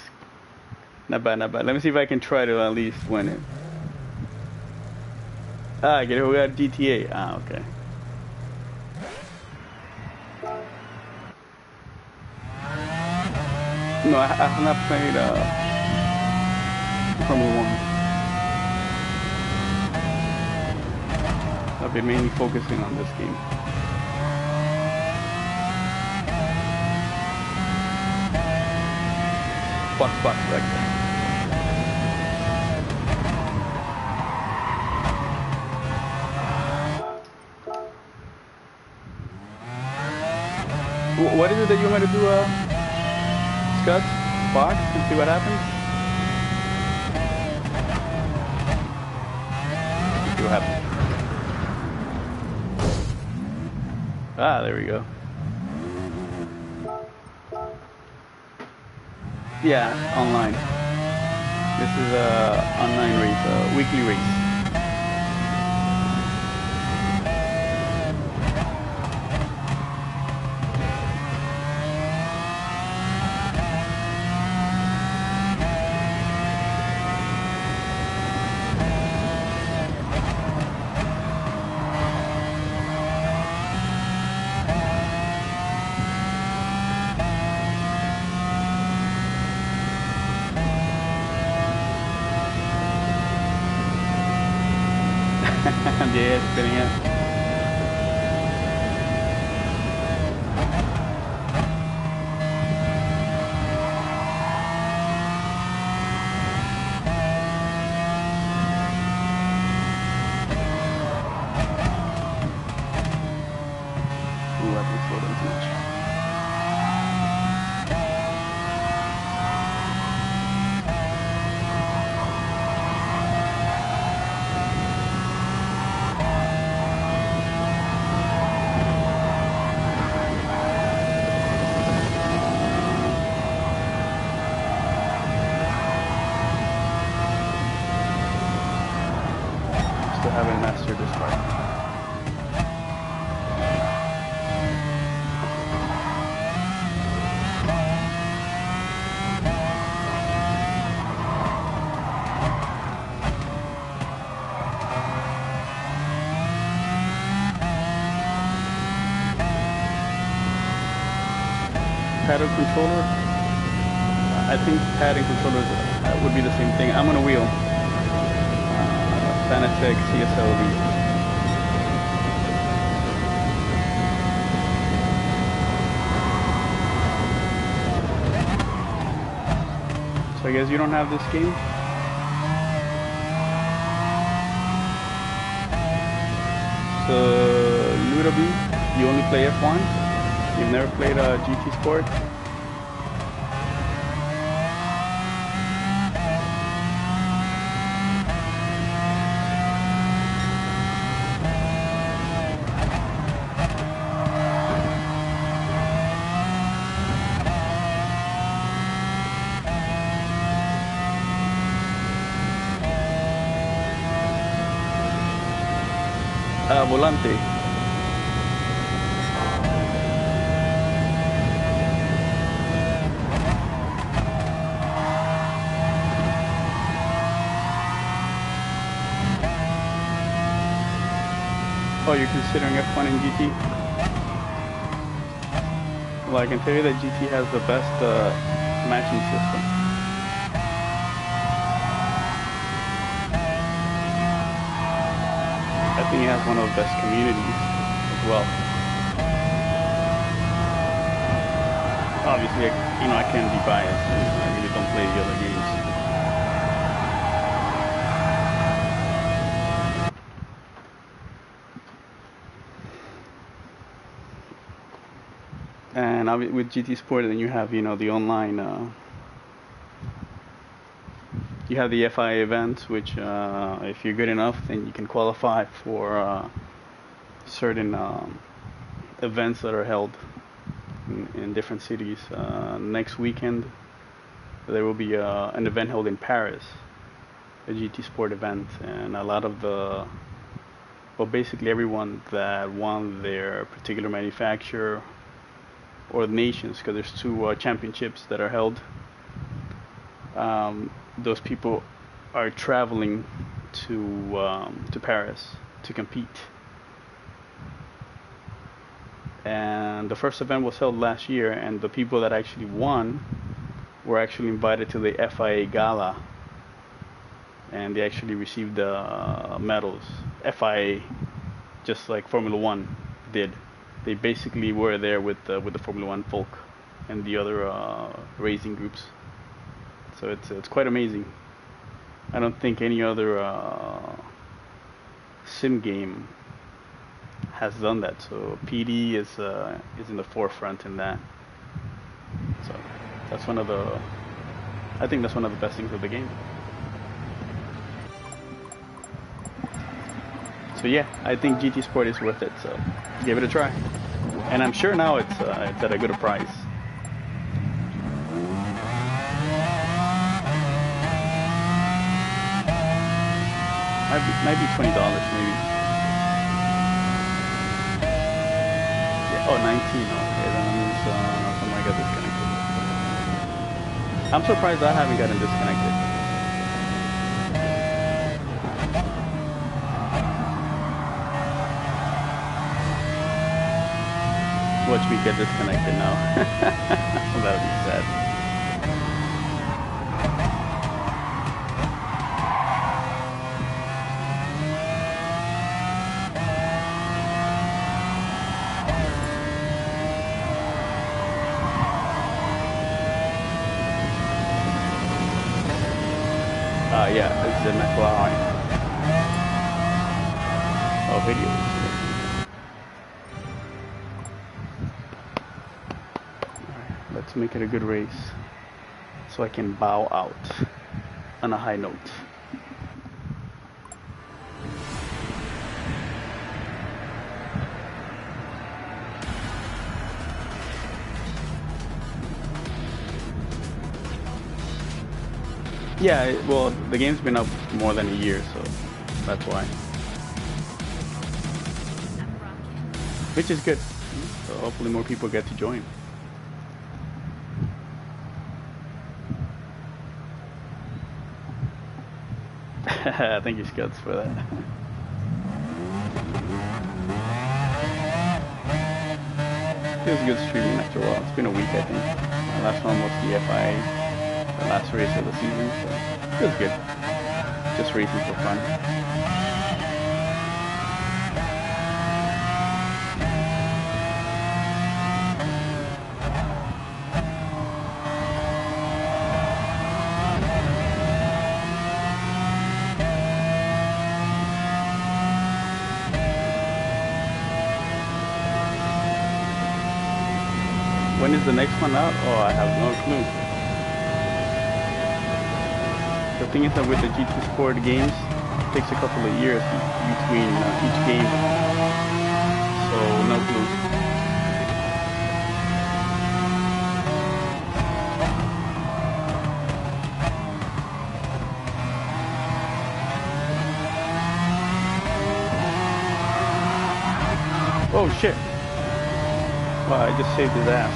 Not bad, not bad. Let me see if I can try to at least win it. Ah, we got GTA. Ah, okay. No, I have not played Formula 1. I've been mainly focusing on this game. Box back there. What is it that you want to do, Scott? Box and see what happens? Let's see what happens. Ah, there we go. Yeah, online. This is a online race, a weekly race. Yeah, spinning it. Ooh, I think slow down too much. Still haven't mastered this part. Paddle controller. I think pad and controllers would be the same thing. I'm on a wheel. Fanatec CSLV. So I guess you don't have this game? So, Ludovic, you only play F1? You've never played GT Sport? Volante. Oh, you're considering F1 and GT? Well, I can tell you that GT has the best matching system. I think it has one of the best communities as well. Obviously, I can't be biased. I really don't play the other games. And with GT Sport, then you have, the online. You have the FIA events, which if you're good enough, then you can qualify for certain events that are held in different cities. Next weekend, there will be an event held in Paris, a GT Sport event, and a lot of basically everyone that won their particular manufacturer or nations, because there's two championships that are held. Those people are traveling to Paris to compete. And the first event was held last year, and the people that actually won were actually invited to the FIA gala, and they actually received the medals. FIA, just like Formula One did. They basically were there with the Formula One folk and the other racing groups. So it's quite amazing. I don't think any other sim game has done that. So PD is in the forefront in that. So that's I think that's one of the best things of the game. So yeah, I think GT Sport is worth it. So give it a try. And I'm sure now it's at a good price. Might be $20 maybe. Yeah, oh, 19. Okay, then that means somebody got disconnected. I'm surprised I haven't gotten disconnected. Watch me get disconnected now. That'll be sad. Yeah, it's the McLaren. Oh, videos. Alright, let's make it a good race so I can bow out on a high note. Yeah, well, the game's been up more than a year, so that's why. Which is good. So hopefully more people get to join. Thank you, Scuds, for that. It was good streaming after a while. It's been a week, I think. My last one was the FI, the last race of the season, so it was good. Just racing for fun. When is the next one out? Oh, I have no clue. The thing is that with the GT Sport games, it takes a couple of years between each game. So, no clue. Oh, shit. Wow, I just saved his ass.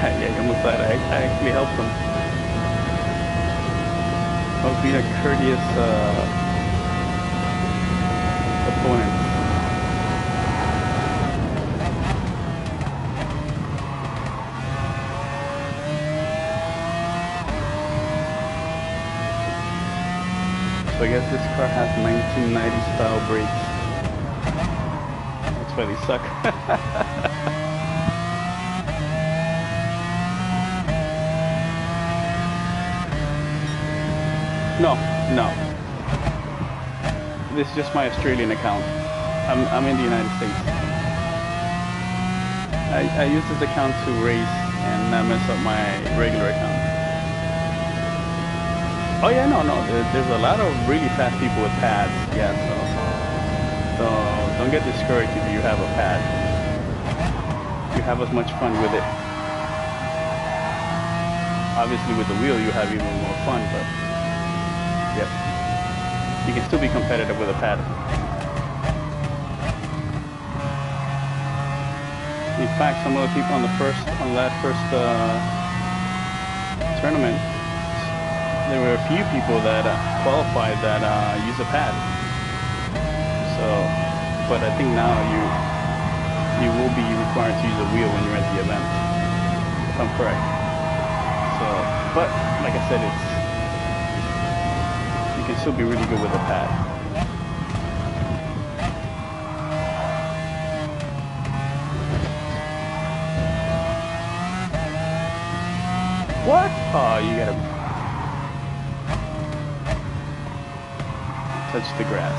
Yeah, you almost died. I actually helped him. I was being a courteous opponent. So I guess this car has 1990 style brakes. That's why they suck. No. This is just my Australian account. I'm in the United States. I use this account to race and not mess up my regular account. Oh yeah, no. There's a lot of really fast people with pads. Yeah, so don't get discouraged if you have a pad. You have as much fun with it. Obviously, with the wheel, you have even more fun, but. Yep. You can still be competitive with a pad. In fact, some of the people on that first tournament, there were a few people that qualified that use a pad. So, but I think now you will be required to use a wheel when you're at the event, if I'm correct. So, but like I said, you can still be really good with a pad. What? Oh, you gotta touch the grass.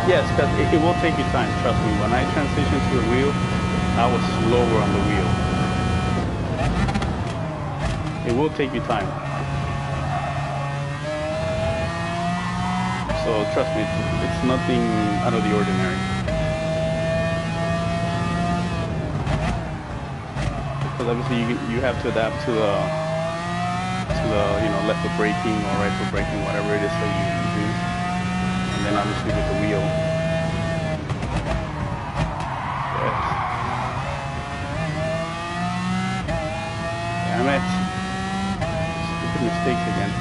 Yes, because it will take you time, trust me. When I transitioned to the wheel, I was slower on the wheel. It will take you time. So trust me, it's nothing out of the ordinary. Because obviously you have to adapt to the left foot braking or right foot braking, whatever it is that you do, and then obviously with the wheel. Yes. Damn it! Stupid mistakes again.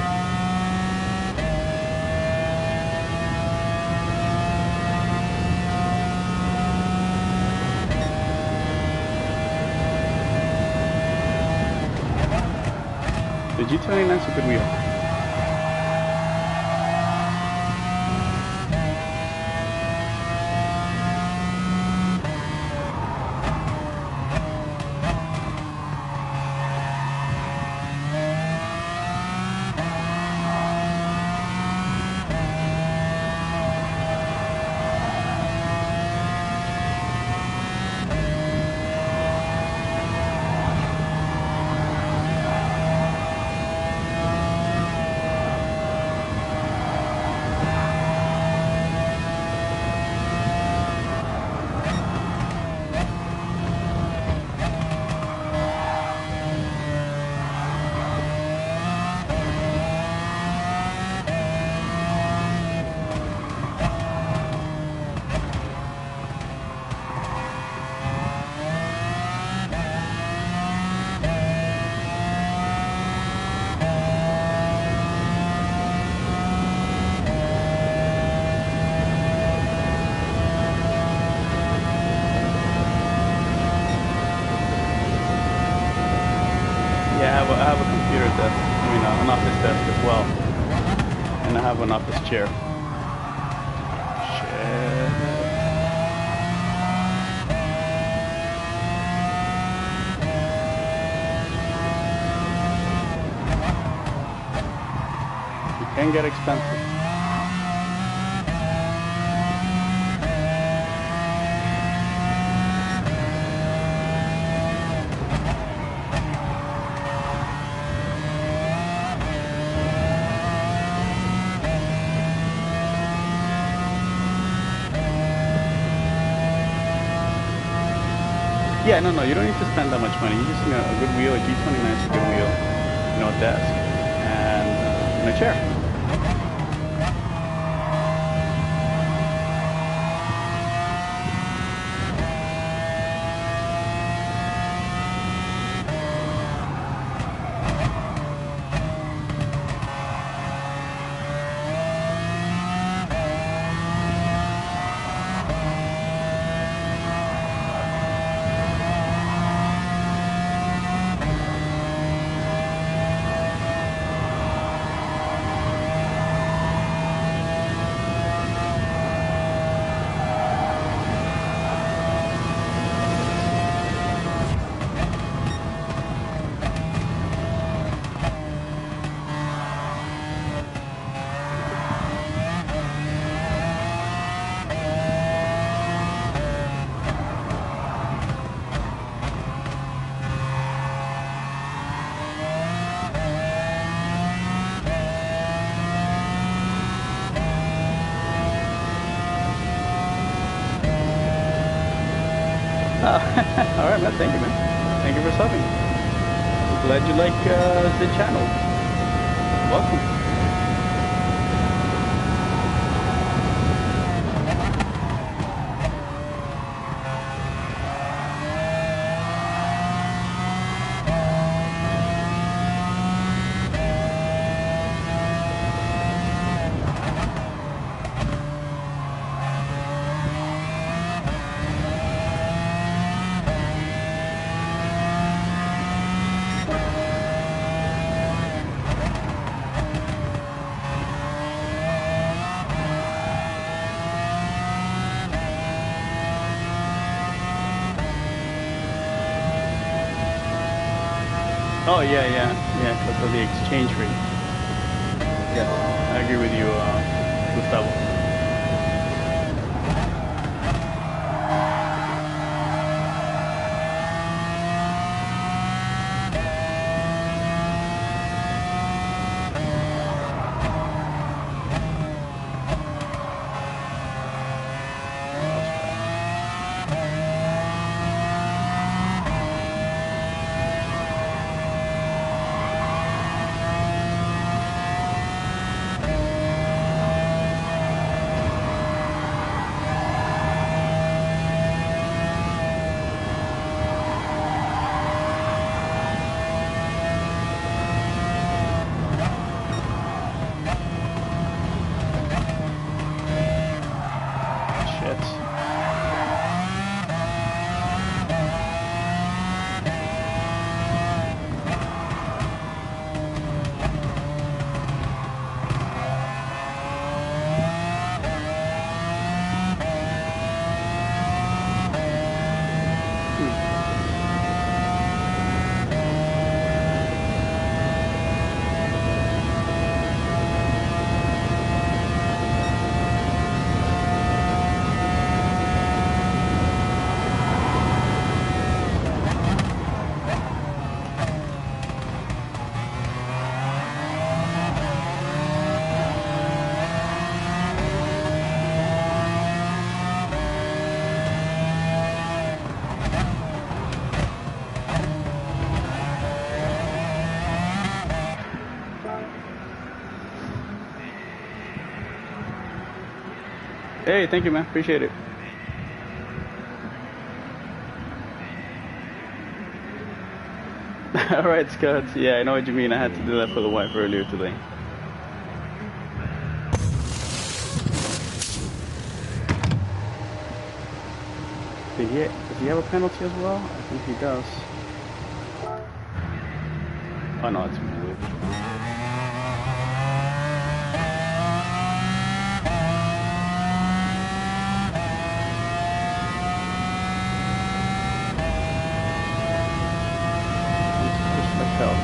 The G29 is a good wheel. Yeah, I have a computer desk, an office desk as well. And I have an office chair. Shit. It can get expensive. Yeah, no, you don't need to spend that much money. You just, a good wheel, a G29 is a good wheel, a desk, and a chair. All right, man. Thank you, man. Thank you for subbing. I'm glad you like the channel. Welcome. Oh yeah, because of the exchange rate. Yes, I agree with you, Gustavo. Hey, thank you, man. Appreciate it. All right, Scott. Yeah, I know what you mean. I had to do that for the wife earlier today. Does he have a penalty as well? I think he does. Oh no, it's moved. Push like hell.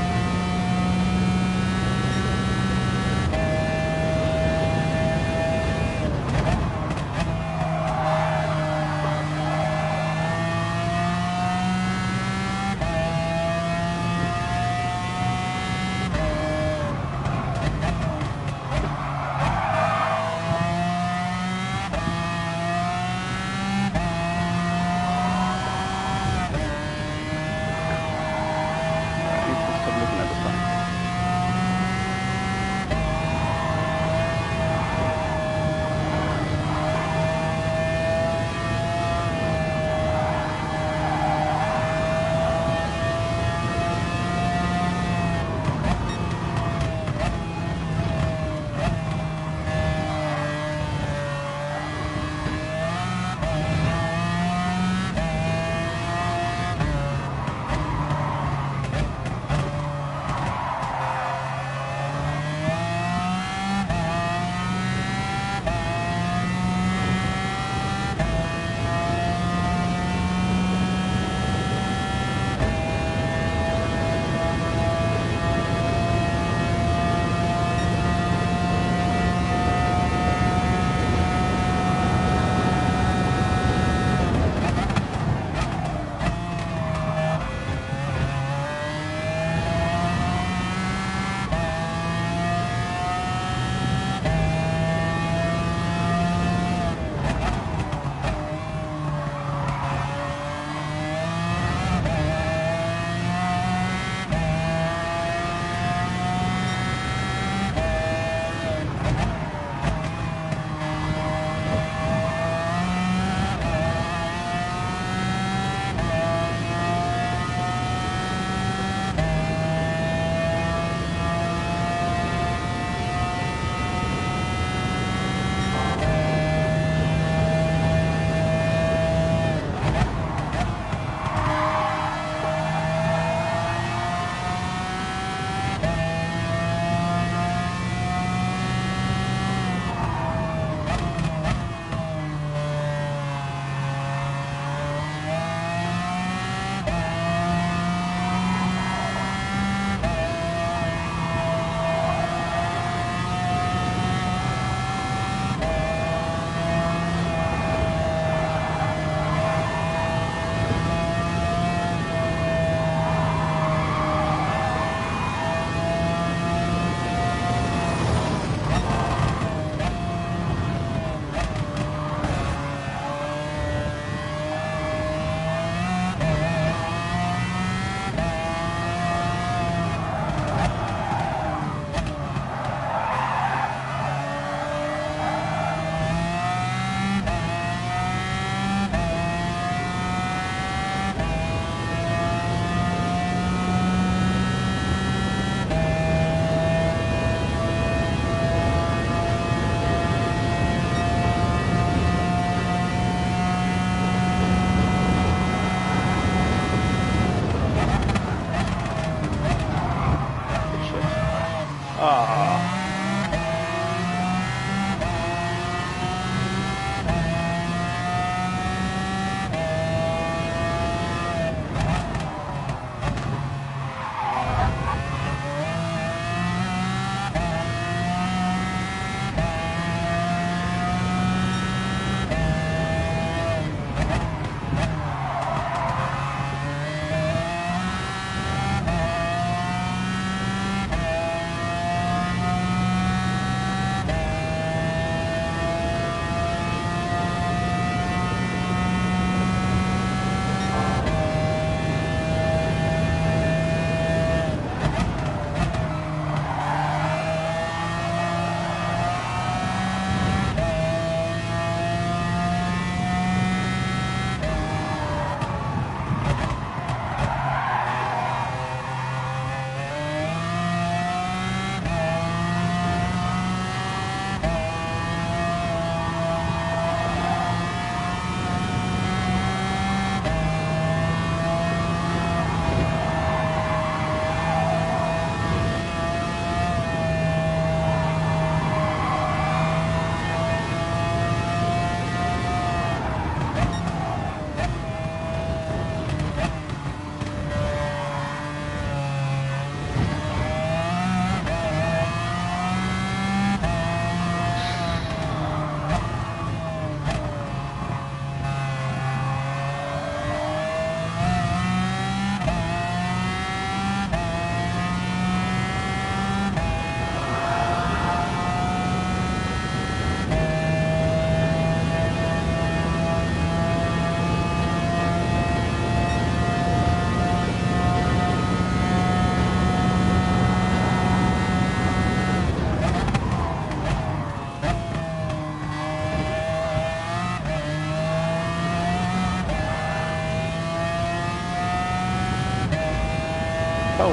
Ah.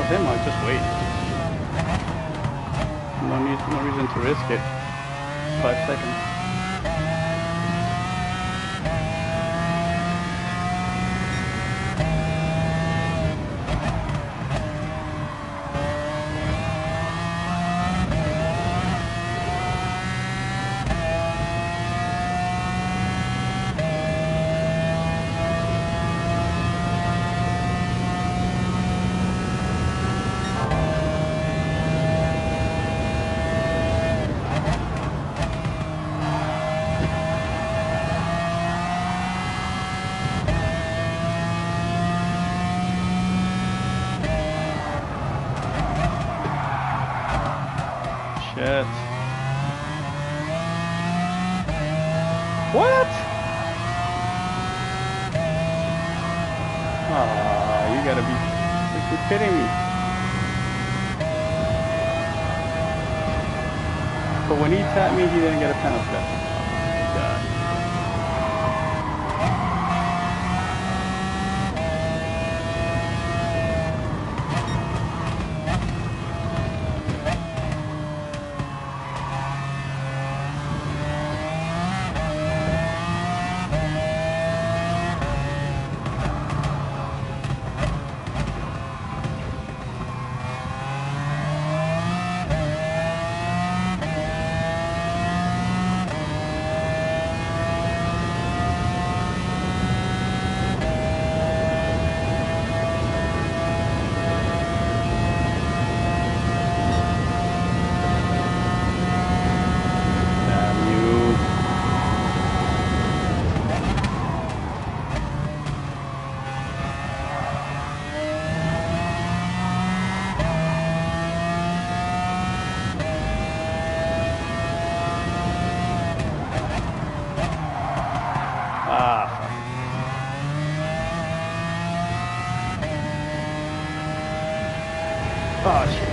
was him, I'd just wait. No reason to risk it. 5 seconds. Shit. What? Ah, you gotta be freaking kidding me. But when he tapped me, he didn't get a penalty. God. Oh, shit.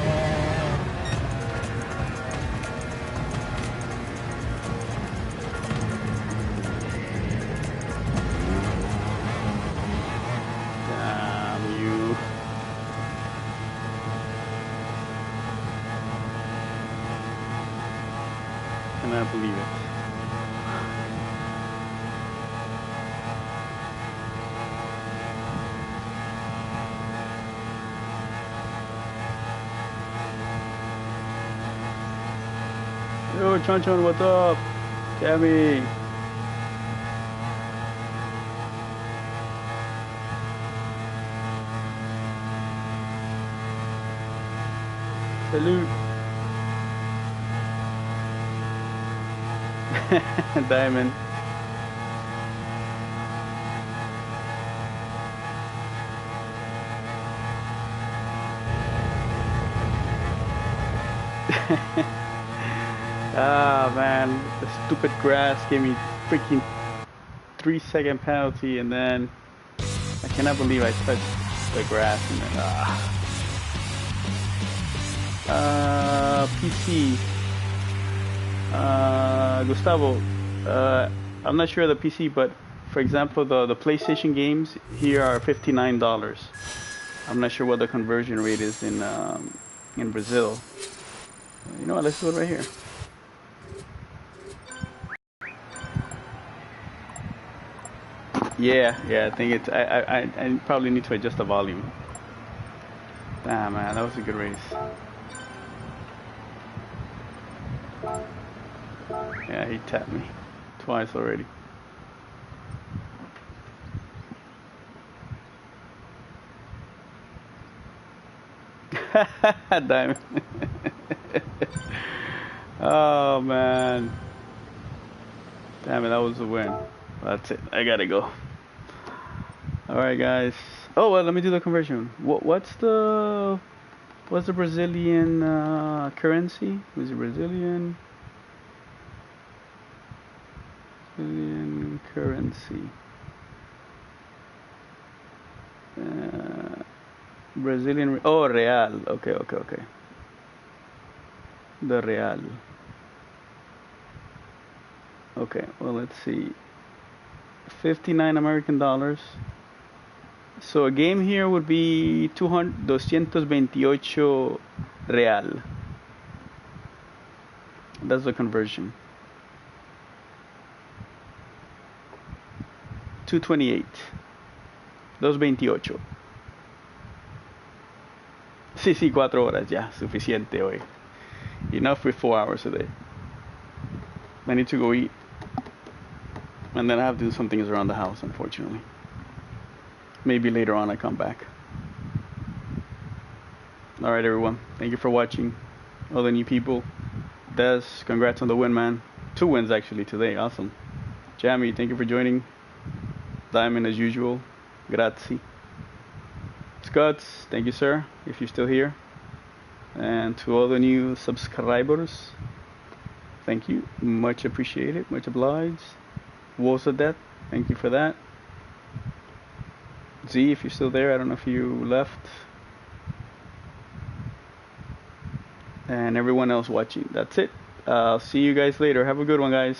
Damn you. Cannot believe it. Yo, Chon Chon, what's up? Cammy. Salute. Diamond. Ah, man, the stupid grass gave me freaking 3-second penalty, and then I cannot believe I touched the grass and then PC. Gustavo, I'm not sure of the PC, but for example, the PlayStation games here are $59. I'm not sure what the conversion rate is in Brazil. You know what? Let's do it right here. Yeah, I think it's. I probably need to adjust the volume. Damn, man, that was a good race. Yeah, he tapped me twice already. Diamond. Oh man. Damn it, that was a win. That's it. I gotta go. Alright guys. Oh well, let me do the conversion. What's the Brazilian currency? Was it Brazilian currency? Brazilian. Oh, real. Okay. The real. Okay. Well, let's see. 59 American dollars. So a game here would be 228 real. That's the conversion. 228. 228. Sí, 4 horas ya, suficiente hoy. Enough with 4 hours a day. I need to go eat. And then I have to do some things around the house, unfortunately. Maybe later on I come back. Alright, everyone. Thank you for watching. All the new people. Des, congrats on the win, man. 2 wins, actually, today. Awesome. Jamie, thank you for joining. Diamond, as usual. Grazie. Scots, thank you, sir, if you're still here. And to all the new subscribers, thank you. Much appreciated. Much obliged. Wosadet, thank you for that. Z, if you're still there, I don't know if you left. And everyone else watching. That's it. I'll see you guys later. Have a good one, guys.